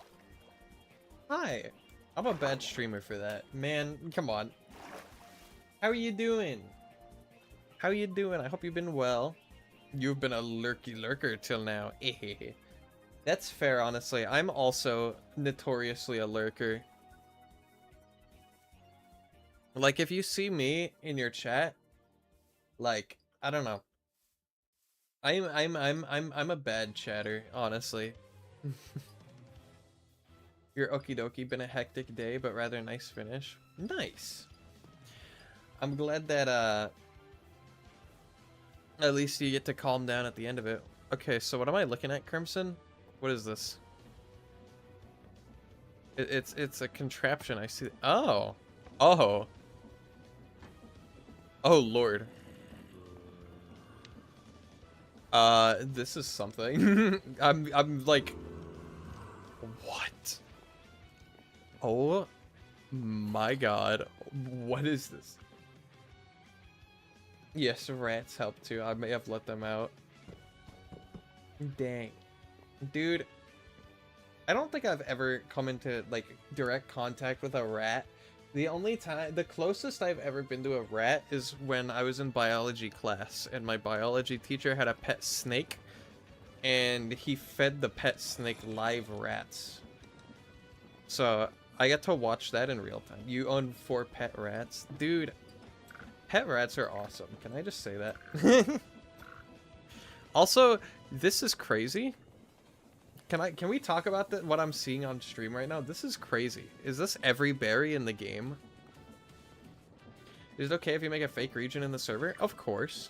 Hi. I'm a bad streamer for that. Man, come on. How are you doing? How you doing? I hope you've been well. You've been a lurker till now. That's fair, honestly. I'm also notoriously a lurker. Like, if you see me in your chat, like, I don't know. I'm a bad chatter, honestly. Your okie dokie, been a hectic day, but rather nice finish. Nice. I'm glad that at least you get to calm down at the end of it. Okay, so what am I looking at, Crimson? What is this? It's a contraption. I see. Oh. Oh. Oh Lord. This is something. I'm like, what? Oh my God. What is this? Yes, rats help too. I may have let them out. Dang. Dude, I don't think I've ever come into like direct contact with a rat. The closest I've ever been to a rat is when I was in biology class and my biology teacher had a pet snake and he fed the pet snake live rats. So I got to watch that in real time. You own 4 pet rats? Dude, Pet rats are awesome. Can I just say that? Also, this is crazy. Can we talk about what I'm seeing on stream right now? This is crazy. Is this every berry in the game? Is it okay if you make a fake region in the server? Of course.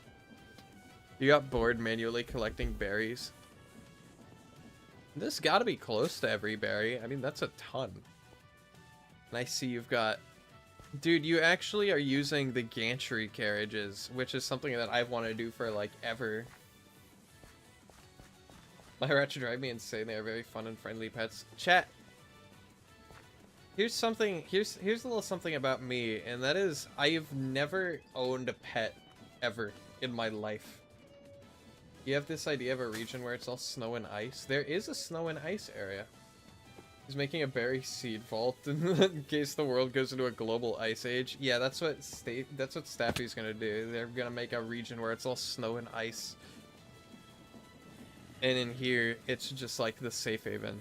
You got bored manually collecting berries. This gotta be close to every berry. I mean, that's a ton. And I see you've got... Dude, you actually are using the gantry carriages, which is something that I've wanted to do for, like, ever. My rats drive me insane. They are very fun and friendly pets. Chat. Here's something, here's a little something about me, and that is, I've never owned a pet, ever, in my life. You have this idea of a region where it's all snow and ice. There is a snow and ice area. He's making a berry seed vault in case the world goes into a global ice age. Yeah, that's what Staffy's gonna do. They're gonna make a region where it's all snow and ice. And in here, it's just like the safe haven.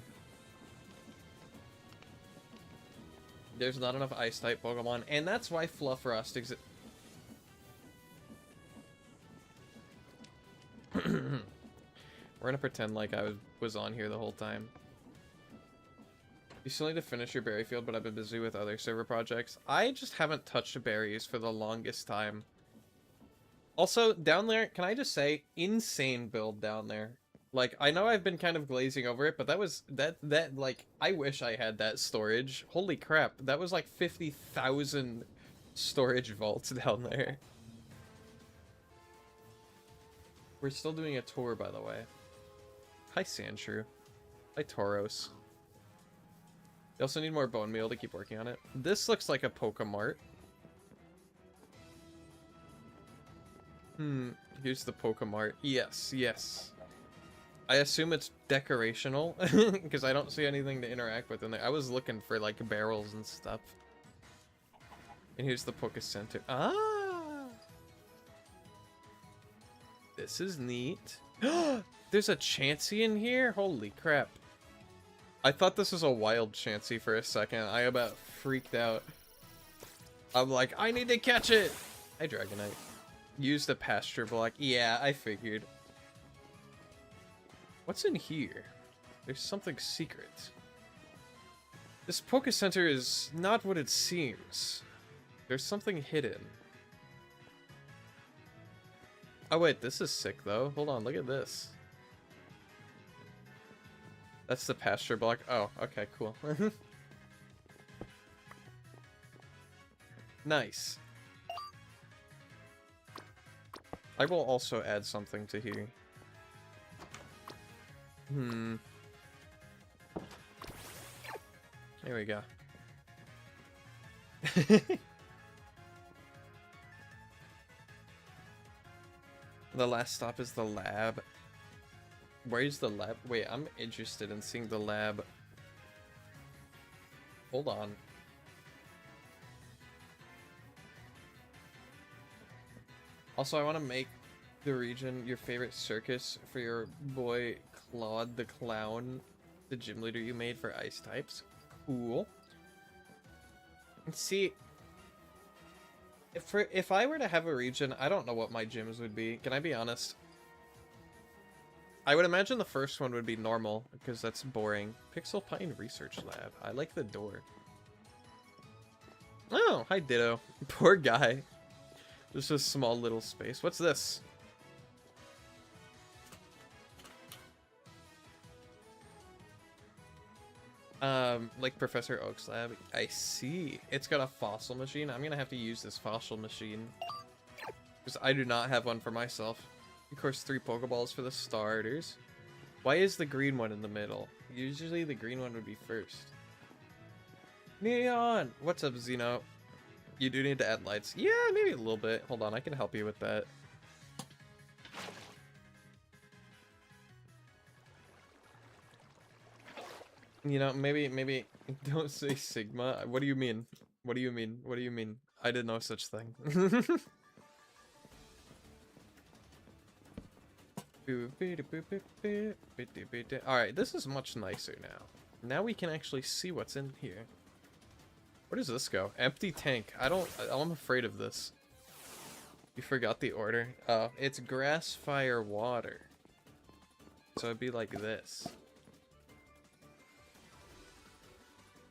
There's not enough ice-type Pokemon, and that's why Fluffrust exists. We're gonna pretend like I was on here the whole time. You still need to finish your berry field, but I've been busy with other server projects. I just haven't touched berries for the longest time. Also, down there, can I just say, insane build down there. Like, I know I've been kind of glazing over it, but that was, like, I wish I had that storage. Holy crap, that was like 50,000 storage vaults down there. We're still doing a tour, by the way. Hi, Sandshrew. Hi, Tauros. You also need more bone meal to keep working on it. This looks like a Pokemart. Here's the Pokemart. Yes, yes. I assume it's decorational, because I don't see anything to interact with in there. I was looking for, like, barrels and stuff. And here's the Poke Center. Ah! This is neat. There's a Chansey in here? Holy crap. I thought this was a wild Chansey for a second. I about freaked out. I'm like, I need to catch it! Hi, Dragonite. Use the pasture block. Yeah, I figured. What's in here? There's something secret. This Poke Center is not what it seems. There's something hidden. Oh wait, this is sick though. Hold on, look at this. That's the pasture block. Oh, okay, cool. Nice. I will also add something to here. There we go. The last stop is the lab. Where's the lab? Wait, I'm interested in seeing the lab. Hold on. Also, I want to make the region your favorite circus for your boy Claude the Clown, the gym leader you made for ice types. Cool. See, if I were to have a region, I don't know what my gyms would be. Can I be honest? I would imagine the first one would be normal, because that's boring. Pixel Pine Research Lab. I like the door. Oh, hi Ditto. Poor guy. Just a small little space. What's this? Like Professor Oak's lab. I see. It's got a fossil machine. I'm gonna have to use this fossil machine. Because I do not have one for myself. Of course, 3 Pokeballs for the starters. Why is the green one in the middle? Usually the green one would be first. Neon! What's up, Xeno? You do need to add lights. Yeah, maybe a little bit. Hold on, I can help you with that. You know, maybe don't say Sigma. What do you mean? What do you mean? What do you mean? I did no such thing. Alright, this is much nicer now. Now we can actually see what's in here. Where does this go? Empty tank. I'm afraid of this. You forgot the order. Oh, it's grass, fire, water. So it'd be like this.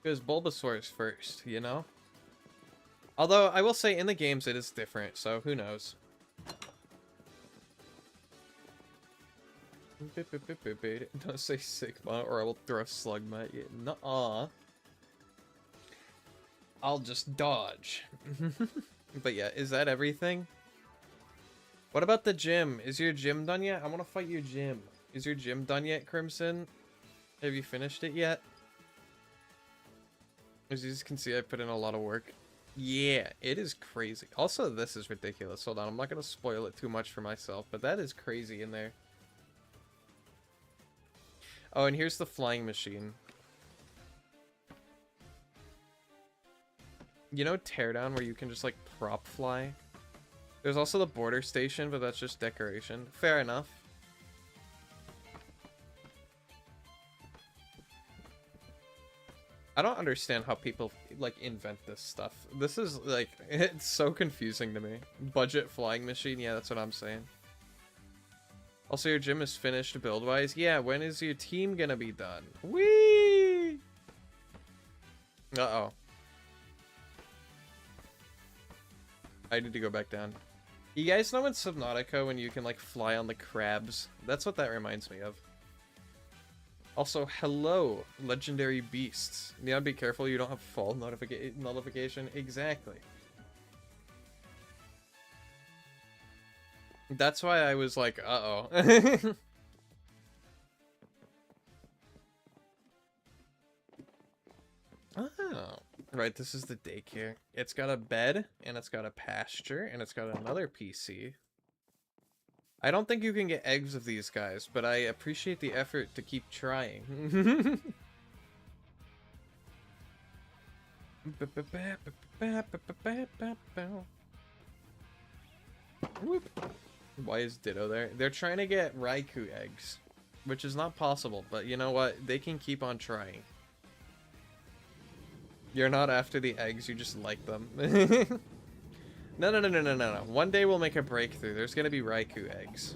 Because Bulbasaur is first, you know? Although, I will say, in the games it is different, so who knows? Don't say Sigma, or I will throw a Slugma at you. Nuh-uh. I'll just dodge. But yeah, is that everything? What about the gym? Is your gym done yet? I want to fight your gym. Is your gym done yet, Crimson? Have you finished it yet? As you can see, I put in a lot of work. Yeah, it is crazy. Also, this is ridiculous. Hold on, I'm not going to spoil it too much for myself, but that is crazy in there. Oh, and here's the flying machine. You know Teardown, where you can just, like, prop fly? There's also the border station, but that's just decoration. Fair enough. I don't understand how people, like, invent this stuff. This is, like, it's so confusing to me. Budget flying machine? Yeah, that's what I'm saying. Also, your gym is finished build-wise? Yeah, when is your team gonna be done? Whee! Uh-oh. I need to go back down. You guys know in Subnautica when you can, like, fly on the crabs? That's what that reminds me of. Also, hello, legendary beasts. Yeah, be careful you don't have fall nullification. Exactly. That's why I was like, uh-oh. Oh. Right, this is the daycare. It's got a bed, and it's got a pasture, and it's got another PC. I don't think you can get eggs of these guys, but I appreciate the effort to keep trying. Why is Ditto there? They're trying to get Raikou eggs, which is not possible, but you know what? They can keep on trying. You're not after the eggs, you just like them. No. One day we'll make a breakthrough. There's gonna be Raikou eggs.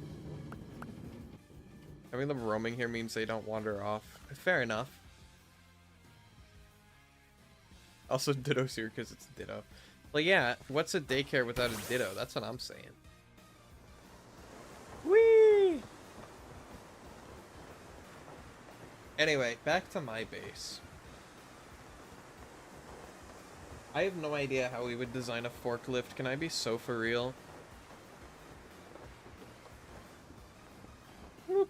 Having them roaming here means they don't wander off. Fair enough. Also, Ditto's here because it's Ditto. Well, yeah, what's a daycare without a Ditto? That's what I'm saying. Whee! Anyway, back to my base. I have no idea how we would design a forklift. Can I be so for real? Whoop.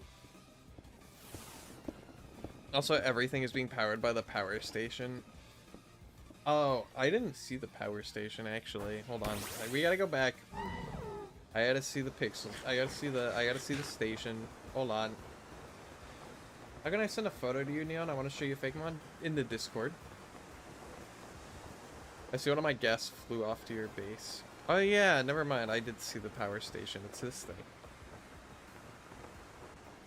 Also, everything is being powered by the power station. Oh, I didn't see the power station actually. Hold on. We gotta go back. I gotta see the pixels. I gotta see the station. Hold on. How can I send a photo to you, Neon? I want to show you Fakemon in the Discord. I see one of my guests flew off to your base. Oh yeah, never mind. I did see the power station. It's this thing.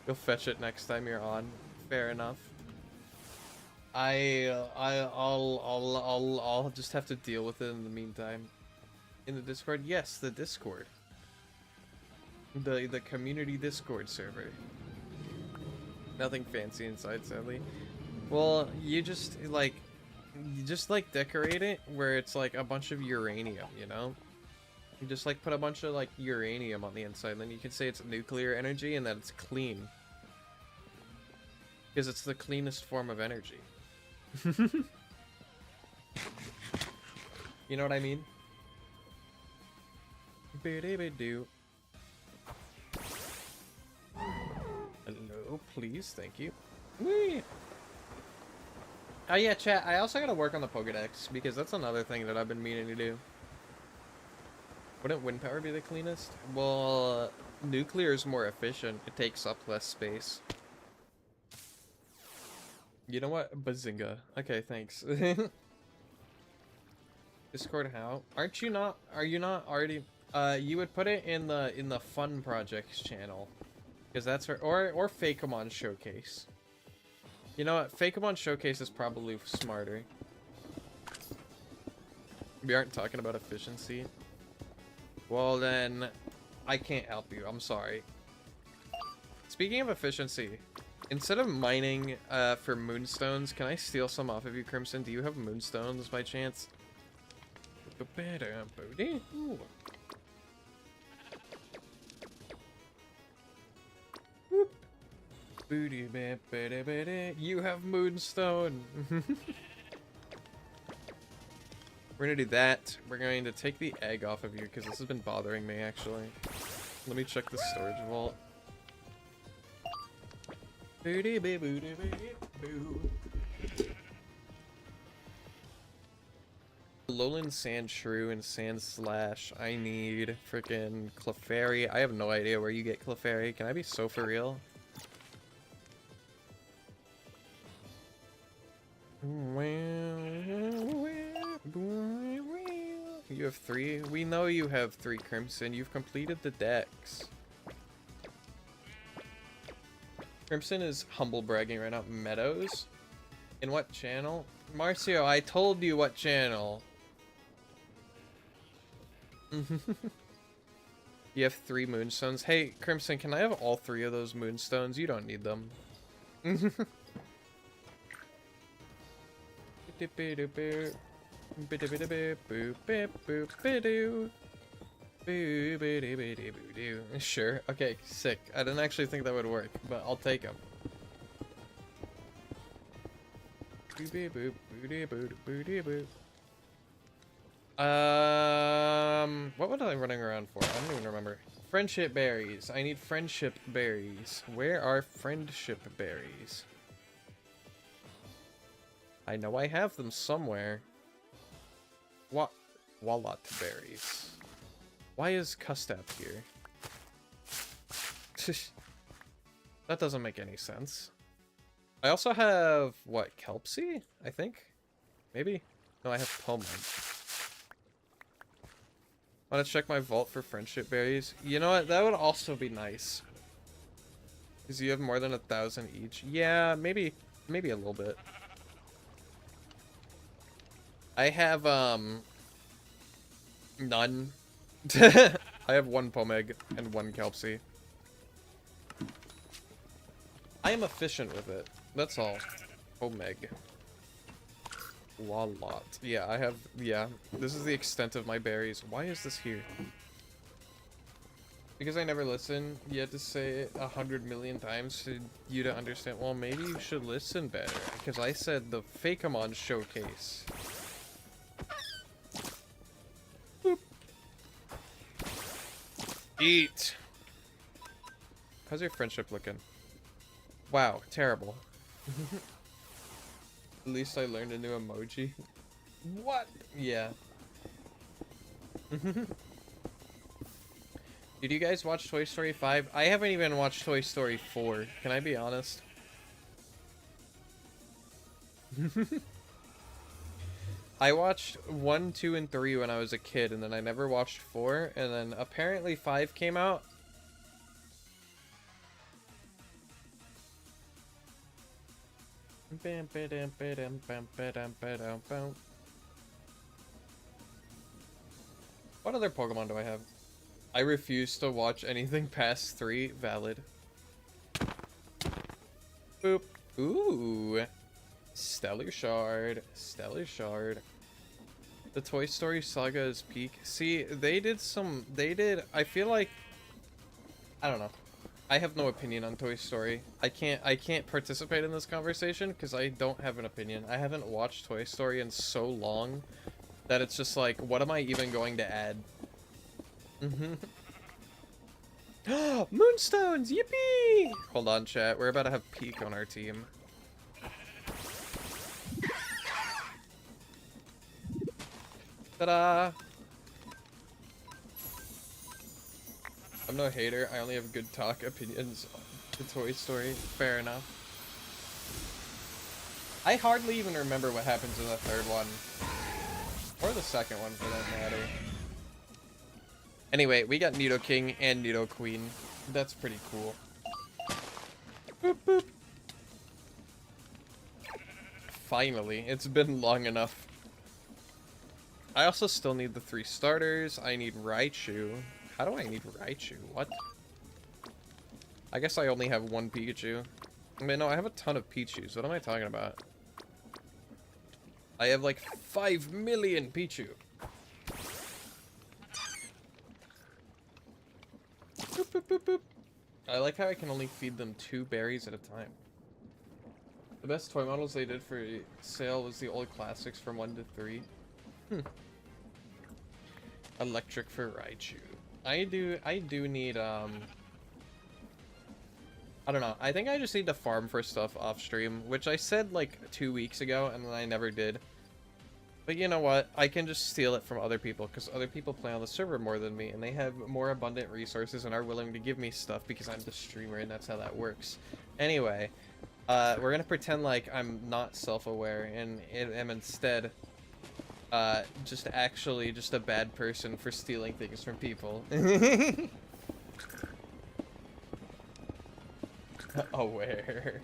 You'll fetch it next time you're on. Fair enough. I'll just have to deal with it in the meantime. In the Discord? Yes, the Discord. The community Discord server. Nothing fancy inside, sadly. Well, you just like decorate it where it's like a bunch of uranium, you know? You just like put a bunch of like uranium on the inside, and then you can say it's nuclear energy and that it's clean. Because it's the cleanest form of energy. You know what I mean? Ba-da-ba-doo. Hello, please, thank you. Whee! Oh yeah, chat, I also gotta work on the Pokedex, because that's another thing that I've been meaning to do. Wouldn't wind power be the cleanest? Well, nuclear is more efficient. It takes up less space. You know what? Bazinga. Okay, thanks. Discord how? Are you not already... you would put it in the fun projects channel. Because that's where... Or Fakemon Showcase. You know what? Fakemon Showcase is probably smarter. We aren't talking about efficiency. Well then, I can't help you. I'm sorry. Speaking of efficiency, instead of mining for moonstones, can I steal some off of you, Crimson? Do you have moonstones by chance? You have moonstone. We're gonna do that. We're going to take the egg off of you because this has been bothering me actually. Let me check the storage vault. Lowland Sand Shrew and Sand Slash. I need freaking Clefairy. I have no idea where you get Clefairy. Can I be so for real? You have 3? We know you have 3, Crimson. You've completed the decks. Crimson is humble bragging right now. Meadows? In what channel? Marcio, I told you what channel. You have 3 moonstones. Hey, Crimson, can I have all 3 of those moonstones? You don't need them. Sure. Okay, sick. I didn't actually think that would work, but I'll take them. What was I running around for? I don't even remember. Friendship berries. I need friendship berries. Where are friendship berries? I know I have them somewhere. What? Walnut berries. Why is Custap here? That doesn't make any sense. I also have, what, Kelpsy? I think? Maybe? No, I have Pomeg. Want to check my vault for friendship berries? You know what? That would also be nice. Because you have more than 1,000 each. Yeah, maybe a little bit. I have, none. I have 1 Pomeg and 1 Kelpsy. I am efficient with it. That's all. Pomeg. Walnut. Yeah, I have, yeah. This is the extent of my berries. Why is this here? Because I never listen. You had to say it 100 million times for you to understand. Well, maybe you should listen better. Because I said the Fakeamon showcase. Boop. Eat. How's your friendship looking? Wow, terrible. At least I learned a new emoji. What? Yeah. Did you guys watch Toy Story 5? I haven't even watched Toy Story 4. Can I be honest? I watched 1, 2, and 3 when I was a kid, and then I never watched 4, and then apparently 5 came out. What other Pokemon do I have? I refuse to watch anything past 3. Valid. Boop. Ooh. Stellar Shard. Stellar Shard. The Toy Story saga is peak. See, I feel like, I don't know. I have no opinion on Toy Story. I can't participate in this conversation because I don't have an opinion. I haven't watched Toy Story in so long that it's just like, what am I even going to add? Moonstones! Yippee! Hold on, chat. We're about to have Peak on our team. Ta-da! I'm no hater. I only have good talk opinions to Toy Story. Fair enough. I hardly even remember what happens in the 3rd one. Or the 2nd one, for that matter. Anyway, we got Nidoking and Nidoqueen. That's pretty cool. Boop, boop. Finally. It's been long enough. I also still need the 3 starters. I need Raichu. How do I need Raichu? What? I guess I only have 1 Pikachu. I mean, no, I have a ton of Pichus. What am I talking about? I have like 5 million Pichu. Boop, boop, boop, boop. I like how I can only feed them 2 berries at a time. The best toy models they did for sale was the old classics from 1 to 3. Electric for Raichu. I do need, I don't know. I think I just need to farm for stuff off stream, which I said like 2 weeks ago and then I never did. But you know what? I can just steal it from other people because other people play on the server more than me and they have more abundant resources and are willing to give me stuff because I'm the streamer and that's how that works. Anyway, we're gonna pretend like I'm not self-aware and am instead just actually just a bad person for stealing things from people. Aware.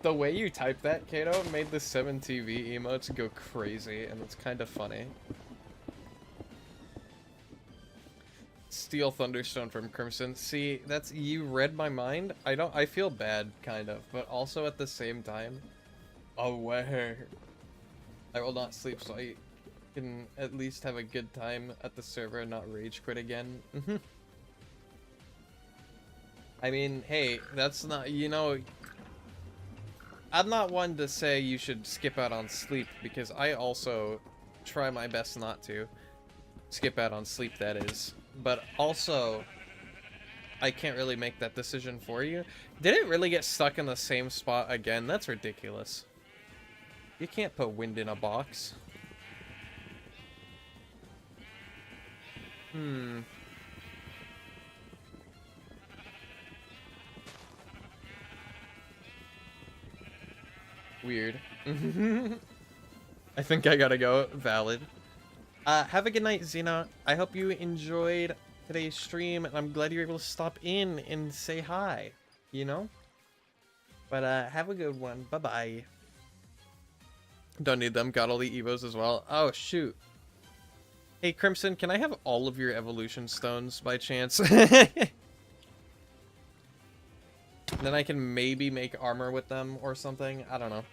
The way you type that, Kato, made the 7TV emotes go crazy, and it's kind of funny. Steal Thunderstone from Crimson. See, that's, you read my mind. I feel bad, kind of, but also at the same time, aware. I will not sleep so I can at least have a good time at the server and not rage quit again. I mean, hey, that's not, you know, I'm not one to say you should skip out on sleep, because I also try my best not to skip out on sleep, that is. But also, I can't really make that decision for you. Did it really get stuck in the same spot again? That's ridiculous. You can't put wind in a box. Weird. I think I gotta go. Valid. Have a good night, Xena. I hope you enjoyed today's stream, and I'm glad you were able to stop in and say hi, you know? But, have a good one. Bye-bye. Don't need them. Got all the Evos as well. Oh, shoot. Hey, Crimson, can I have all of your evolution stones by chance? Then I can maybe make armor with them or something. I don't know.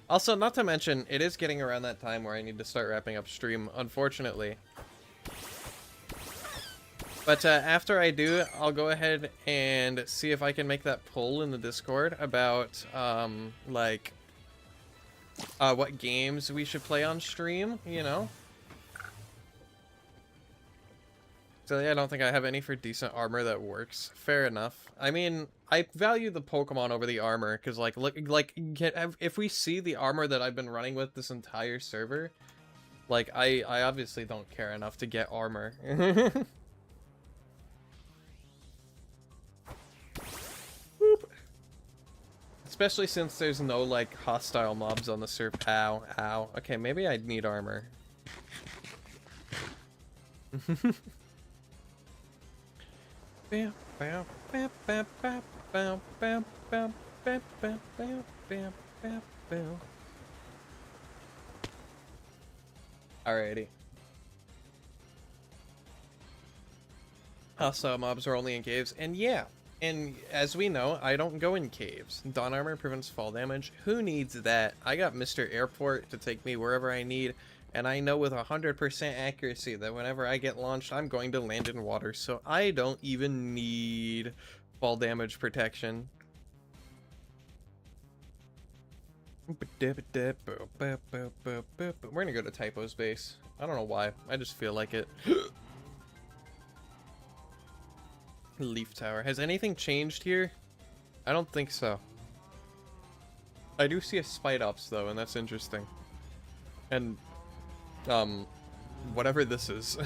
Also, not to mention, it is getting around that time where I need to start wrapping up stream, unfortunately. But after I do, I'll go ahead and see if I can make that poll in the Discord about, like, what games we should play on stream, you know? So yeah, I don't think I have any for decent armor that works. Fair enough. I mean, I value the Pokemon over the armor, because, like, look, like, if we see the armor that I've been running with this entire server, like, I obviously don't care enough to get armor. Especially since there's no, like, hostile mobs on the server. Ow, ow. Okay, maybe I'd need armor. Alrighty. Hostile mobs are only in caves, and yeah. And as we know, I don't go in caves. Dawn armor prevents fall damage. Who needs that? I got Mr. Airport to take me wherever I need, and I know with 100% accuracy that whenever I get launched, I'm going to land in water, so I don't even need fall damage protection. We're gonna go to Typo's base. I don't know why. I just feel like it. Leaf Tower. Has anything changed here? I don't think so. I do see a Spidops though, and that's interesting. And, whatever this is.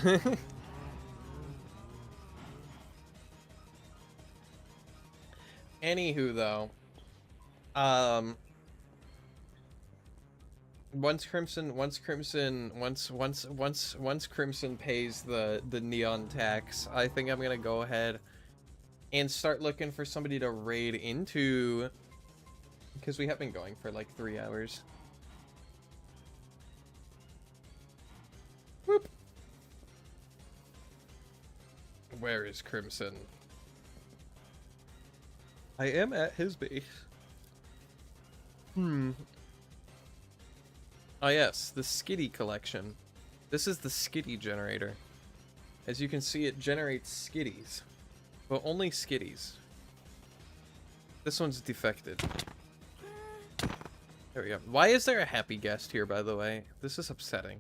Anywho though, Once Crimson pays the neon tax, I think I'm gonna go ahead and start looking for somebody to raid into, because we have been going for like 3 hours. Whoop. Where is Crimson? I am at his base. Oh yes, the Skitty collection. This is the Skitty generator. As you can see, it generates Skitties. But only Skitties. This one's defected. There we go. Why is there a happy guest here, by the way? This is upsetting.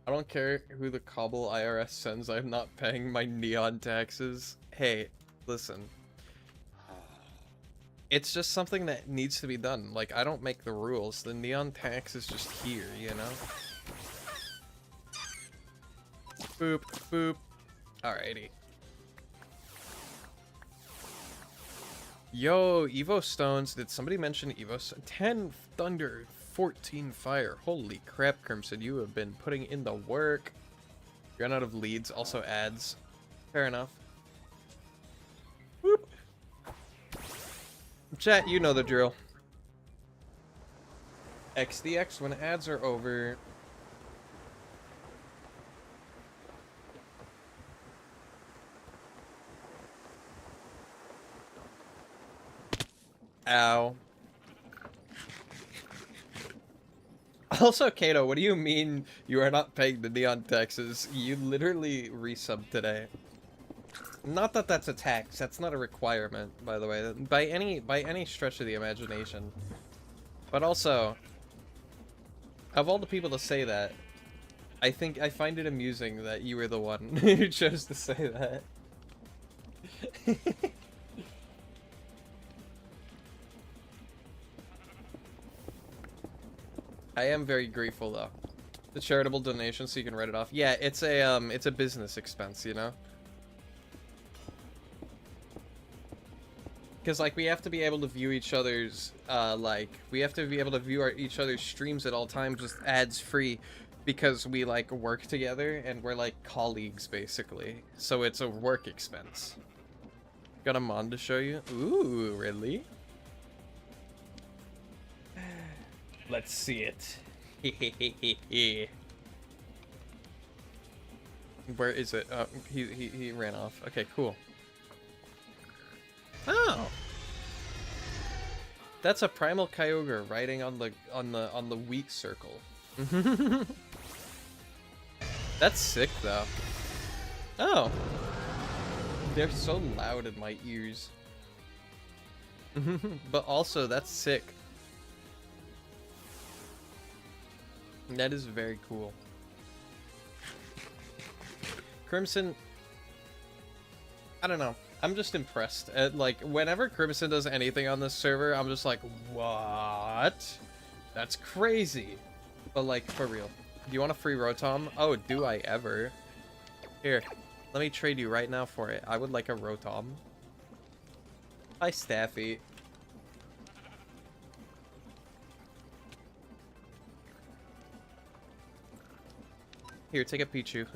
I don't care who the Cobble IRS sends, I'm not paying my neon taxes. Hey, listen. It's just something that needs to be done. Like, I don't make the rules. The neon tax is just here, you know? Boop, boop. Alrighty. Yo, Evo Stones. Did somebody mention Evo Stones? 10 Thunder, 14 Fire. Holy crap, Crimson. You have been putting in the work. Run out of leads. Also ads. Fair enough. Whoop. Chat, you know the drill. XDX, when ads are over... Ow. Also, Kato, what do you mean you are not paying the neon taxes? You literally resubbed today. Not that that's a tax. That's not a requirement, by the way, by any stretch of the imagination. But also, of all the people to say that, I find it amusing that you were the one who chose to say that. I am very grateful though. The charitable donation, so you can write it off. Yeah, it's a business expense, you know. Because, like, we have to be able to view each other's, we have to be able to view each other's streams at all times, just ads-free, because we, like, work together, and we're, like, colleagues, basically. So it's a work expense. Got a mod to show you? Ooh, really? Let's see it. Where is it? Oh, he ran off. Okay, cool. Oh, that's a primal Kyogre riding on the wheat circle. That's sick though. Oh, they're so loud in my ears. But also, that's sick. That is very cool. Crimson, I don't know. I'm just impressed. Like, whenever Crimson does anything on this server, I'm just like, what? That's crazy. But, like, for real. Do you want a free Rotom? Oh, do I ever? Here, let me trade you right now for it. I would like a Rotom. Hi, Staffy. Here, take a Pichu.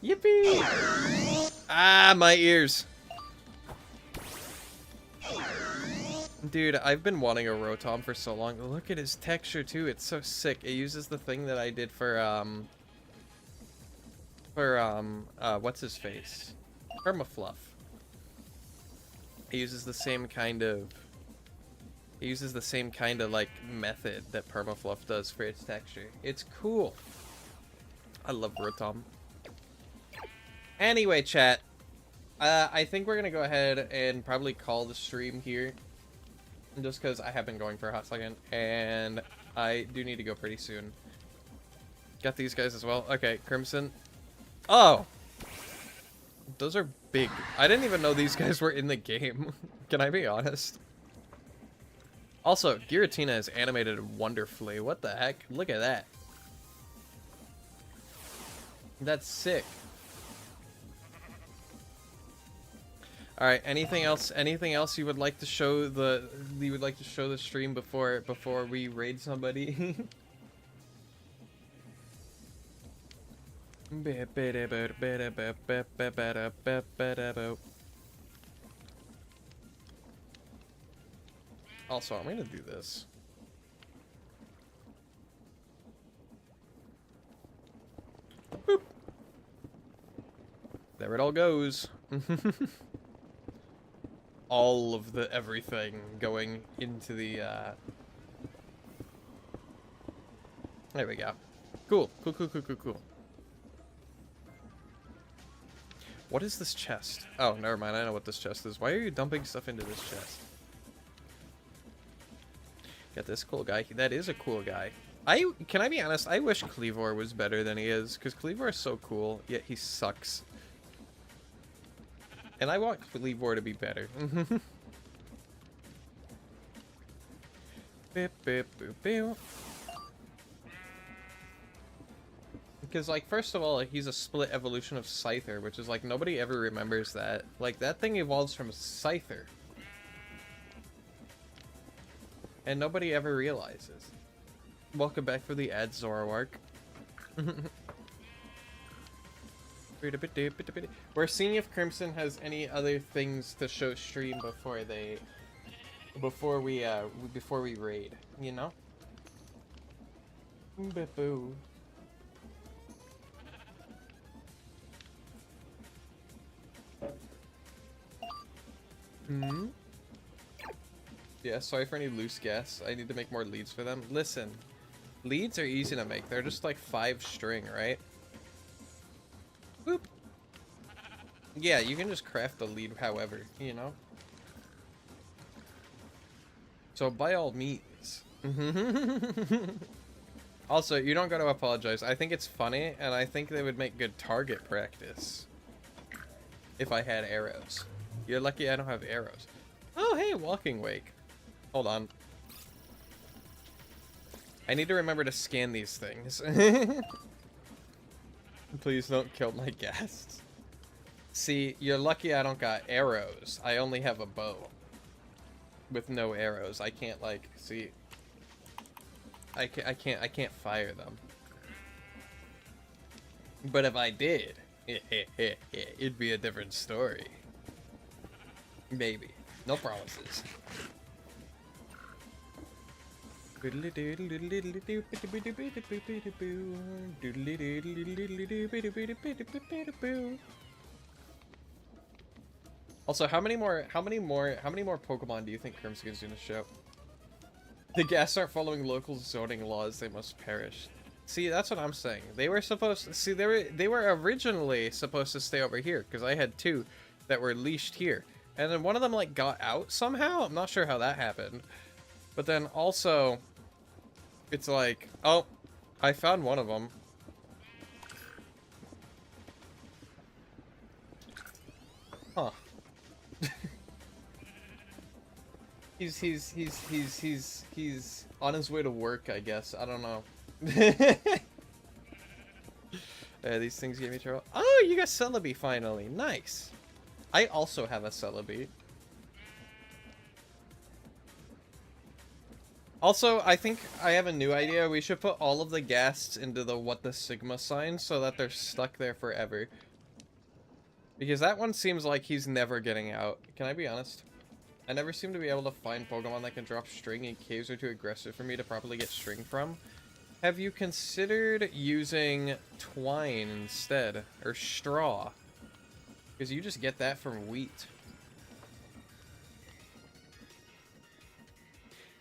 Yippee! Ah, my ears. Dude, I've been wanting a Rotom for so long. Look at his texture too. It's so sick. It uses the thing that I did for what's his face? Permafluff. He uses the same kind of like method that Permafluff does for its texture. It's cool. I love Rotom. Anyway, chat, I think we're gonna go ahead and probably call the stream here, just because I have been going for a hot second, and I do need to go pretty soon. Got these guys as well. Okay, Crimson. Oh! Those are big. I didn't even know these guys were in the game. Can I be honest? Also, Giratina is animated wonderfully. What the heck? Look at that. That's sick. All right. Anything else? Anything else you would like to show the stream before we raid somebody? Also, I'm gonna do this. Boop. There it all goes. All of the everything going into the, There we go. Cool. Cool, cool, cool, cool, cool. What is this chest? Oh, never mind. I know what this chest is. Why are you dumping stuff into this chest? Got this cool guy. That is a cool guy. Can I be honest? I wish Cleavor was better than he is, because Cleavor is so cool, yet he sucks. And I want Cleavor to be better. Because, like, first of all, he's a split evolution of Scyther, which is, like, nobody ever remembers that. Like, that thing evolves from Scyther. And nobody ever realizes. Welcome back for the Ad Zoroark. We're seeing if Crimson has any other things to show stream before we raid, you know? Boo. Hmm? Yeah, sorry for any loose gas. I need to make more leads for them. Listen, leads are easy to make. They're just like 5 string, right? Boop. Yeah, you can just craft the lead however, you know? So by all means. Also, you don't gotta apologize. I think it's funny, and I think they would make good target practice if I had arrows. You're lucky I don't have arrows. Oh, hey, walking wake. Hold on. I need to remember to scan these things. Please don't kill my guests. See, you're lucky I don't got arrows. I only have a bow. With no arrows. I can't, like, see. I can't fire them. But if I did, it'd be a different story. Maybe. No promises. Also, how many more Pokemon do you think Crimson's gonna show? The guests aren't following local zoning laws, they must perish. See, that's what I'm saying. They were supposed to, see, they were originally supposed to stay over here, because I had 2 that were leashed here. And then one of them, like, got out somehow? I'm not sure how that happened. But then also, it's like, oh, I found one of them. Huh. He's on his way to work, I guess. I don't know. These things gave me trouble. Oh, you got Celebi finally. Nice. I also have a Celebi. Also, I think I have a new idea. We should put all of the ghasts into the what the Sigma sign so that they're stuck there forever. Because that one seems like he's never getting out. Can I be honest? I never seem to be able to find Pokemon that can drop string, and caves are too aggressive for me to properly get string from. Have you considered using twine instead? Or straw? Because you just get that from wheat.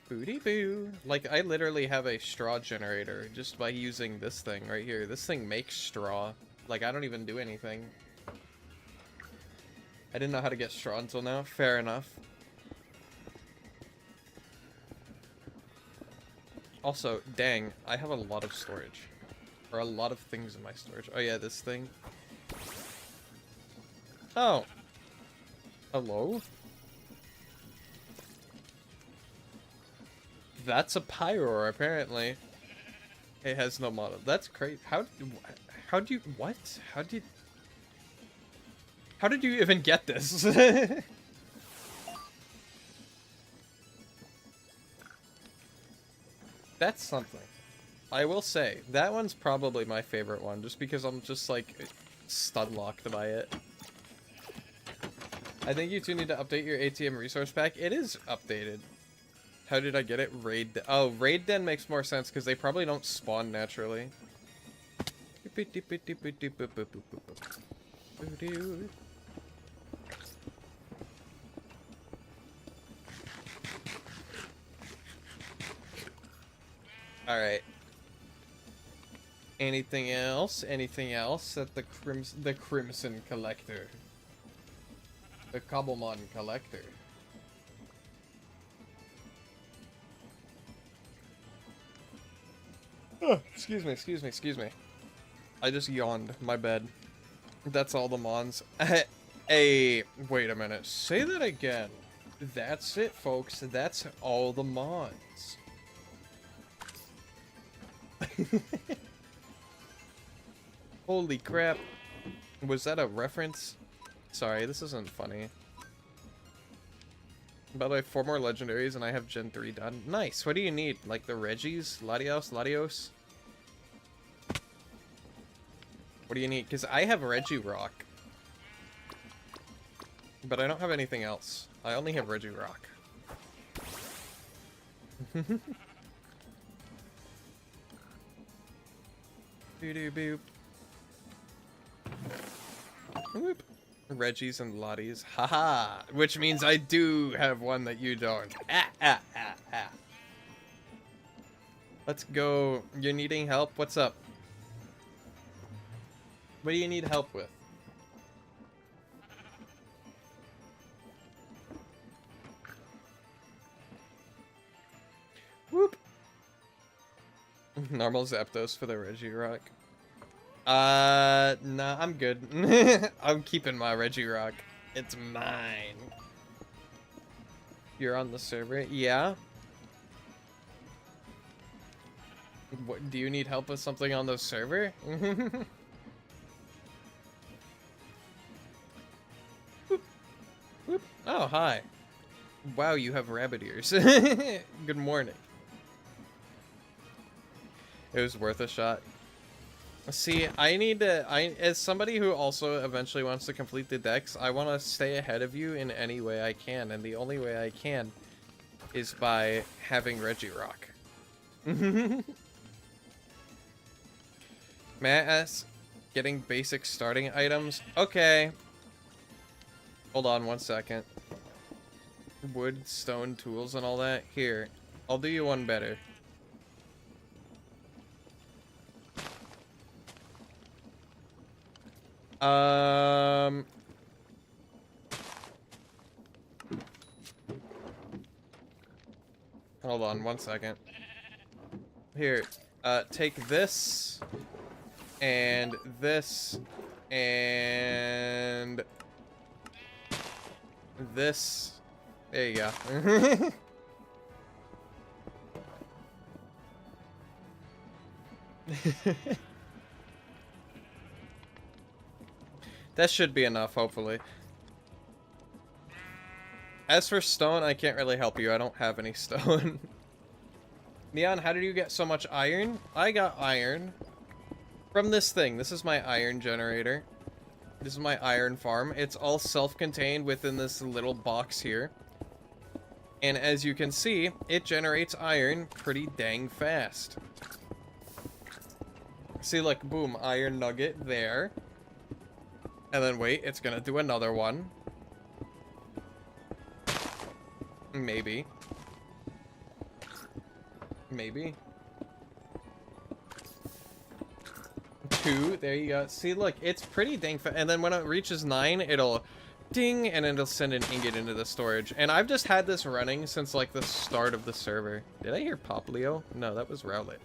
Booty boo. Like, I literally have a straw generator just by using this thing right here. This thing makes straw. Like, I don't even do anything. I didn't know how to get straw until now. Fair enough. Also, dang, I have a lot of storage. Or a lot of things in my storage. Oh yeah, this thing. Oh. Hello? That's a Pyroar, apparently. It has no model. That's crazy. How do you, what? How did you even get this? That's something. I will say, that one's probably my favorite one, just because I'm just, like, stun-locked by it. I think you two need to update your ATM resource pack. It is updated. How did I get it? Raid Den. Oh, Raid Den makes more sense, because they probably don't spawn naturally. Alright. Anything else? Anything else at the Crimson Collector? The Cobblemon Collector. Oh, excuse me. I just yawned. My bad. That's all the mons. Hey, wait a minute. Say that again. That's it, folks. That's all the mons. Holy crap. Was that a reference? Sorry, this isn't funny. By the way, 4 more legendaries and I have Gen 3 done. Nice. What do you need? Like the Regis? Latios? What do you need? Because I have Regirock. But I don't have anything else. I only have Regirock. Boop. Whoop. Regis and Lotties. Haha! Which means I do have one that you don't. Let's go. You're needing help? What's up? What do you need help with? Whoop. Normal Zapdos for the Regirock. Nah, I'm good. I'm keeping my Regirock. It's mine. You're on the server? Yeah? What, do you need help with something on the server? Whoop. Whoop. Oh, hi. Wow, you have rabbit ears. Good morning. It was worth a shot. See, I need to, as somebody who also eventually wants to complete the decks, I want to stay ahead of you in any way I can, and the only way I can is by having Regirock. May I ask, getting basic starting items? Okay. Hold on 1 second. Wood, stone, tools, and all that? Here, I'll do you one better. Hold on 1 second. Here, take this, and this, and this. There you go. That should be enough, hopefully. As for stone, I can't really help you. I don't have any stone. Neon, how did you get so much iron? I got iron from this thing. This is my iron generator. This is my iron farm. It's all self-contained within this little box here. And as you can see, it generates iron pretty dang fast. See, like, boom, iron nugget there. And then wait, it's gonna do another one. Maybe. Maybe. 2, there you go. See, look, it's pretty dang fast. And then when it reaches 9, it'll ding, and it'll send an ingot into the storage. And I've just had this running since, like, the start of the server. Did I hear Poplio? No, that was Rowlet.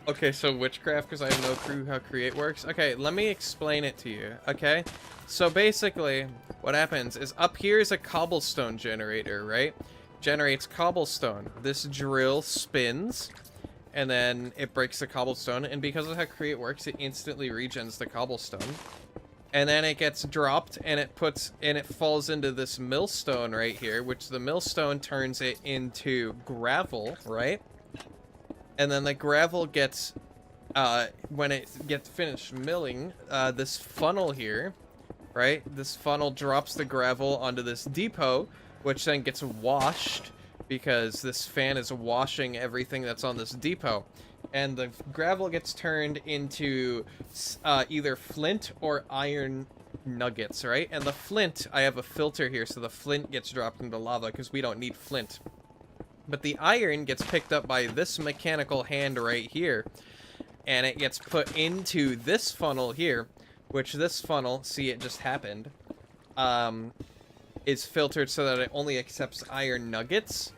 Okay, so witchcraft, because I have no clue how create works. Okay, let me explain it to you, okay? So basically, what happens is up here is a cobblestone generator, right? generates cobblestone. This drill spins, and then it breaks the cobblestone, and because of how create works, it instantly regens the cobblestone. And then it gets dropped, and it falls into this millstone right here, which the millstone turns it into gravel, right? And then the gravel gets, when it gets finished milling, this funnel here, right? This funnel drops the gravel onto this depot, which then gets washed because this fan is washing everything that's on this depot. And the gravel gets turned into either flint or iron nuggets, right? And the flint, I have a filter here, so the flint gets dropped into lava because we don't need flint. But the iron gets picked up by this mechanical hand right here, and it gets put into this funnel here, which this funnel, see, it just happened, is filtered so that it only accepts iron nuggets.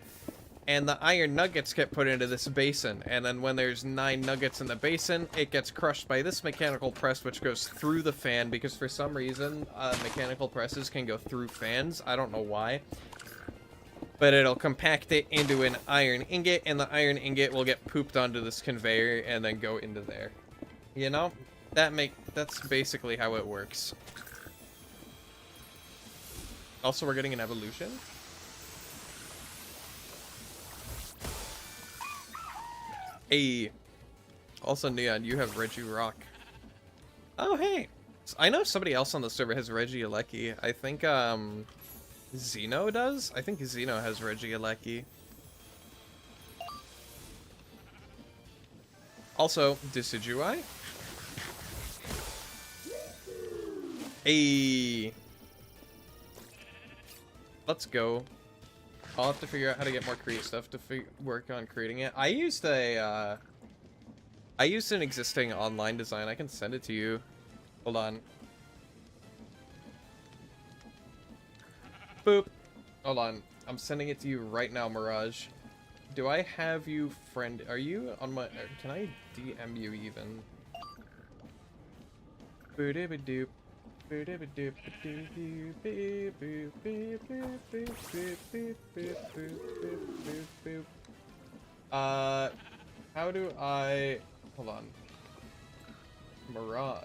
And the iron nuggets get put into this basin, and then when there's 9 nuggets in the basin, it gets crushed by this mechanical press, which goes through the fan, because for some reason, mechanical presses can go through fans. I don't know why. But it'll compact it into an iron ingot, and the iron ingot will get pooped onto this conveyor and then go into there. You know? That's basically how it works. Also, we're getting an evolution. Hey. Also, Neon, you have Reggie Rock. Oh, hey. I know somebody else on the server has Reggie Alecki. I think, Zeno does? I think Zeno has Reggie Alecki. Also, Decidueye. Hey. Let's go. I'll have to figure out how to get more create stuff to work on creating it. I used an existing online design. I can send it to you. Hold on. Boop. Hold on. I'm sending it to you right now, Mirage. Do I have you friend? Are you on my... Can I DM you even? Boop-a-doop. How do I... Hold on. Mirage.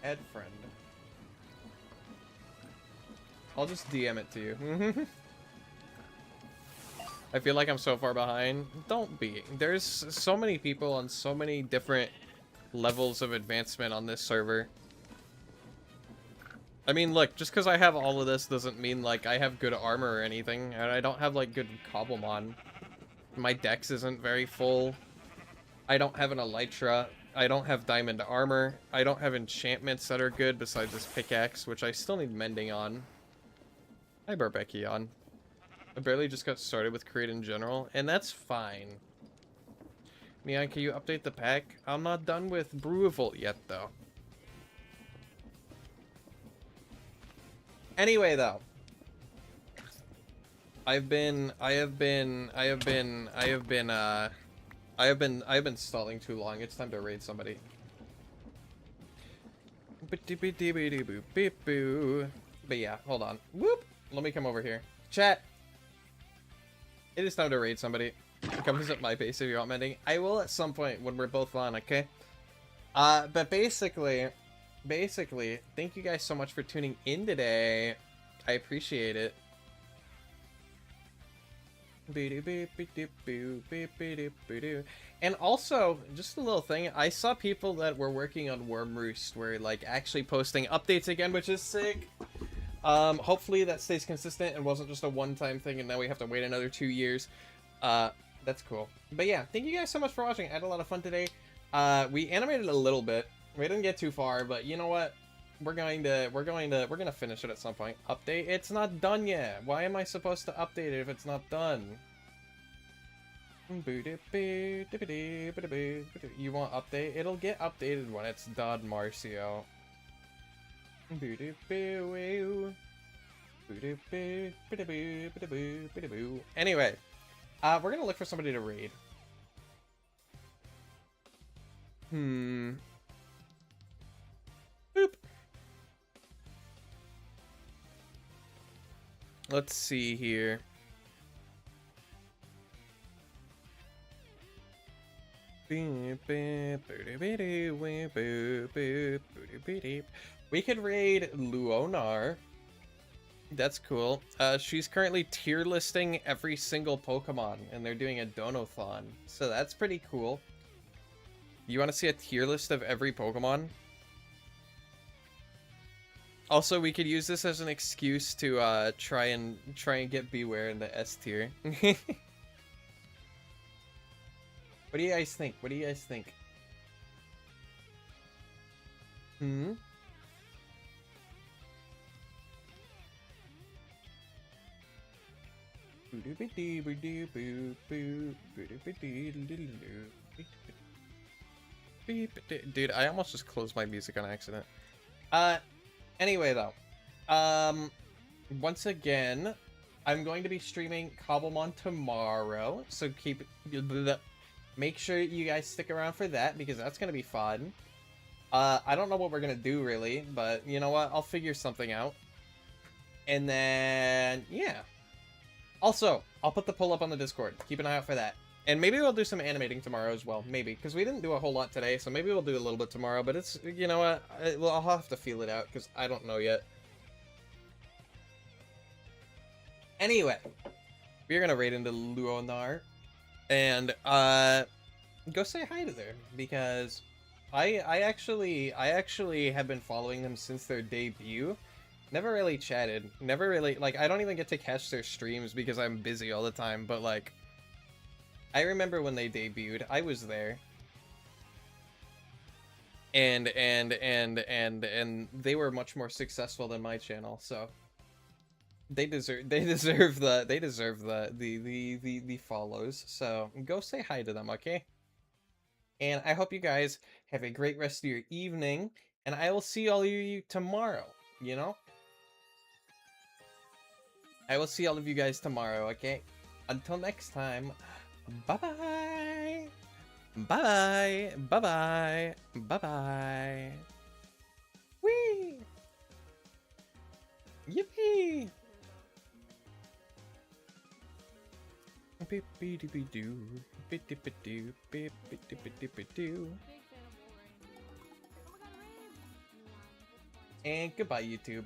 Add friend. I'll just DM it to you. I feel like I'm so far behind. Don't be. There's so many people on so many different levels of advancement on this server. I mean, look, just because I have all of this doesn't mean, like, I have good armor or anything. And I don't have, like, good Cobblemon. My dex isn't very full. I don't have an Elytra. I don't have diamond armor. I don't have enchantments that are good besides this pickaxe, which I still need mending on. Hi, Barbekion. I barely just got started with create in general, and that's fine. Neon, can you update the pack? I'm not done with Brewavolt yet, though. Anyway, though, I've been stalling too long. It's time to raid somebody. But yeah, hold on. Whoop! Let me come over here. Chat! It is time to raid somebody. Come visit my base if you want mending. I will at some point when we're both on, okay? But basically, thank you guys so much for tuning in today. I appreciate it. And also, just a little thing, I saw people that were working on Worm Roost were like actually posting updates again, which is sick. Hopefully that stays consistent and wasn't just a one-time thing and now we have to wait another 2 years. That's cool. But yeah, thank you guys so much for watching. I had a lot of fun today. We animated a little bit. We didn't get too far, but you know what? We're gonna finish it at some point. Update? It's not done yet. Why am I supposed to update it if it's not done? You want update? It'll get updated when it's done, Marcio. Anyway, we're gonna look for somebody to raid. Boop. Let's see here. We could raid Luonar. That's cool. She's currently tier listing every single Pokemon, and they're doing a Donathon. So that's pretty cool. You want to see a tier list of every Pokemon? Also, we could use this as an excuse to try and get Beware in the S tier. What do you guys think? What do you guys think? Hmm? Dude, I almost just closed my music on accident. Anyway though, once again, I'm going to be streaming Cobblemon tomorrow, so make sure you guys stick around for that, because that's gonna be fun. I don't know what we're gonna do really, but you know what, I'll figure something out. And then, yeah. Also, I'll put the poll up on the Discord. Keep an eye out for that. And maybe we'll do some animating tomorrow as well. Maybe. Because we didn't do a whole lot today, so maybe we'll do a little bit tomorrow. But it's, you know what? Well, I'll have to feel it out, because I don't know yet. Anyway. We're going to raid into Luonar. And, go say hi to them. Because I actually have been following them since their debut. Never really chatted. Never really, like, I don't even get to catch their streams because I'm busy all the time, but, like, I remember when they debuted, I was there. And they were much more successful than my channel, so they deserve the follows. So go say hi to them, okay? And I hope you guys have a great rest of your evening, and I will see all of you tomorrow, you know? I will see all of you guys tomorrow, okay? Until next time, bye-bye! Bye-bye! Bye-bye! Bye-bye! Whee! Yippee! Beep-beep-doo, beep-beep-doo, beep-beep-doo. And goodbye, YouTube.